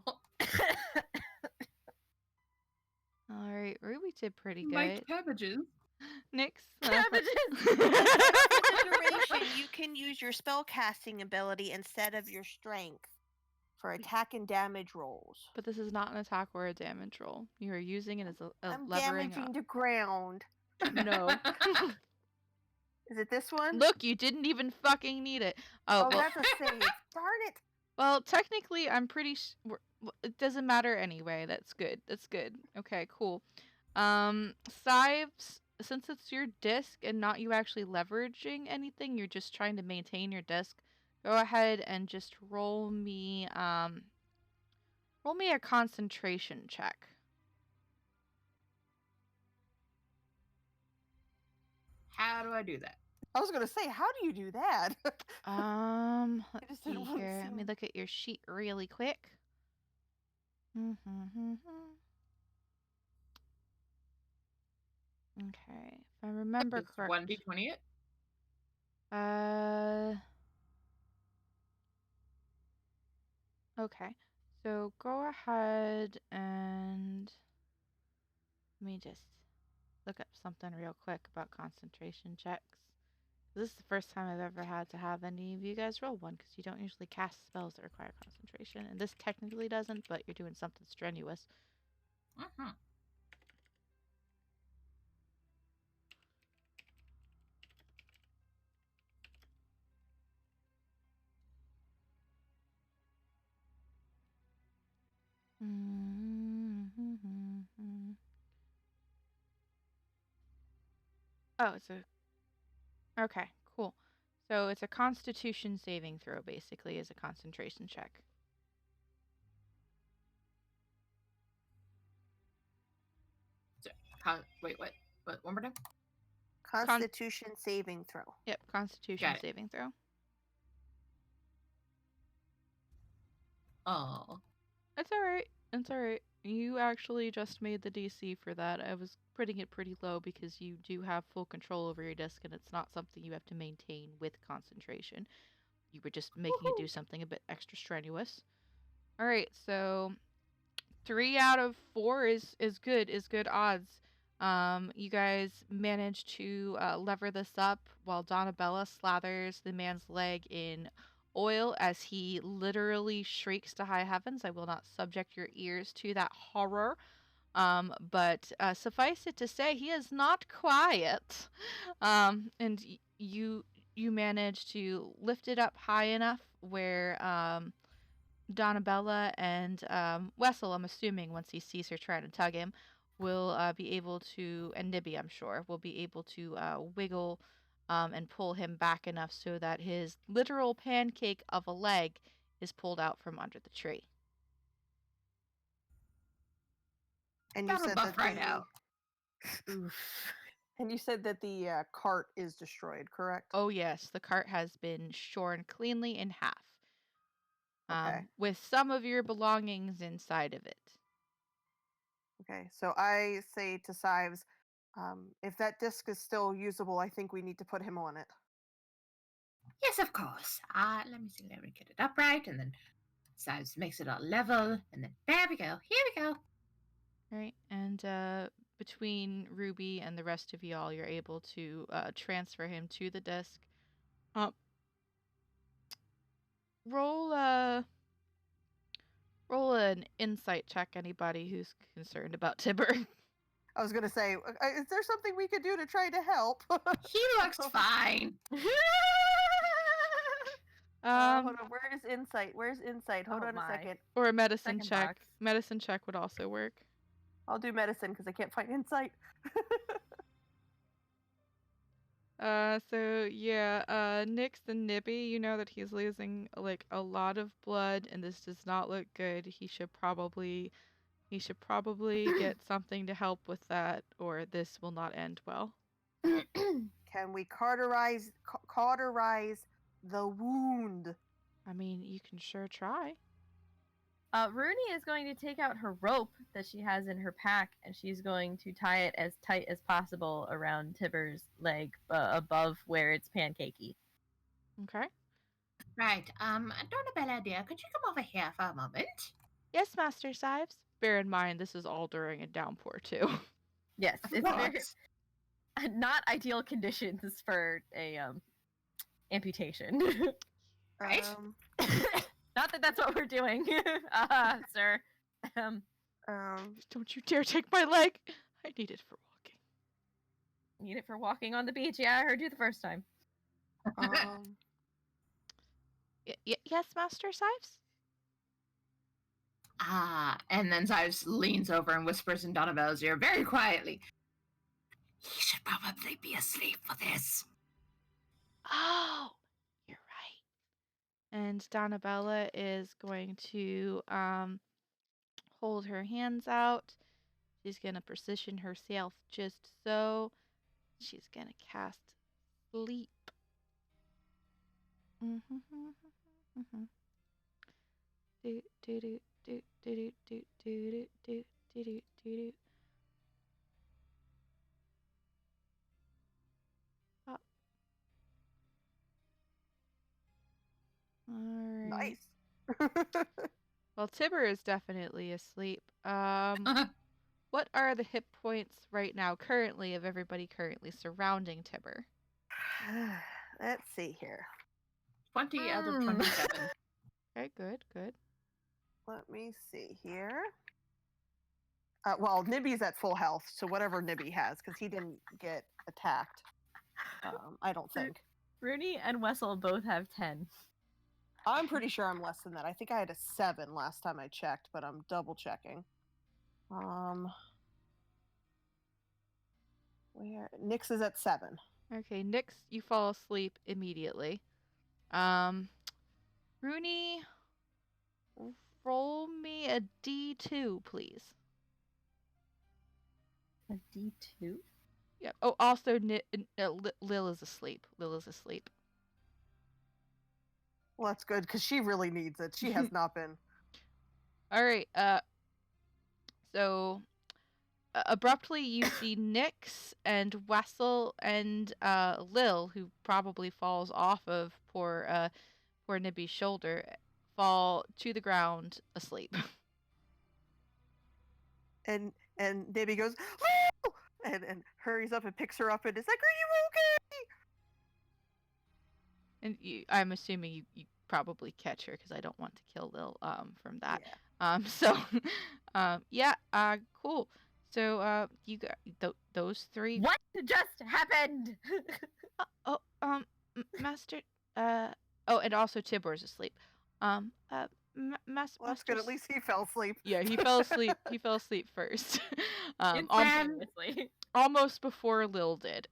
All right, Ruby did pretty good. My cabbages. Nyx. Cabbages. duration, you can use your spellcasting ability instead of your strength for attack and damage rolls. But this is not an attack or a damage roll. You are using it as a I'm levering damaging up. the ground. No. Is it this one? Look, you didn't even fucking need it. Oh, well, that's a save. Darn it. well, technically, I'm pretty it doesn't matter anyway. That's good. That's good. Okay, cool. Sives, since it's your disc and not you actually leveraging anything, you're just trying to maintain your disc. Go ahead and just roll me a concentration check. How do I do that? I was gonna say, how do you do that? Let's just see didn't wanna here. Let me seem- look at your sheet really quick. Okay, if I remember It's correctly. 1d20 it? Okay. So go ahead and let me just look up something real quick about concentration checks. This is the first time I've ever had to have any of you guys roll one because you don't usually cast spells that require concentration. And this technically doesn't, but you're doing something strenuous. Uh-huh. Oh, it's a... Okay, cool. So it's a constitution saving throw, basically, as a concentration check. Wait, what? What? One more time? Constitution saving throw. Yep, constitution Got it. saving throw. Oh. It's alright. It's alright. You actually just made the DC for that. I was putting it pretty low because you do have full control over your disc and it's not something you have to maintain with concentration. You were just making it do something a bit extra strenuous. Alright, so 3 out of 4 is good odds. You guys managed to lever this up while Donabella slathers the man's leg in oil as he literally shrieks to high heavens. I will not subject your ears to that horror. But suffice it to say, he is not quiet. And you you manage to lift it up high enough where Donabella and Wessel, I'm assuming, once he sees her trying to tug him, will be able to, and Nibby, I'm sure, will be able to wiggle and pull him back enough so that his literal pancake of a leg is pulled out from under the tree. And you That'll said buff that right the out. and you said that the cart is destroyed, correct? Oh yes, the cart has been shorn cleanly in half. Okay. With some of your belongings inside of it. Okay, so I say to Sives, if that disc is still usable, I think we need to put him on it. Yes, of course. Let me see. Let me get it upright, and then Sives makes it all level, and then there we go. Here we go. All right, and between Ruby and the rest of y'all, you're able to transfer him to the disc. Roll an insight check, anybody who's concerned about Tibber. I was gonna say, is there something we could do to try to help? He looks fine. Hold on. Where is insight? Where's insight? Hold Oh on my. a second. Or a medicine Second check. box. Medicine check would also work. I'll do medicine because I can't find insight. So yeah, Nyx and Nibby, you know that he's losing like a lot of blood, and this does not look good. He should probably get something to help with that, or this will not end well. Can we cauterize the wound? I mean, you can sure try. Rooney is going to take out her rope that she has in her pack, and she's going to tie it as tight as possible around Tibber's leg above where it's pancakey. Okay. Right. Donabella, dear, could you come over here for a moment? Yes, Master Sives. Bear in mind, this is all during a downpour too. Yes, Of it's very course. not ideal conditions for a amputation. Right? Not that that's what we're doing, sir. Don't you dare take my leg. I need it for walking. Need it for walking on the beach. Yeah, I heard you the first time. Yes, Master Sives? And then Sives leans over and whispers in Donabella's ear very quietly. He should probably be asleep for this. Oh, you're right. And Donabella is going to hold her hands out. She's going to position herself just so. She's going to cast sleep. Do do do do do do do do do do do. Pop. All right. Nice. Well, Tibber is definitely asleep. What are the hit points right now, currently, of everybody currently surrounding Tibber? Let's see here. 20 out of 27. Okay, good. Let me see here. Well, Nibby's at full health, so whatever Nibby has, because he didn't get attacked. I don't think. Rooney and Wessel both have 10. I'm pretty sure I'm less than that. I think I had a 7 last time I checked, but I'm double checking. Where Nyx is at 7. Okay, Nyx, you fall asleep immediately. Rooney, roll me a D2, please. A D2? Yep. Oh, also, Lil is asleep. Well, that's good because she really needs it. She has not been. All right. So abruptly you see Nyx and Wessel and Lil, who probably falls off of poor Nibby's shoulder, fall to the ground asleep. And Nibby goes, Lil! and hurries up and picks her up and is like, "Are you okay?" And I'm assuming you probably catch her because I don't want to kill Lil from that. Yeah. Cool. So you got those three. What just happened? Master. Oh, and also Tibor's asleep. Well, that's good. At least he fell asleep. Yeah, he fell asleep. He fell asleep first. Instantaneously. Almost before Lil did.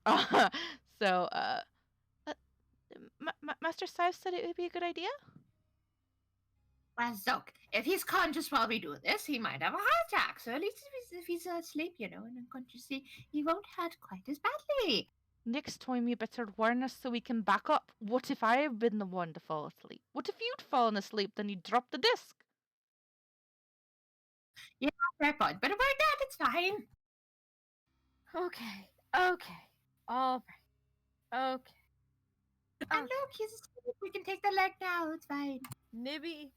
So, Master Sive said it would be a good idea. Well, Zook, if he's conscious while we do this, he might have a heart attack. So at least if he's asleep, and unconsciously, he won't hurt quite as badly. Next time you better warn us so we can back up. What if I have been the one to fall asleep? What if you'd fallen asleep, then you dropped the disc? Yeah, fair point. But about that, it's fine. Okay. All right. Okay. And look, he's asleep. We can take the leg now. It's fine. Nibby,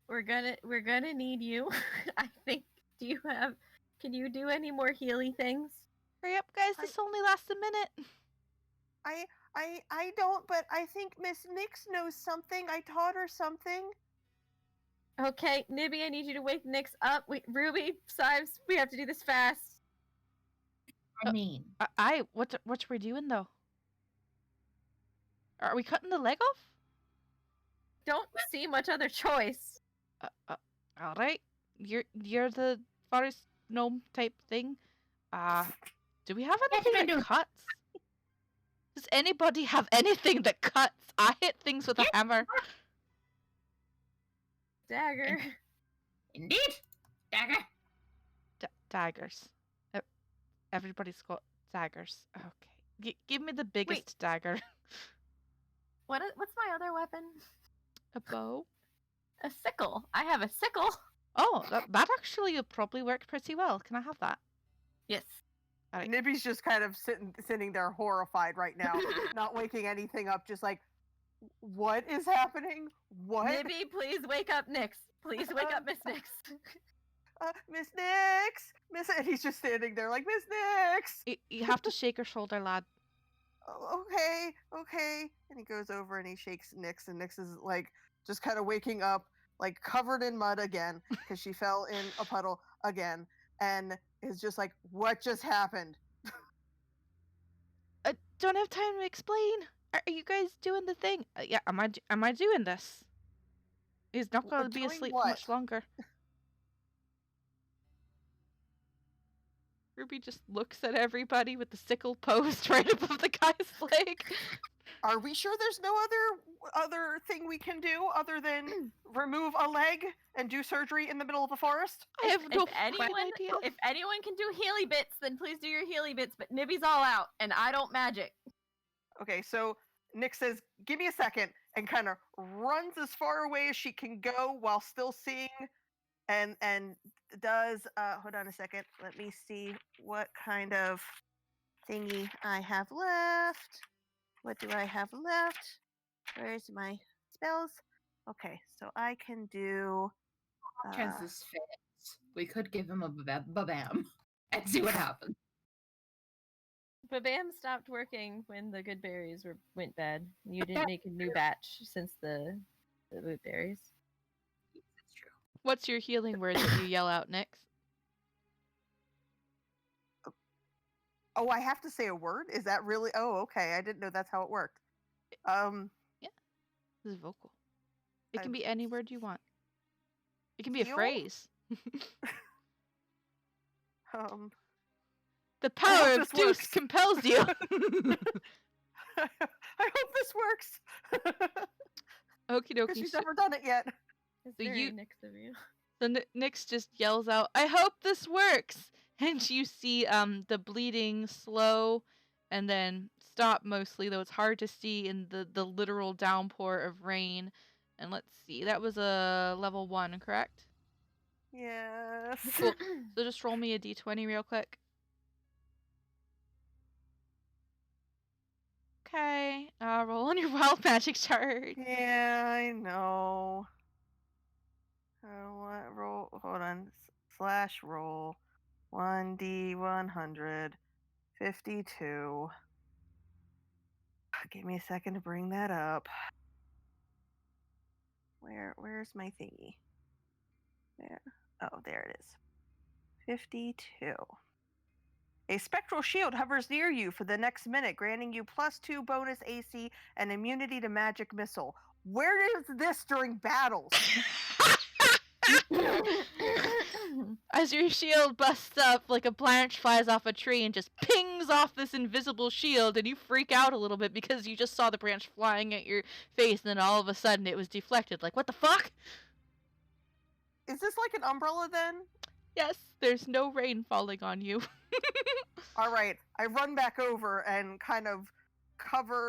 we're gonna need you. I think. Can you do any more Healy things? Hurry up, guys! This only lasts a minute. I don't, but I think Miss Nix knows something. I taught her something. Okay, Nibby, I need you to wake Nix up. Wait, Ruby, Sives, we have to do this fast. I mean, What we doing though? Are we cutting the leg off? Don't see much other choice. All right. You're the forest gnome type thing. Do we have anything that cuts? Does anybody have anything that cuts? I hit things with a hammer. Dagger. Indeed, dagger. Daggers. Everybody's got daggers. Okay. Give me the biggest dagger. What's my other weapon? A bow. A sickle. I have a sickle. Oh, that actually would probably work pretty well. Can I have that? Yes. Right. Nibby's just kind of sitting there horrified right now, not waking anything up, just like, what is happening? What? Nibby, please wake up Nix. Please wake up Miss Nix. Miss Nix! And he's just standing there like, Miss Nix! You have to shake her shoulder, lad. Oh, okay. And he goes over and he shakes Nix, and Nix is like just kind of waking up, like covered in mud again, because she fell in a puddle again, and is just like, what just happened? I don't have time to explain. Are you guys doing the thing? Yeah, am I doing this? He's not going to be asleep for much longer. Ruby just looks at everybody with the sickle posed right above the guy's leg. Are we sure there's no other thing we can do other than remove a leg and do surgery in the middle of a forest? I have no idea. If anyone can do Healy bits, then please do your Healy bits. But Nibby's all out, and I don't magic. Okay, so Nick says, "Give me a second," and kind of runs as far away as she can go while still seeing, and does. Hold on a second. Let me see what kind of thingy I have left. What do I have left? Where's my spells? Okay, so I can do. Chances fails. We could give him a babam and see what happens. Babam stopped working when the good berries went bad. You didn't make a new batch since the boot berries. That's true. What's your healing word that you yell out next? Oh, I have to say a word? Is that really? Oh, okay. I didn't know that's how it worked. Yeah. This is vocal. It can be any word you want. It can be a phrase. The power of Deuce compels you. I hope this works. Okie dokie. She's never done it yet. It's very Nix of you. So Nix just yells out, "I hope this works!" And you see the bleeding slow and then stop mostly, though it's hard to see in the literal downpour of rain. And let's see, that was a level 1, correct? Yes. Cool. So just roll me a d20 real quick. Okay, roll on your wild magic chart. Yeah, I know. What roll? Hold on. / roll 1d100 52. Give me a second to bring that up. Where's my thingy? There. Oh, there it is. 52. A spectral shield hovers near you for the next minute, granting you +2 bonus AC and immunity to magic missile. Where is this during battles? As your shield busts up, like a branch flies off a tree and just pings off this invisible shield, and you freak out a little bit because you just saw the branch flying at your face, and then all of a sudden it was deflected. Like, what the fuck? Is this like an umbrella then? Yes, there's no rain falling on you. All right, I run back over and kind of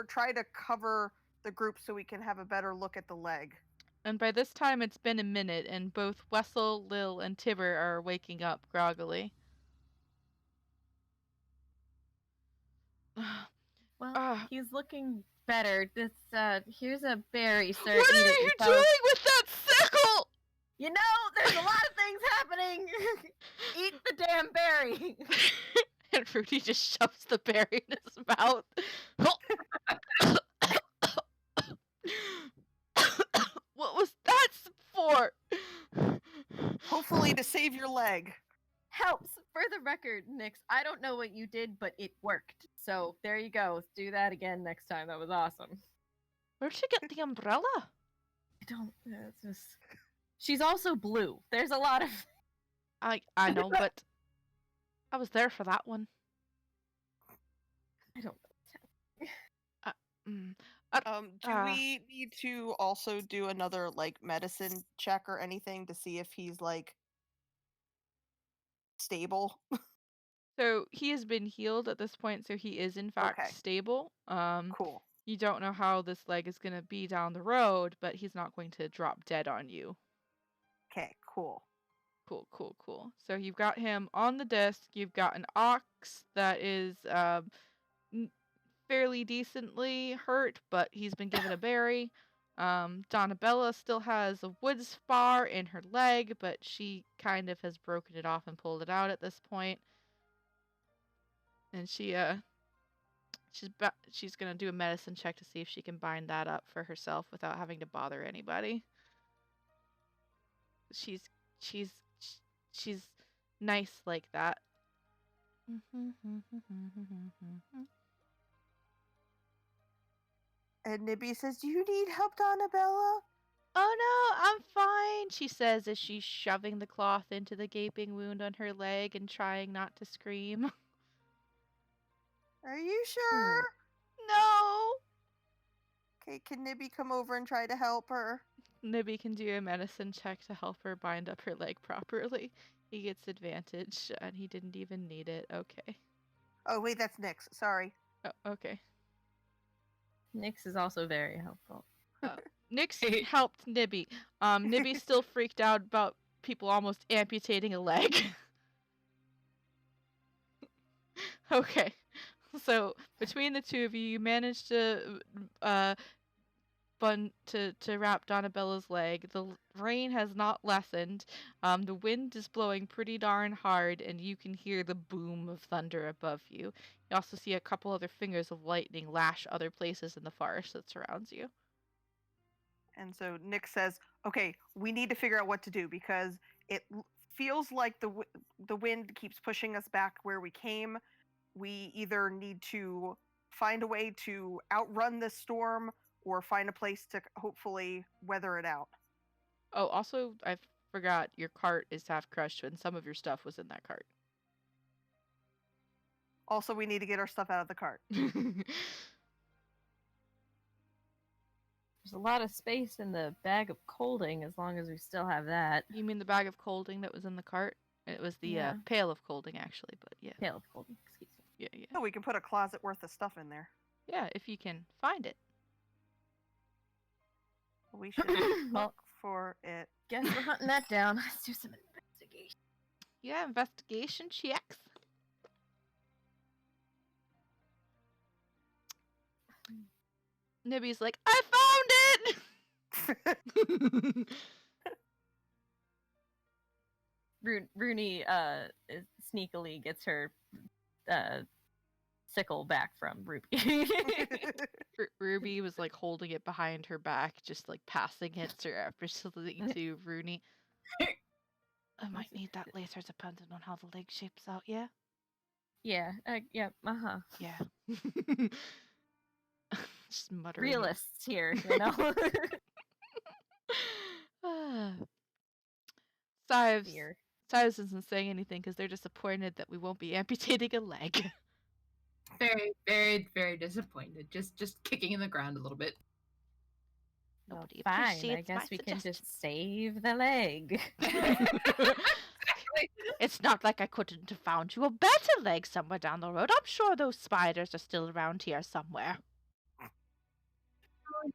try to cover the group so we can have a better look at the leg. And by this time it's been a minute, and both Wessel, Lil, and Tibber are waking up groggily. Well, he's looking better. This here's a berry, sir. What are you doing with that sickle? You know, there's a lot of things happening. Eat the damn berry. And Rudy just shoves the berry in his mouth. What was that for? Hopefully to save your leg. Helps. For the record, Nix, I don't know what you did, but it worked. So there you go. Let's do that again next time. That was awesome. Where'd she get the umbrella? I don't. It's just... She's also blue. There's a lot of... I know, but I was there for that one. I don't know. Do we need to also do another, like, medicine check or anything to see if he's, like, stable? So he has been healed at this point, so he is in fact stable. Cool. You don't know how this leg is going to be down the road, but he's not going to drop dead on you. Okay, cool. Cool. So you've got him on the disc. You've got an ox that is fairly decently hurt, but he's been given a berry. Donabella still has a wood spar in her leg, but she kind of has broken it off and pulled it out at this point. And she's gonna do a medicine check to see if she can bind that up for herself without having to bother anybody. She's nice like that. And Nibby says, "Do you need help, Donabella?" "Oh no, I'm fine," she says as she's shoving the cloth into the gaping wound on her leg and trying not to scream. Are you sure? No! Okay, can Nibby come over and try to help her? Nibby can do a medicine check to help her bind up her leg properly. He gets advantage, and he didn't even need it. Okay. Oh, wait, that's Nix. Sorry. Oh, okay. Nix is also very helpful. Nix helped Nibby. Nibby's still freaked out about people almost amputating a leg. Okay. So, between the two of you, you managed to wrap Donabella's leg. The rain has not lessened. The wind is blowing pretty darn hard, and you can hear the boom of thunder above you. You also see a couple other fingers of lightning lash other places in the forest that surrounds you. And so Nick says, "Okay, we need to figure out what to do because it feels like the wind keeps pushing us back where we came. We either need to find a way to outrun this storm or find a place to hopefully weather it out." Oh, also, I forgot your cart is half crushed and some of your stuff was in that cart. Also, we need to get our stuff out of the cart. There's a lot of space in the bag of colding as long as we still have that. You mean the bag of colding that was in the cart? It was the pail of colding, actually, but yeah. Pail of colding, excuse me. Yeah. So we can put a closet worth of stuff in there. Yeah, if you can find it. We should look for it. Guess we're hunting that down. Let's do some investigation. Yeah, investigation checks. Nibby's like, "I found it!" Rooney sneakily gets her sickle back from Ruby. Ruby was like holding it behind her back, just like passing it surreptitiously to Rooney. I might need that later depending on how the leg shapes out, yeah? Yeah. Yep. Yeah. Just muttering. Realists here, you know. Sives isn't saying anything because they're disappointed that we won't be amputating a leg. Very, very, very disappointed. Just kicking in the ground a little bit. Nobody Fine. I appreciates my guess we can suggestions. just save the leg. It's not like I couldn't have found you a better leg somewhere down the road. I'm sure those spiders are still around here somewhere.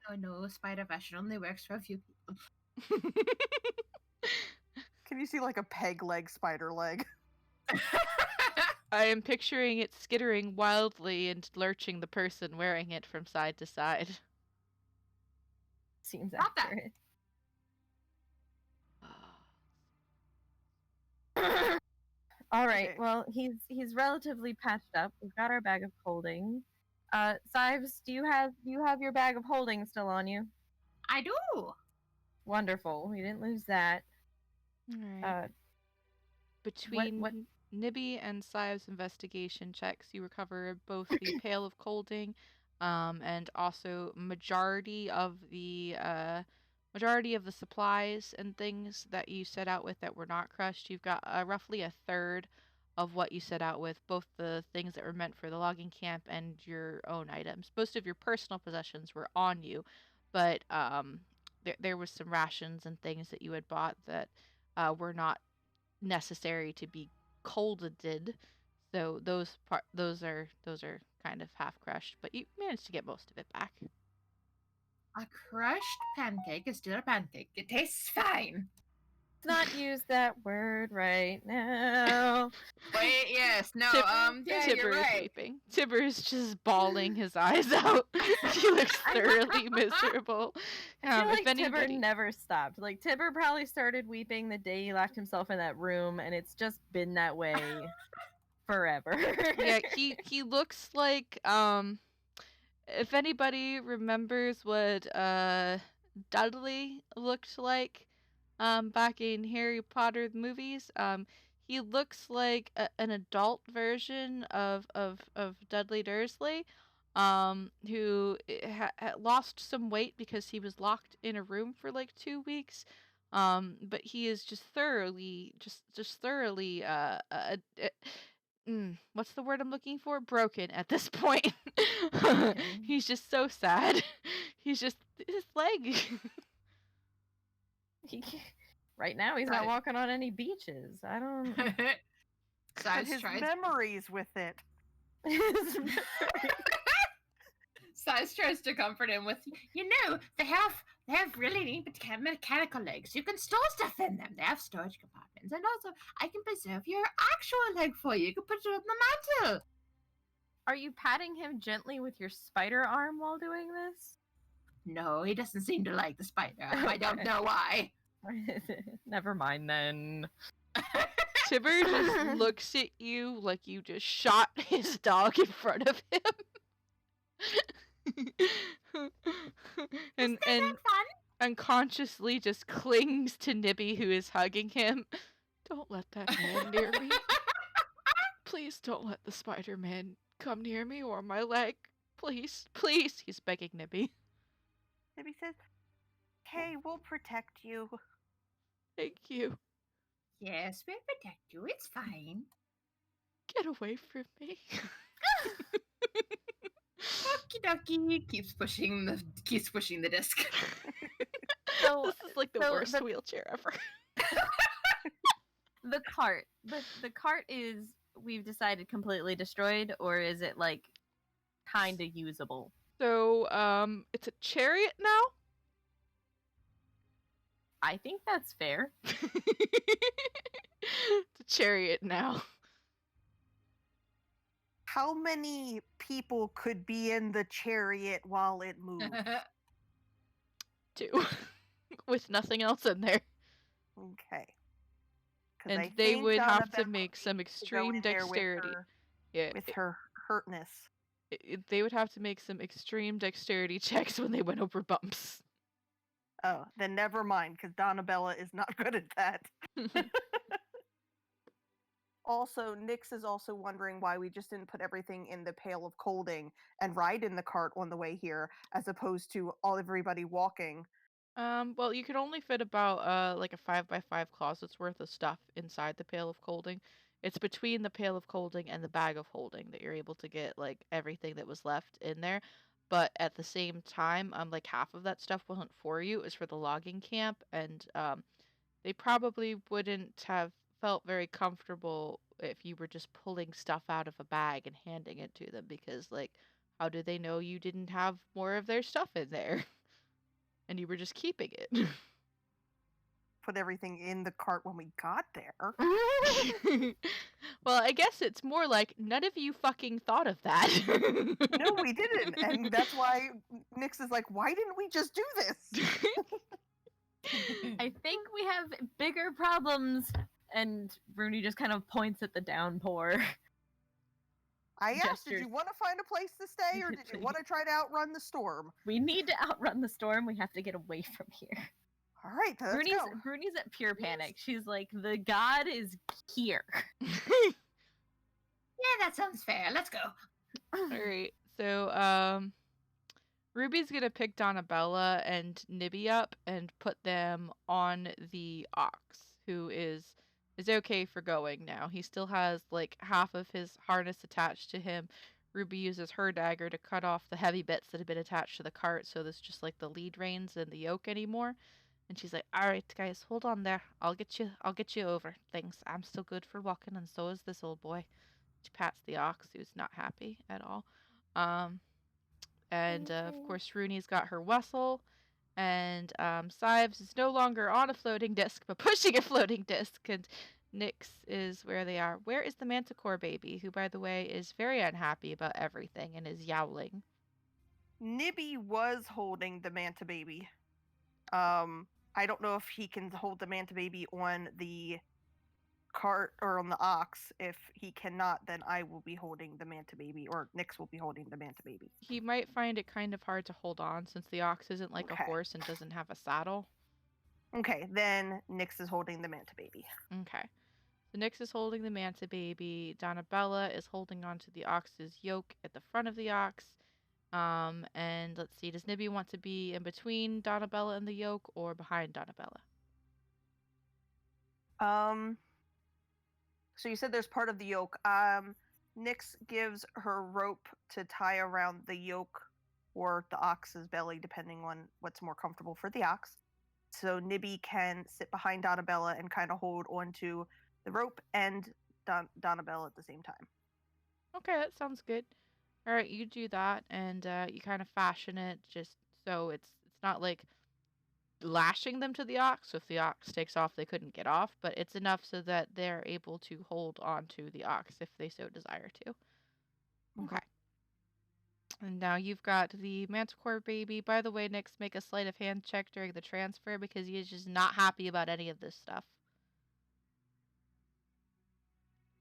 Oh, no. Spider fashion only works for a few people. Can you see like a peg leg spider leg? I am picturing it skittering wildly and lurching the person wearing it from side to side. Seems Not that. accurate. All right. Okay. Well, he's relatively patched up. We've got our bag of holding. Sives, do you have your bag of holding still on you? I do. Wonderful. We didn't lose that. Alright. Between what- Nibby and Sive's investigation checks, you recover both the pail of colding, and also majority of the supplies and things that you set out with that were not crushed. You've got roughly a third of what you set out with, both the things that were meant for the logging camp and your own items. Most of your personal possessions were on you, but there was some rations and things that you had bought that were not necessary to be colded, so those are kind of half crushed, but you managed to get most of it back. A crushed pancake is still a pancake. It tastes fine. Let's not use that word right now. Wait, yes, no, yeah, you're Tibber is right. weeping. Tibber is just bawling his eyes out. He looks thoroughly miserable. I feel like If anybody... Tibber never stopped. Like, Tibber probably started weeping the day he locked himself in that room, and it's just been that way forever. Yeah, he looks like, if anybody remembers what Dudley looked like back in Harry Potter movies, he looks like an adult version of Dudley Dursley, who lost some weight because he was locked in a room for like 2 weeks. But he is just thoroughly what's the word I'm looking for? Broken at this point. He's just so sad. He's just his leg. Right now, he's not walking on any beaches. I don't. But his memories with it. Size tries to comfort him with, they have really neat mechanical legs. You can store stuff in them. They have storage compartments, and also I can preserve your actual leg for you. You can put it on the mantle. Are you patting him gently with your spider arm while doing this? No, he doesn't seem to like the spider arm. I don't know why. Never mind then. Tibber just looks at you like you just shot his dog in front of him. and unconsciously just clings to Nibby, who is hugging him. Don't let that man near me. Please don't let the Spider-Man come near me or my leg. Please, please, he's begging Nibby. Nibby says, "Hey, we'll protect you." Thank you. Yes, we'll protect you. It's fine. Get away from me. Okie dokie. Keeps pushing the disc. So this is like the worst wheelchair ever. The cart. The cart is, we've decided, completely destroyed, or is it like kind of usable? So, it's a chariot now? I think that's fair. It's a chariot now. How many people could be in the chariot while it moves? 2. With nothing else in there. Okay. And they would have to make some extreme dexterity. With her hurtness. They would have to make some extreme dexterity checks when they went over bumps. Oh, then never mind, because Donabella is not good at that. Also, Nyx is also wondering why we just didn't put everything in the pail of colding and ride in the cart on the way here, as opposed to everybody walking. Well, you could only fit about like a 5x5 closet's worth of stuff inside the pail of colding. It's between the pail of colding and the bag of holding that you're able to get like everything that was left in there. But at the same time, like half of that stuff wasn't for you, it was for the logging camp, and they probably wouldn't have felt very comfortable if you were just pulling stuff out of a bag and handing it to them because like how do they know you didn't have more of their stuff in there? And you were just keeping it. Put everything in the cart when we got there. Well, I guess it's more like none of you fucking thought of that. No, we didn't. And that's why Nyx is like, why didn't we just do this? I think we have bigger problems. And Rooney just kind of points at the downpour. I asked, did Gestures. you want to find a place to stay or did you want to try to outrun the storm? We need to outrun the storm. We have to get away from here. All right, let's go. Bruni's at pure panic. She's like, the god is here. Yeah, that sounds fair. Let's go. Alright, so, Ruby's gonna pick Donabella and Nibby up and put them on the ox, who is okay for going now. He still has, like, half of his harness attached to him. Ruby uses her dagger to cut off the heavy bits that have been attached to the cart, so there's just, like, the lead reins and the yoke anymore. And she's like, alright, guys, hold on there. I'll get you over things. I'm still good for walking, and so is this old boy. She pats the ox, who's not happy at all. And of course, Rooney's got her whistle, and Sives is no longer on a floating disc, but pushing a floating disc, and Nyx is where they are. Where is the Manticore baby, who, by the way, is very unhappy about everything and is yowling? Nibby was holding the Manta baby. I don't know if he can hold the Manta baby on the cart or on the ox. If he cannot, then I will be holding the Manta baby, or Nyx will be holding the Manta baby. He might find it kind of hard to hold on since the ox isn't like a horse and doesn't have a saddle. Okay, then Nyx is holding the Manta baby. Okay. So Nyx is holding the Manta baby. Donabella is holding onto the ox's yoke at the front of the ox. And let's see, does Nibby want to be in between Donabella and the yoke or behind Donabella? So you said there's part of the yoke. Nyx gives her rope to tie around the yoke or the ox's belly, depending on what's more comfortable for the ox. So Nibby can sit behind Donabella and kind of hold onto the rope and Donabella at the same time. Okay, that sounds good. All right, you do that, and you kind of fashion it just so it's not like lashing them to the ox. So if the ox takes off, they couldn't get off, but it's enough so that they're able to hold onto the ox if they so desire to. Okay. And now you've got the Manticore baby. By the way, Nyx, make a sleight of hand check during the transfer because he is just not happy about any of this stuff.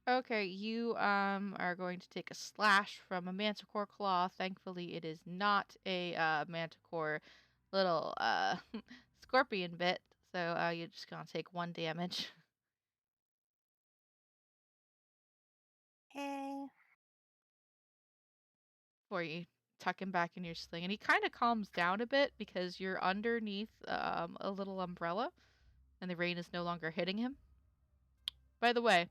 Okay, you are going to take a slash from a Manticore claw. Thankfully, it is not a Manticore little scorpion bit, so you're just gonna take 1 damage. Hey. Before you tuck him back in your sling, and he kind of calms down a bit because you're underneath a little umbrella, and the rain is no longer hitting him. By the way,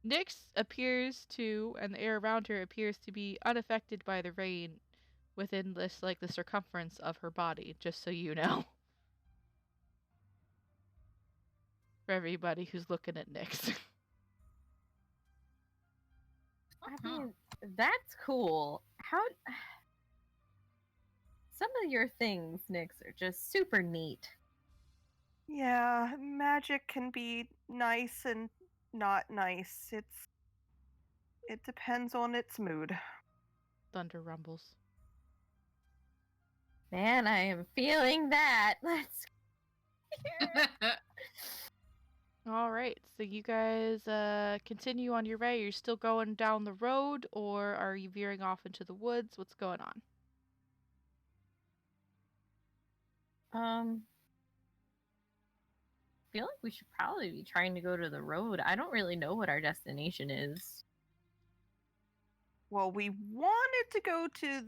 Nyx appears to, and the air around her appears to be unaffected by the rain within this, like, the circumference of her body, just so you know. For everybody who's looking at Nyx. I mean, that's cool. How... Some of your things, Nyx, are just super neat. Yeah, magic can be nice and not nice. It depends on its mood. Thunder rumbles. Man, I am feeling that. Let's All right, so you guys continue on your way. You're still going down the road, or are you veering off into the woods? What's going on? feel like we should probably be trying to go to the road. I don't really know what our destination is. Well, we wanted to go to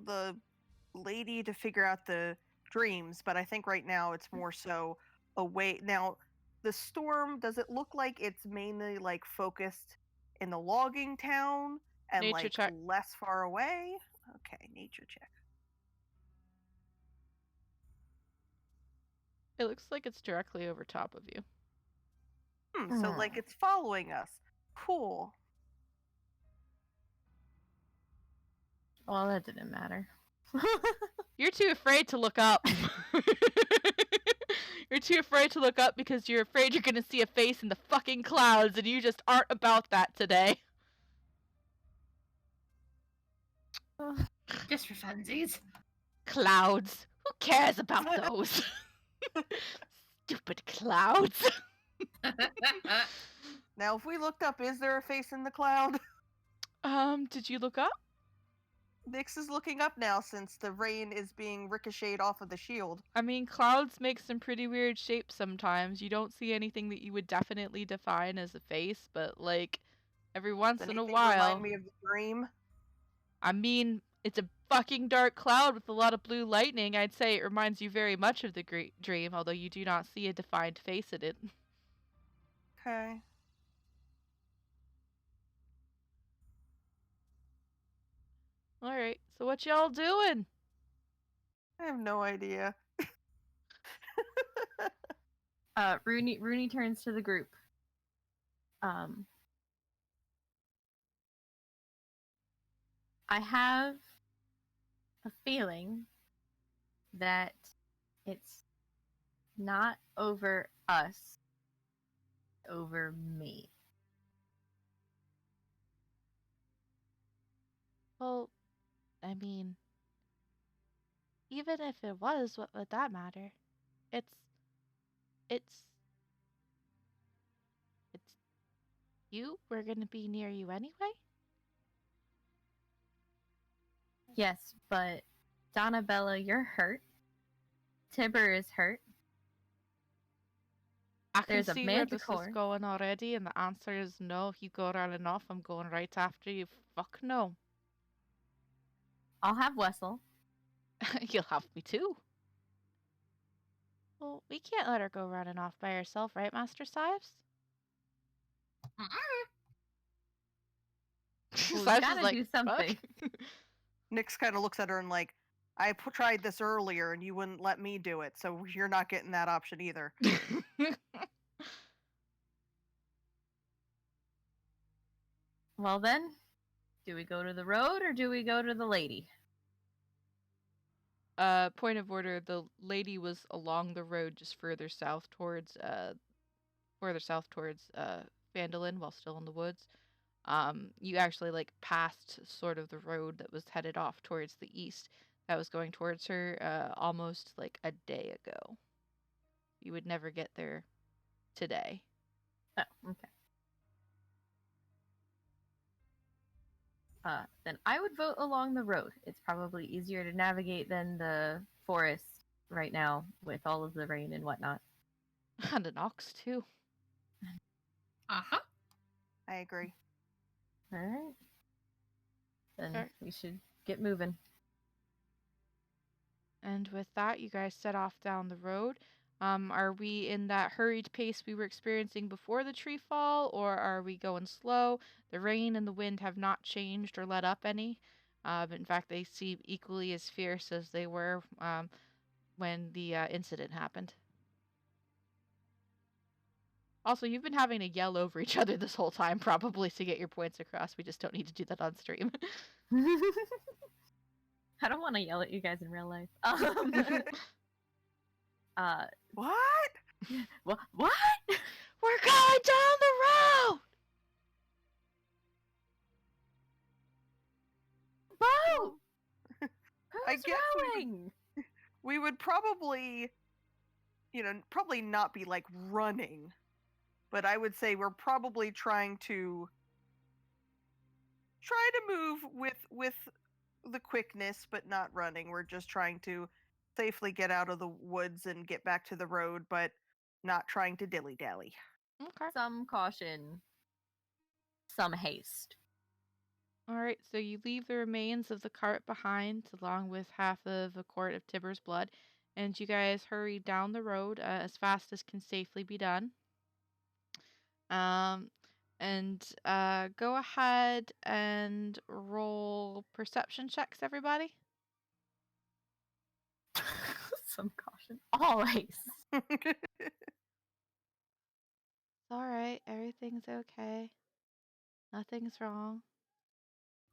the lady to figure out the dreams, but I think right now it's more so away. Now, the storm, does it look like it's mainly like focused in the logging town and Nature like check. less far away? Okay, nature check. It looks like it's directly over top of you. So like it's following us. Cool. Well, that didn't matter. You're too afraid to look up. You're too afraid to look up because you're afraid you're gonna see a face in the fucking clouds, and you just aren't about that today. Just for funsies. Clouds. Who cares about those? Stupid clouds. Now, if we looked up, is there a face in the cloud? Did you look up? Nyx is looking up now since the rain is being ricocheted off of the shield. I mean, clouds make some pretty weird shapes sometimes. You don't see anything that you would definitely define as a face, but like every once Does in a anything while. remind me of the dream? I mean, it's a fucking dark cloud with a lot of blue lightning. I'd say it reminds you very much of the Great Dream, although you do not see a defined face in it. Okay. Alright, so what y'all doing? I have no idea. Rooney turns to the group. I have a feeling that it's not over us, over me. Well, I mean, even if it was, what would that matter? It's you. We're gonna be near you anyway. Yes, but Donabella, you're hurt. Tibber is hurt. I can There's a see where this is manticore. going already, and the answer is no. If you go running off, I'm going right after you. Fuck no. I'll have Wessel. You'll have me too. Well, we can't let her go running off by herself, right, Master Sives? Well, we Sives gotta is like, do something. "Fuck." Nyx kind of looks at her and like, I tried this earlier and you wouldn't let me do it, so you're not getting that option either. Well then, do we go to the road or do we go to the lady? Point of order, the lady was along the road just further south towards Phandalin while still in the woods. You actually like passed sort of the road that was headed off towards the east that was going towards her almost like a day ago. You would never get there today. Oh, okay. Then I would vote along the road. It's probably easier to navigate than the forest right now with all of the rain and whatnot. And an ox too. Uh-huh. I agree. All right. Then Sure. we should get moving. And with that, you guys set off down the road. Are we in that hurried pace we were experiencing before the tree fall, or are we going slow? The rain and the wind have not changed or let up any. In fact, they seem equally as fierce as they were when the incident happened. Also, you've been having to yell over each other this whole time, probably to get your points across. We just don't need to do that on stream. I don't want to yell at you guys in real life. What? What? We're going down the road! Whoa! I Who's guess rowing? We would probably, probably not be like running, but I would say we're probably trying to move with the quickness, but not running. We're just trying to safely get out of the woods and get back to the road, but not trying to dilly-dally. Okay. Some caution, some haste. All right, so you leave the remains of the cart behind, along with half of a quart of Tiber's blood, and you guys hurry down the road as fast as can safely be done. And go ahead and roll perception checks, everybody. Some caution, always. It's all right. Everything's okay. Nothing's wrong.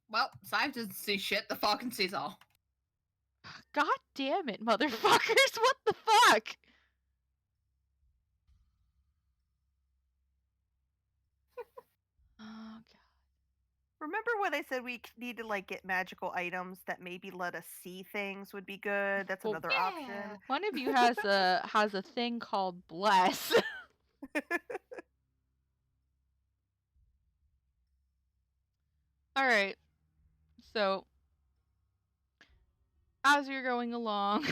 Well, Sive doesn't see shit. The Falcon sees all. God damn it, motherfuckers! What the fuck? Oh god. Remember when I said we need to like get magical items that maybe let us see things would be good? That's Well, another Yeah. option. one of you has a thing called bless. All right. So as you're going along,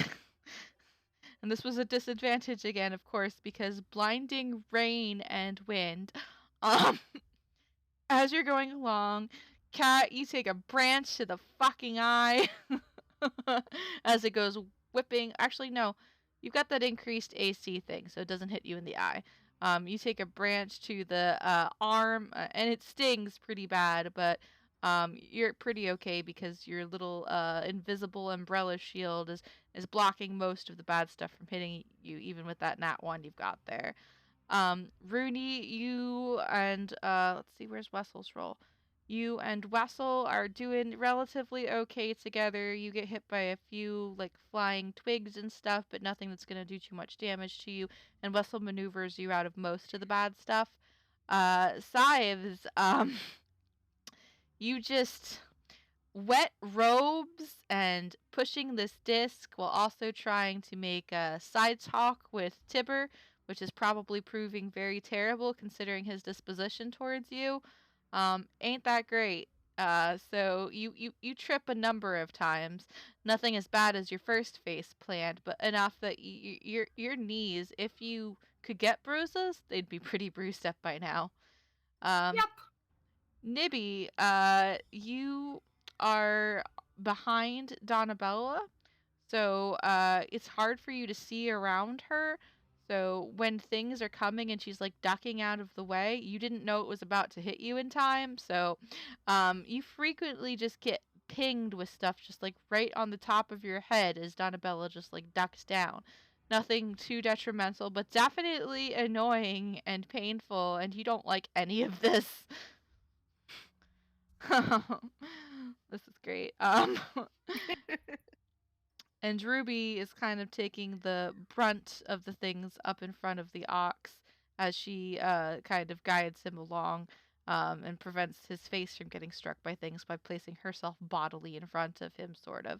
and this was a disadvantage again, of course, because blinding rain and wind. As you're going along, Cat, you take a branch to the fucking eye as it goes whipping. Actually, no, you've got that increased AC thing, so it doesn't hit you in the eye. You take a branch to the arm, and it stings pretty bad, but you're pretty okay because your little invisible umbrella shield is blocking most of the bad stuff from hitting you, even with that nat 1 you've got there. Rooney, you and let's see, where's Wessel's roll? You and Wessel are doing relatively okay together. You get hit by a few like flying twigs and stuff, but nothing that's gonna do too much damage to you. And Wessel maneuvers you out of most of the bad stuff. Sives, you just wet robes and pushing this disc while also trying to make a side talk with Tiber, which is probably proving very terrible considering his disposition towards you. Ain't that great. So you trip a number of times. Nothing as bad as your first face plant, but enough that your knees, if you could get bruises, they'd be pretty bruised up by now. Yep. Nibby, you are behind Donabella, so it's hard for you to see around her. So when things are coming and she's like ducking out of the way, you didn't know it was about to hit you in time. So you frequently just get pinged with stuff just like right on the top of your head as Donabella just like ducks down. Nothing too detrimental, but definitely annoying and painful, and you don't like any of this. This is great. And Ruby is kind of taking the brunt of the things up in front of the ox as she kind of guides him along and prevents his face from getting struck by things by placing herself bodily in front of him, sort of.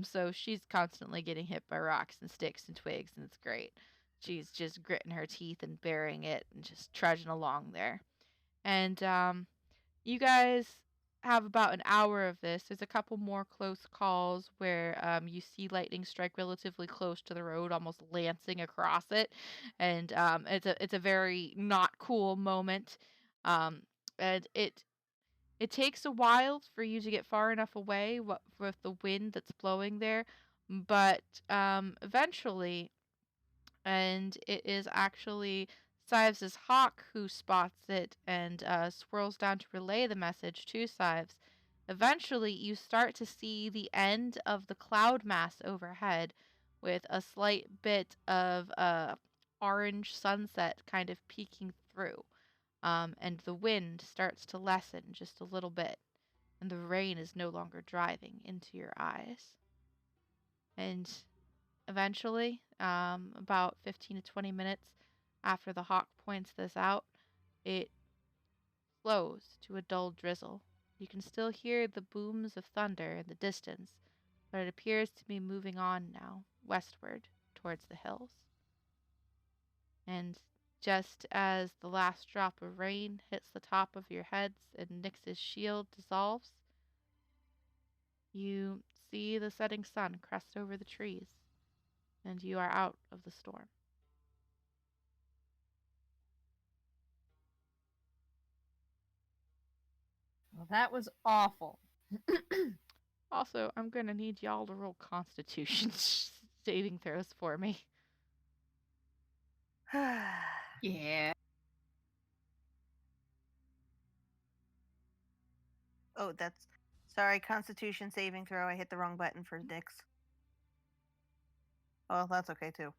So she's constantly getting hit by rocks and sticks and twigs, and it's great. She's just gritting her teeth and bearing it and just trudging along there. And you guys have about an hour of this. There's a couple more close calls where you see lightning strike relatively close to the road, almost lancing across it, and it's a very not cool moment. And it takes a while for you to get far enough away with the wind that's blowing there, but eventually, and it is actually Sives' hawk who spots it and swirls down to relay the message to Sives. Eventually, you start to see the end of the cloud mass overhead with a slight bit of orange sunset kind of peeking through. And the wind starts to lessen just a little bit, and the rain is no longer driving into your eyes. And eventually, about 15 to 20 minutes after the hawk points this out, it slows to a dull drizzle. You can still hear the booms of thunder in the distance, but it appears to be moving on now, westward, towards the hills. And just as the last drop of rain hits the top of your heads and Nyx's shield dissolves, you see the setting sun crest over the trees, and you are out of the storm. that was awful. Also, I'm gonna need y'all to roll Constitution saving throws for me. Yeah. Oh, that's sorry. Constitution saving throw. I hit the wrong button for Dix. Well, that's okay too.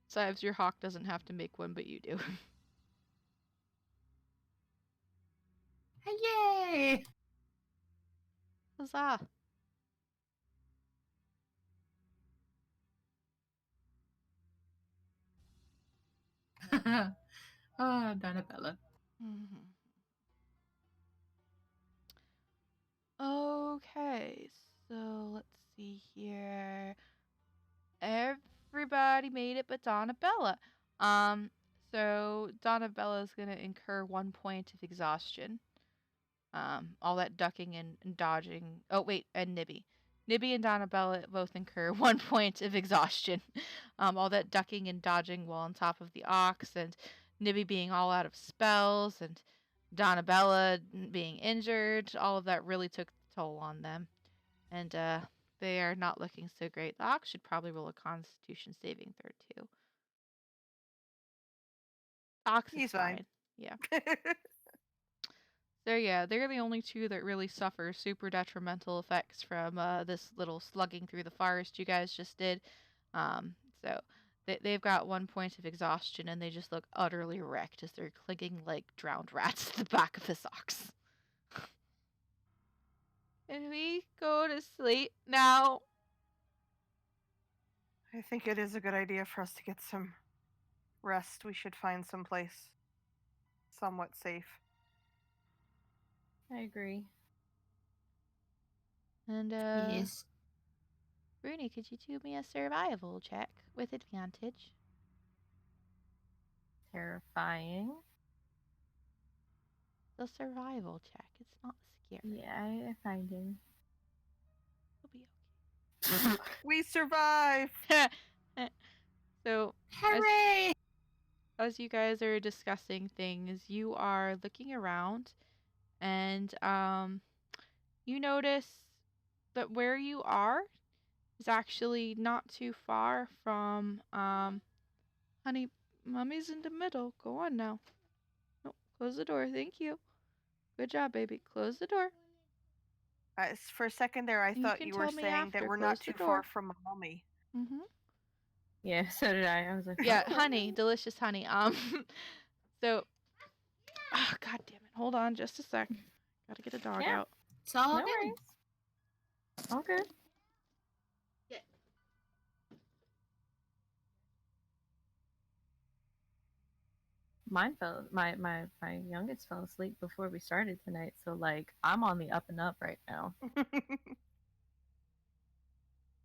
Besides, your hawk doesn't have to make one, but you do. Yay! Huzzah! Oh, Donabella. Mhm. Okay, so let's see here. Everybody made it but Donabella. So Donnabella's gonna incur 1 point of exhaustion. All that ducking and dodging. Oh wait, and Nibby. Nibby and Donabella both incur 1 point of exhaustion. All that ducking and dodging while on top of the ox, and Nibby being all out of spells, and Donabella being injured. All of that really took the toll on them, and they are not looking so great. The ox should probably roll a Constitution saving throw too. Ox is He's fine. Yeah. So yeah, they're the only two that really suffer super detrimental effects from this little slugging through the forest you guys just did. So they've got 1 point of exhaustion, and they just look utterly wrecked as they're clinging like drowned rats to the back of this ox. Can we go to sleep now? I think it is a good idea for us to get some rest. We should find some place somewhat safe. I agree. And Yes. Bruni, could you do me a survival check with advantage? Terrifying. The survival check. It's not scary. Yeah, I find him. It'll be okay. We survive! So, Hooray! as you guys are discussing things, you are looking around, and you notice that where you are is actually not too far from honey, Mommy's in the middle. Go on now. No, close the door. Thank you. Good job, baby. Close the door. For a second there, I You thought can you were tell me saying after. that we're Close not the too far door. from Mommy. Mm-hmm. Yeah, so did I. I was like, Yeah, honey, delicious honey. So, oh, God damn it. Hold on just a sec. Gotta get a dog Yeah. out. It's all no good. worries. All good. Mine fell. My youngest fell asleep before we started tonight, so like I'm on the up and up right now.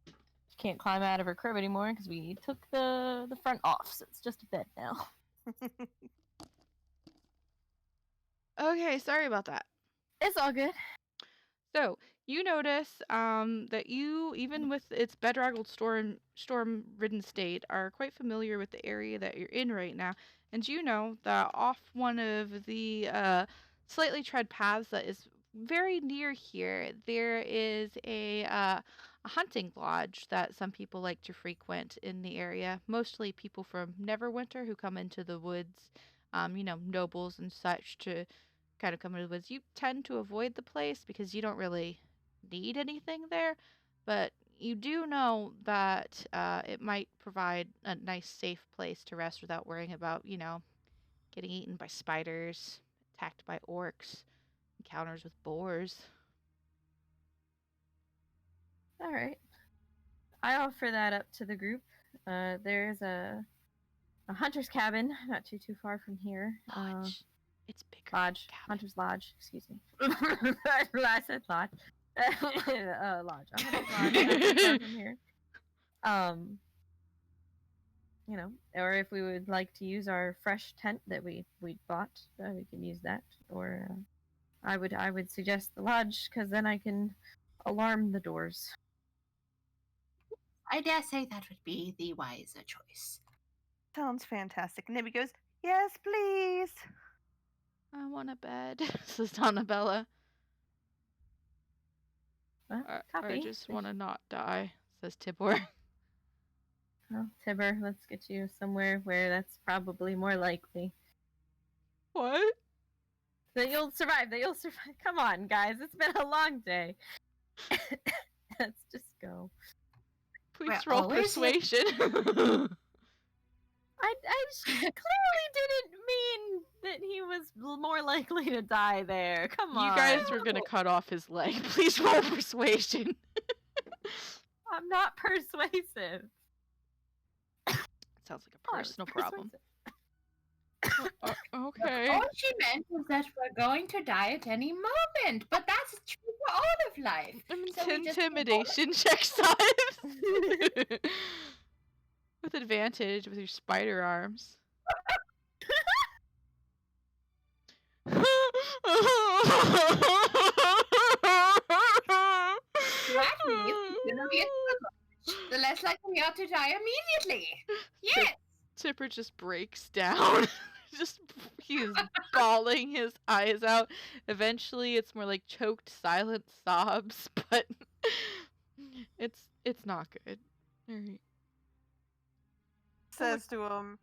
She can't climb out of her crib anymore because we took the front off, so it's just a bed now. Okay, sorry about that. It's all good. So, you notice that you, even with its bedraggled storm-ridden state, are quite familiar with the area that you're in right now. And you know that off one of the slightly tread paths that is very near here, there is a hunting lodge that some people like to frequent in the area. Mostly people from Neverwinter who come into the woods, nobles and such to kind of come into the woods. You tend to avoid the place because you don't really need anything there, but you do know that it might provide a nice, safe place to rest without worrying about, getting eaten by spiders, attacked by orcs, encounters with boars. All right. I offer that up to the group. There's a hunter's cabin not too far from here. Lodge. It's bigger. Lodge. Cabin. Hunter's Lodge. Excuse me. I said lodge. Lodge. A hunter's lodge not too far from here. Or if we would like to use our fresh tent that we bought, we can use that. Or I would suggest the lodge because then I can alarm the doors. I dare say that would be the wiser choice. Sounds fantastic. And Nibby goes, Yes, please. I want a bed, says Donabella. I Copy. just want to not die, says Tibor. Well, Tibber, let's get you somewhere where that's probably more likely. What? That you'll survive. That you'll survive. Come on, guys. It's been a long day. Let's just go. Please We're roll always here. persuasion. I clearly didn't mean that he was more likely to die there. Come on. You guys were gonna cut off his leg. Please roll persuasion. I'm not persuasive. Sounds like a personal problem. Okay. All she meant was that we're going to die at any moment, but that's true for all of life. So we just- Intimidation check size. With advantage with your spider arms. That means it's gonna be a struggle. The less likely we are to die immediately. Yes. Tipper just breaks down. He is bawling his eyes out. Eventually, it's more like choked, silent sobs, but it's not good. All right. Says to him,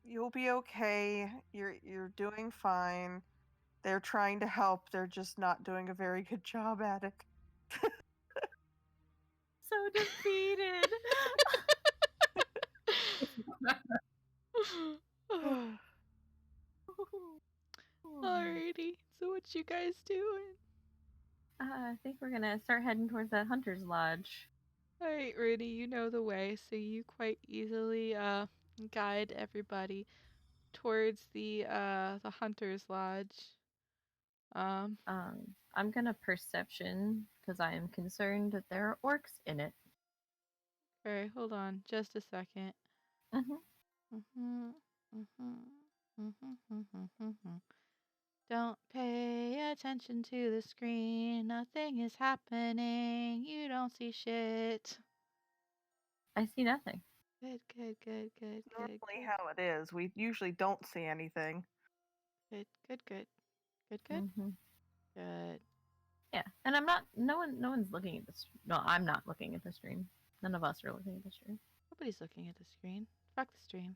"You'll be okay. You're doing fine. They're trying to help. They're just not doing a very good job at it." So defeated. Alrighty. So what you guys doing? I think we're gonna start heading towards that hunter's lodge. Alright, Rudy, you know the way, so you quite easily guide everybody towards the hunter's lodge. I'm gonna perception because I am concerned that there are orcs in it. Okay, hold on just a second. Don't pay attention to the screen. Nothing is happening. You don't see shit. I see nothing. Good. Normally how it is. We usually don't see anything. Good. Mhm. Good. Yeah, and I'm not. No one's looking at this. No, I'm not looking at the stream. None of us are looking at the stream. Nobody's looking at the screen. Fuck the stream.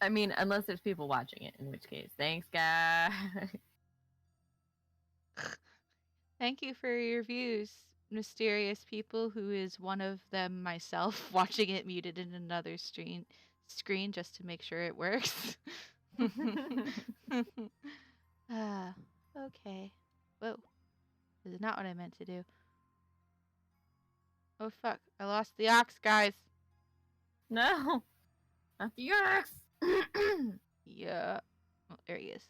I mean, unless there's people watching it, in which case, thanks, guys. Thank you for your views, mysterious people, who is one of them myself, watching it muted in another screen just to make sure it works. Okay. Whoa. This is not what I meant to do. Oh fuck, I lost the ox, guys. No, not the ox. Yeah. Oh, there he is.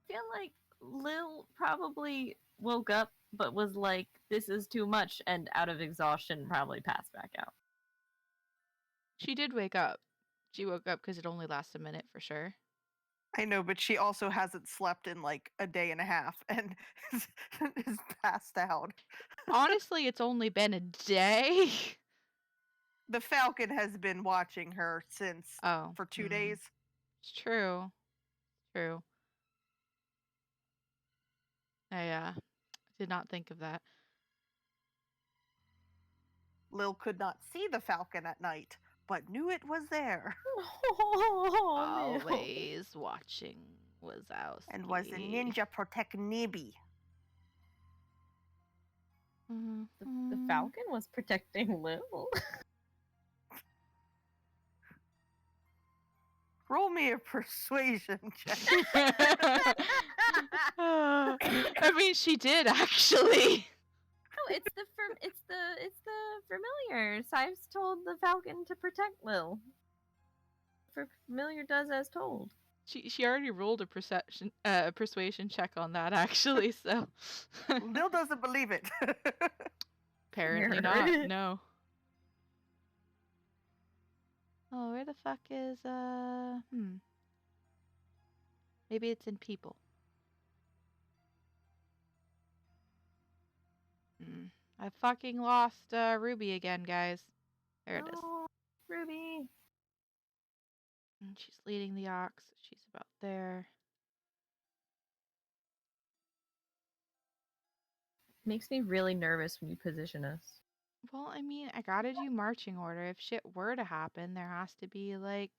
I feel like Lil probably woke up, but was like, "This is too much," and out of exhaustion, probably passed back out. She did wake up. She woke up because it only lasts a minute for sure. I know, but she also hasn't slept in like a day and a half and is passed out. Honestly, it's only been a day. The Falcon has been watching her since for 2 days. It's true. True. I did not think of that. Lil could not see the Falcon at night, but knew it was there. Always watching Wazowski. And was a ninja protect Nibby. The Falcon was protecting Lil. Roll me a persuasion check. I mean, she did actually. No, it's the familiar. Sives told the Falcon to protect Lil. Familiar does as told. She already rolled a persuasion check on that actually, so Lil doesn't believe it. apparently not. No. Oh, where the fuck is Maybe it's in people. I fucking lost Ruby again, guys. There it is. Oh, Ruby. And she's leading the ox. She's about there. Makes me really nervous when you position us. Well, I mean, I gotta do marching order. If shit were to happen, there has to be, like,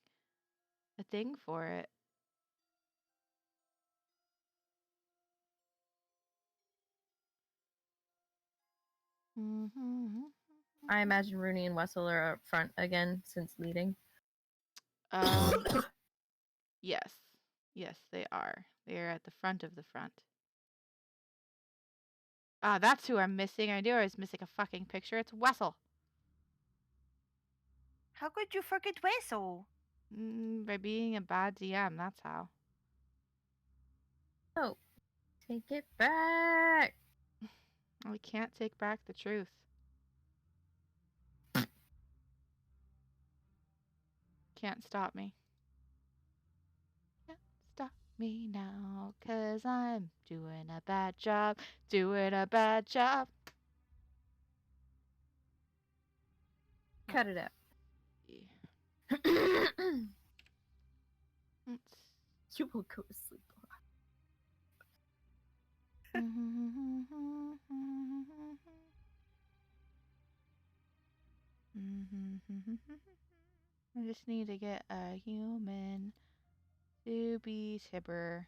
a thing for it. I imagine Rooney and Wessel are up front again since leading. Yes. Yes, they are. They are at the front of the front. Ah, that's who I'm missing. I knew I was missing a fucking picture. It's Wessel. How could you forget Wessel? By being a bad DM, that's how. Oh, take it back. We can't take back the truth. Can't stop me. Can't stop me now, 'cause I'm doing a bad job. Doing a bad job. Cut it out. You will go to sleep. I just need to get a human to be Tibber.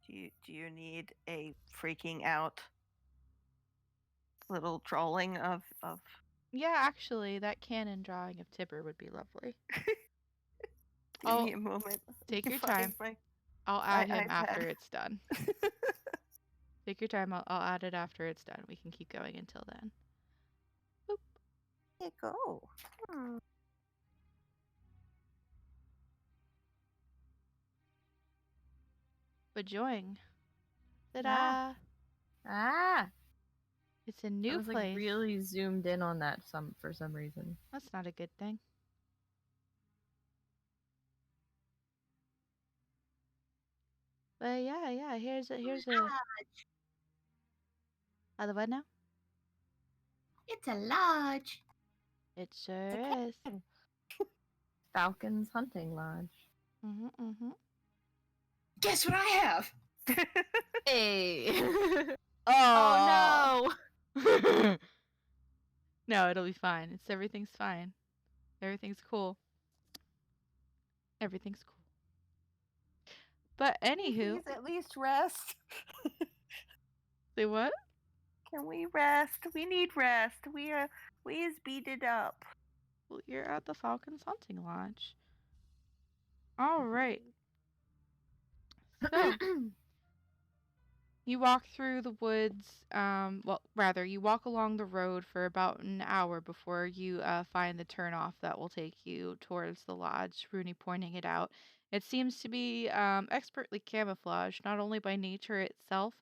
Do you need a freaking out little drawing of Yeah, actually, that canon drawing of Tibber would be lovely. Give me a moment. Take your time. I'll add him after it's done. Take your time. I'll add it after it's done. We can keep going until then. Boop. There you go. Bajoing. Ta-da! Ah! It's a new I was place. like really zoomed in on that for some reason. That's not a good thing. But yeah. Here's a. The what now? It's a lodge. It sure is. Falcon's Hunting Lodge. Guess what I have? Hey. Oh no. No, it'll be fine. Everything's fine. Everything's cool. Everything's cool. But anywho, Please at least rest. Say what? Can we rest? We need rest. We is beaten up. Well, you're at the Falcon's Hunting Lodge. All right. So, you walk through the woods. You walk along the road for about an hour before you find the turnoff that will take you towards the lodge. Rooney pointing it out. It seems to be expertly camouflaged, not only by nature itself,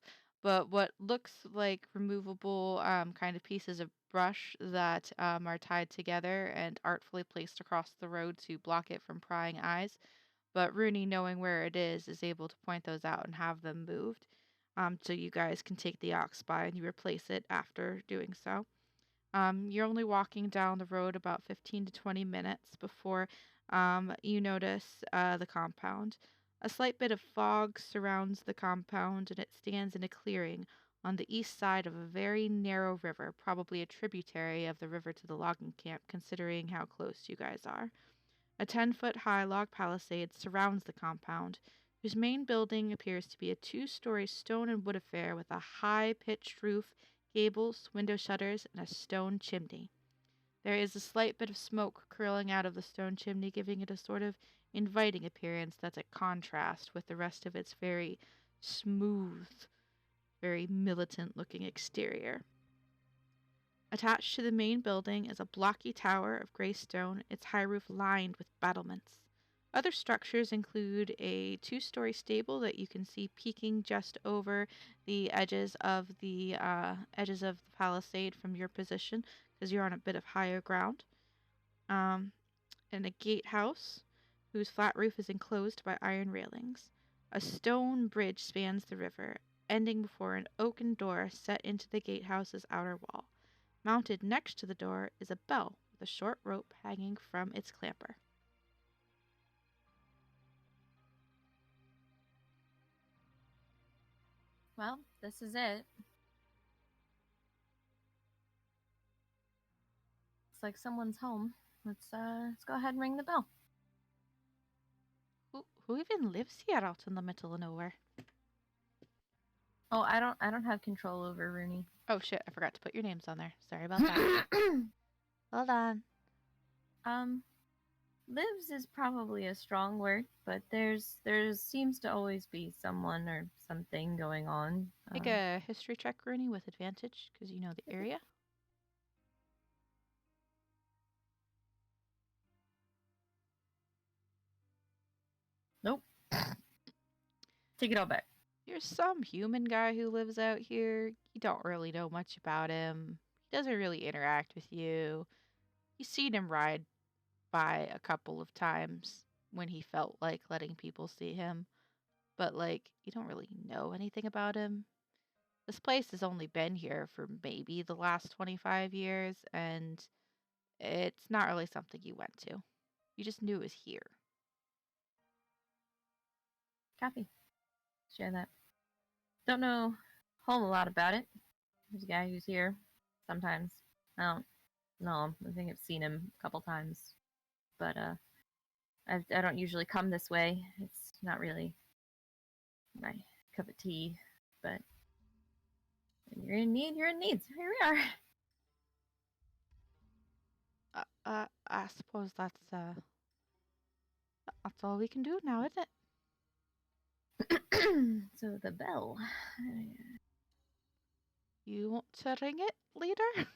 but what looks like removable kind of pieces of brush that are tied together and artfully placed across the road to block it from prying eyes. But Rooney, knowing where it is able to point those out and have them moved. So you guys can take the ox by and you replace it after doing so. You're only walking down the road about 15 to 20 minutes before you notice the compound. A slight bit of fog surrounds the compound and it stands in a clearing on the east side of a very narrow river, probably a tributary of the river to the logging camp, considering how close you guys are. A 10-foot-high log palisade surrounds the compound, whose main building appears to be a 2-story stone and wood affair with a high-pitched roof, gables, window shutters, and a stone chimney. There is a slight bit of smoke curling out of the stone chimney, giving it a sort of inviting appearance that's a contrast with the rest of its very smooth, very militant-looking exterior. Attached to the main building is a blocky tower of gray stone, its high roof lined with battlements. Other structures include a 2-story stable that you can see peeking just over the edges of the palisade from your position, because you're on a bit of higher ground. And a gatehouse whose flat roof is enclosed by iron railings. A stone bridge spans the river, ending before an oaken door set into the gatehouse's outer wall. Mounted next to the door is a bell with a short rope hanging from its clamper. Well, this is it. Looks like someone's home. Let's go ahead and ring the bell. Who even lives here out in the middle of nowhere? Oh, I don't have control over Rooney. Oh shit, I forgot to put your names on there. Sorry about that. Hold on. Lives is probably a strong word, but there seems to always be someone or something going on. Make a history check, Rooney, with advantage, because you know the area. Nope. Take it all back. You're some human guy who lives out here. You don't really know much about him. He doesn't really interact with you. You've seen him ride by a couple of times when he felt like letting people see him. But, like, you don't really know anything about him. This place has only been here for maybe the last 25 years, and it's not really something you went to. You just knew it was here. Copy. Share that. Don't know a whole lot about it. There's a guy who's here sometimes. I don't know. I think I've seen him a couple times. But I don't usually come this way. It's not really my cup of tea. But when you're in need, you're in need. So here we are. I suppose that's all we can do now, isn't it? So the bell. You want to ring it, leader?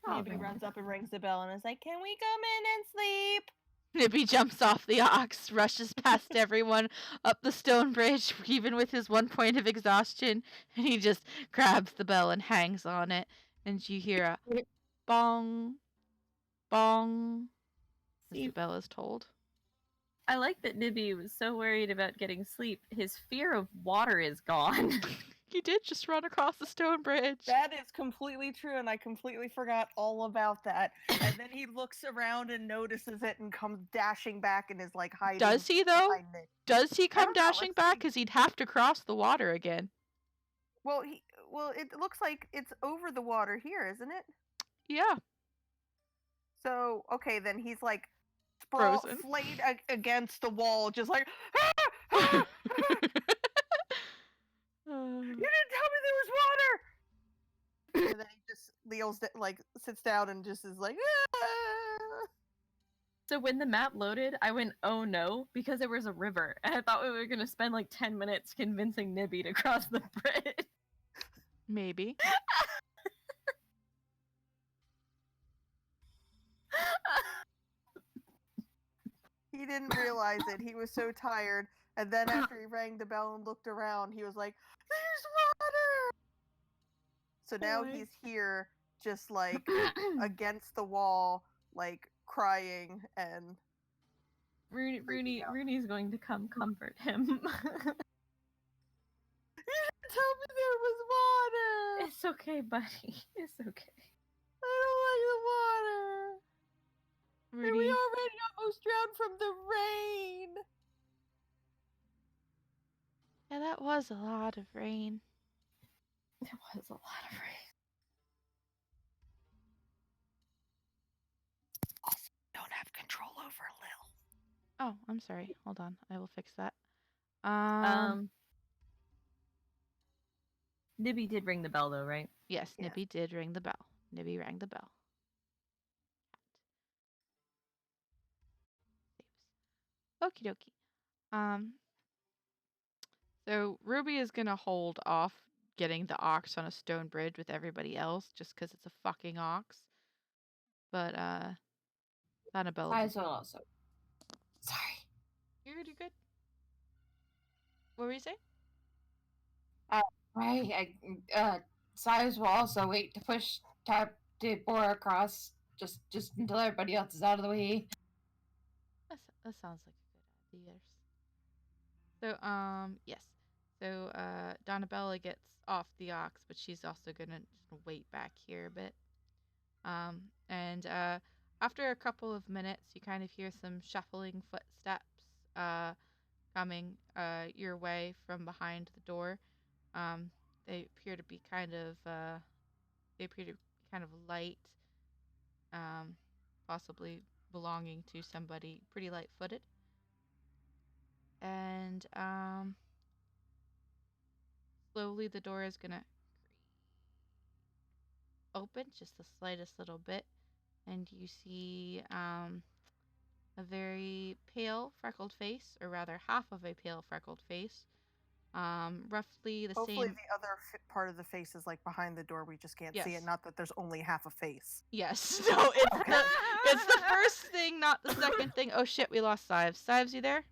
Nibby runs up and rings the bell and is like, "Can we come in and sleep?" Nibby jumps off the ox, rushes past everyone up the stone bridge, even with his 1 point of exhaustion, and he just grabs the bell and hangs on it. And you hear a bong, bong, as the bell is tolled. I like that Nibby was so worried about getting sleep. His fear of water is gone. He did just run across the stone bridge. That is completely true, and I completely forgot all about that. And then he looks around and notices it and comes dashing back and is like hiding. Does he though? Does he come dashing back? Because he'd have to cross the water again. Well, it looks like it's over the water here, isn't it? Yeah. So okay, then he's like frozen, flayed against the wall, just like. You didn't tell me there was water. And then he just sits down and just is like. Ah! So when the map loaded, I went, "Oh no," because there was a river, and I thought we were gonna spend like 10 minutes convincing Nibby to cross the bridge. Maybe. He didn't realize it. He was so tired. And then after he rang the bell and looked around, he was like, "There's water!" So now he's here, just like against the wall, like crying, and Rooney's going to come comfort him. You didn't tell me there was water! It's okay, buddy. It's okay. I don't like the water! Rudy. And we already almost drowned from the rain! Yeah, that was a lot of rain. It was a lot of rain. Also, don't have control over Lil. Oh, I'm sorry. Hold on. I will fix that. Nibby did ring the bell though, right? Yes, yeah. Nibby did ring the bell. Nibby rang the bell. Okie dokie. So Ruby is gonna hold off getting the ox on a stone bridge with everybody else just because it's a fucking ox. But Annabelle. I will also. Sorry. You're good. What were you saying? Size will also wait to push Deborah across just until everybody else is out of the way. That sounds like a good idea. So, yes. So Donabella gets off the ox, but she's also gonna just wait back here a bit. And after a couple of minutes, you kind of hear some shuffling footsteps coming your way from behind the door. They appear to be kind of light, possibly belonging to somebody pretty light-footed. And slowly the door is gonna open just the slightest little bit, and you see a very pale freckled face, or rather half of a pale freckled face, roughly the Hopefully same. the other part of the face is like behind the door. We just can't see Yes. it. Not that there's only half a face. Yes. No, it's the first thing, not the second thing. Oh shit, we lost Sives. Sives, you there?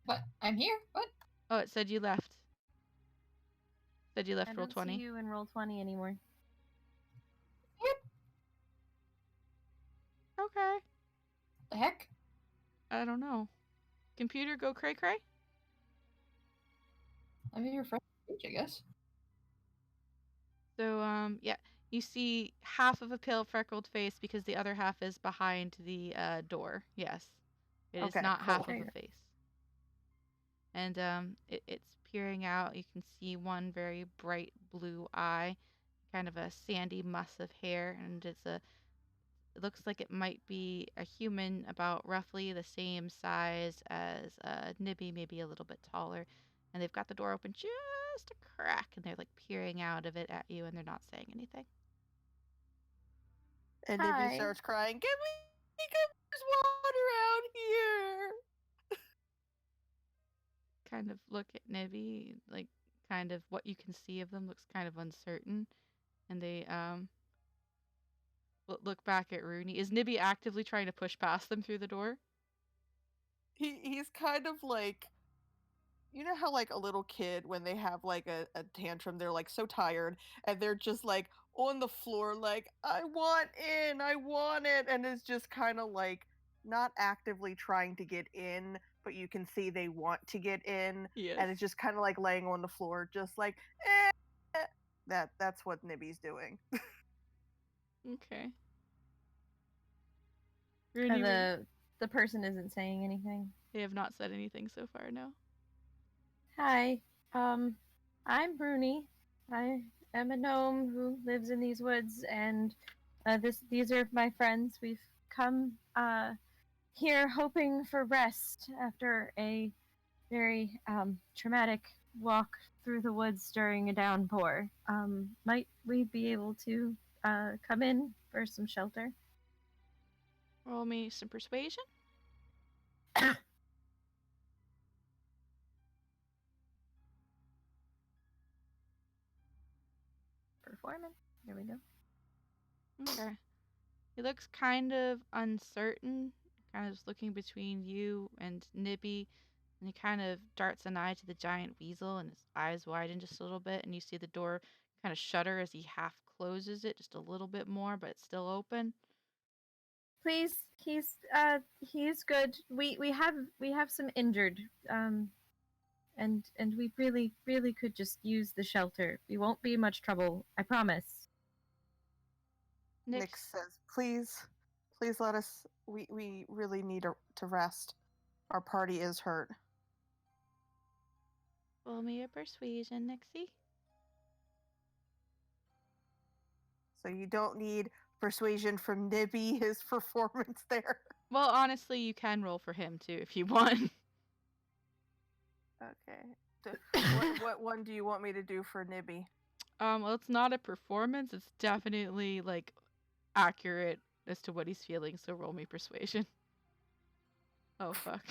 What? I'm here? What? Oh, it said you left. Said you left I roll don't 20. see you in roll 20 anymore. Okay. The heck? I don't know. Computer, go cray cray. I'm in your front page, I guess. So yeah, you see half of a pale freckled face because the other half is behind the door. Yes, it is Okay, not cool. half of a face. And it's peering out. You can see one very bright blue eye, kind of a sandy muss of hair, and it looks like it might be a human, about roughly the same size as Nibby, maybe a little bit taller. And they've got the door open just a crack, and they're like peering out of it at you, and they're not saying anything. And Hi. Nibby starts crying, "Give me, there's water out here." Kind of look at Nibby, like kind of what you can see of them looks kind of uncertain, and they look back at Rooney. Is Nibby actively trying to push past them through the door? He's kind of like, you know how like a little kid when they have like a tantrum, they're like so tired and they're just like on the floor like, I want in, I want it, and it's just kind of like not actively trying to get in, but you can see they want to get in. Yes. And it's just kind of like laying on the floor just like that's what Nibby's doing. Okay. And Rooney, the person isn't saying anything. they have not said anything so far, no. Hi. I'm Bruni. I am a gnome who lives in these woods, and these are my friends. We've come here hoping for rest after a very traumatic walk through the woods during a downpour. Might we be able to come in for some shelter? Roll me some persuasion. Performance. There we go. Okay. He looks kind of uncertain, kind of just looking between you and Nibby, and he kind of darts an eye to the giant weasel, and his eyes widen just a little bit, and you see the door kind of shudder as he half closes it just a little bit more, but it's still open. Please, he's good. We have some injured, and we really could just use the shelter. We won't be much trouble, I promise. Nick says, please let us, we really need to rest. Our party is hurt. Roll me a persuasion, Nixie. So you don't need persuasion from Nibby, his performance there. Well, honestly, you can roll for him too if you want. Okay. What one do you want me to do for Nibby? Well, it's not a performance. It's definitely like accurate as to what he's feeling. So roll me persuasion. Oh fuck.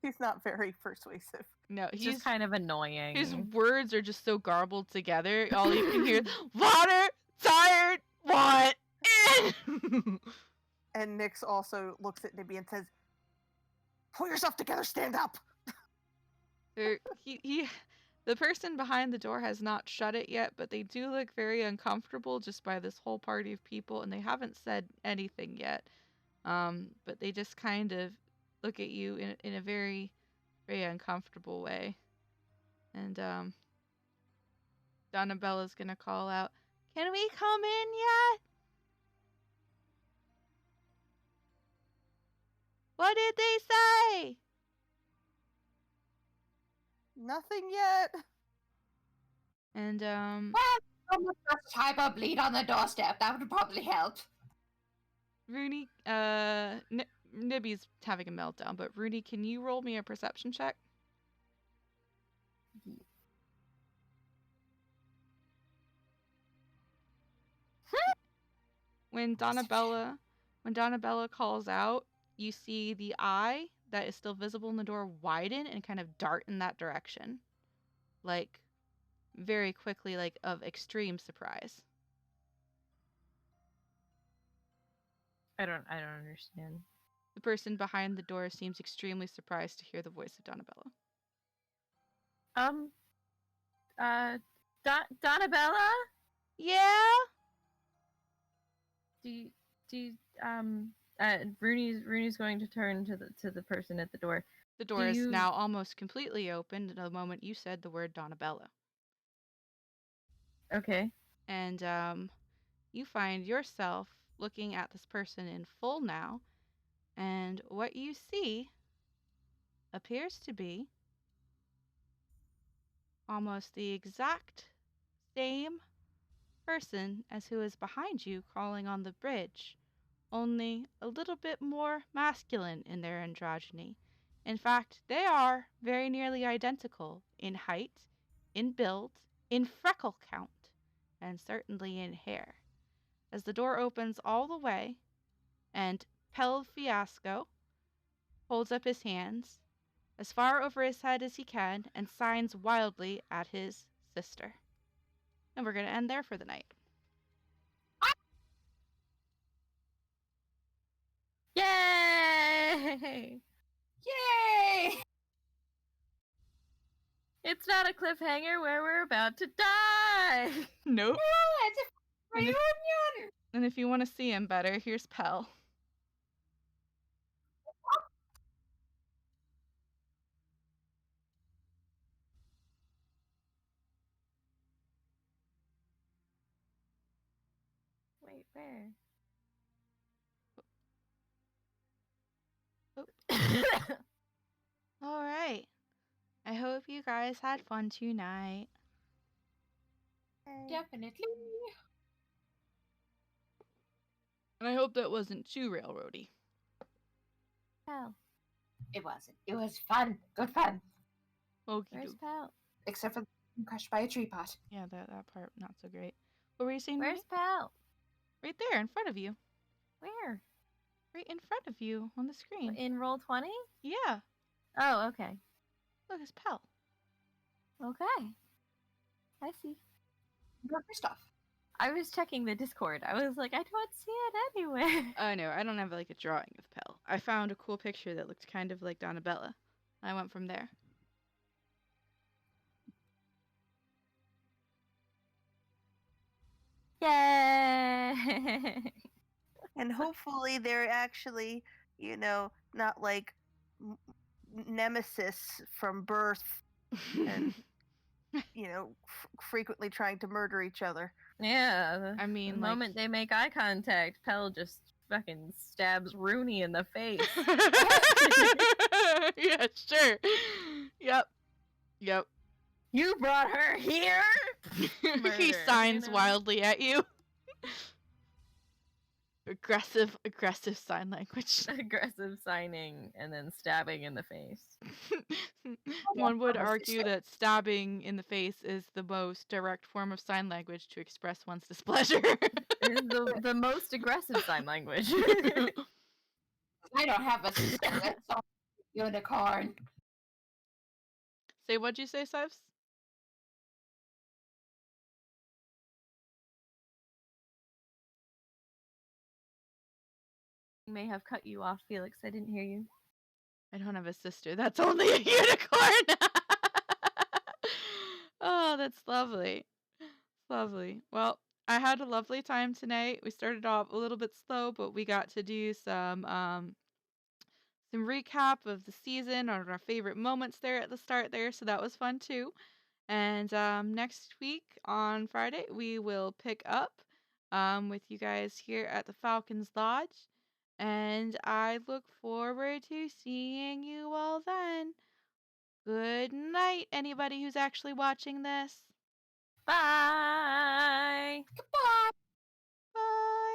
He's not very persuasive. No, he's just kind of annoying. His words are just so garbled together. All you can hear is water, tired, want in. And Nyx also looks at Nibby and says, "Pull yourself together, stand up." The person behind the door has not shut it yet, but they do look very uncomfortable just by this whole party of people, and they haven't said anything yet. But they just kind of look at you in a very, very uncomfortable way. And Donnabella's gonna call out, "Can we come in yet?" "What did they say?" Nothing yet. And Well, first type of bleed on the doorstep. That would probably help. Rooney, Nibby's having a meltdown, but Rooney, can you roll me a perception check? When Donnabella calls out, you see the eye that is still visible in the door widen and kind of dart in that direction. Like, very quickly, like, of extreme surprise. I don't understand. The person behind the door seems extremely surprised to hear the voice of Donnabella. Donnabella? Yeah? Rooney's going to turn to the person at the door. The door is now almost completely opened the moment you said the word Donnabella. Okay. And you find yourself looking at this person in full now, and what you see appears to be almost the exact same person as who is behind you calling on the bridge, only a little bit more masculine in their androgyny. In fact, they are very nearly identical in height, in build, in freckle count, and certainly in hair. As the door opens all the way, and Pel Fiasco holds up his hands as far over his head as he can and signs wildly at his sister. And we're going to end there for the night. Yay! Yay! It's not a cliffhanger where we're about to die. Nope. Yeah, it's a reunion. And if you want to see him better, here's Pel. Wait, where? All right. I hope you guys had fun tonight. Definitely. And I hope that wasn't too railroady. Pal. It wasn't. It was fun. Good fun. Where's Pal? Except for crushed by a tree pot. Yeah, that part not so great. What were you saying? Where's Pal? Right there in front of you. Where? Right in front of you on the screen. In Roll20? Yeah. Oh, okay. Look, it's Pel. Okay. I see. Your stuff. I was checking the Discord. I was like, I don't see it anywhere. Oh no, I don't have like a drawing of Pel. I found a cool picture that looked kind of like Donnabella. I went from there. Yay! And hopefully they're actually, not like nemesis from birth and, frequently trying to murder each other. Yeah. I mean, the moment they make eye contact, Pel just fucking stabs Rooney in the face. Yeah, sure. Yep. You brought her here? He signs wildly at you. Aggressive sign language. Aggressive signing and then stabbing in the face. One would argue that stabbing in the face is the most direct form of sign language to express one's displeasure. It is the most aggressive sign language. I don't have a sister. That's all unicorn. Say, what'd you say, Sibes? May have cut you off, Felix. I didn't hear you. I don't have a sister. That's only a unicorn. Oh, that's lovely. Lovely. Well, I had a lovely time tonight. We started off a little bit slow, but we got to do some recap of the season or our favorite moments there at the start there, so that was fun too. And next week on Friday, we will pick up with you guys here at the Falcons Lodge. And I look forward to seeing you all then. Good night, anybody who's actually watching this. Bye. Goodbye. Bye.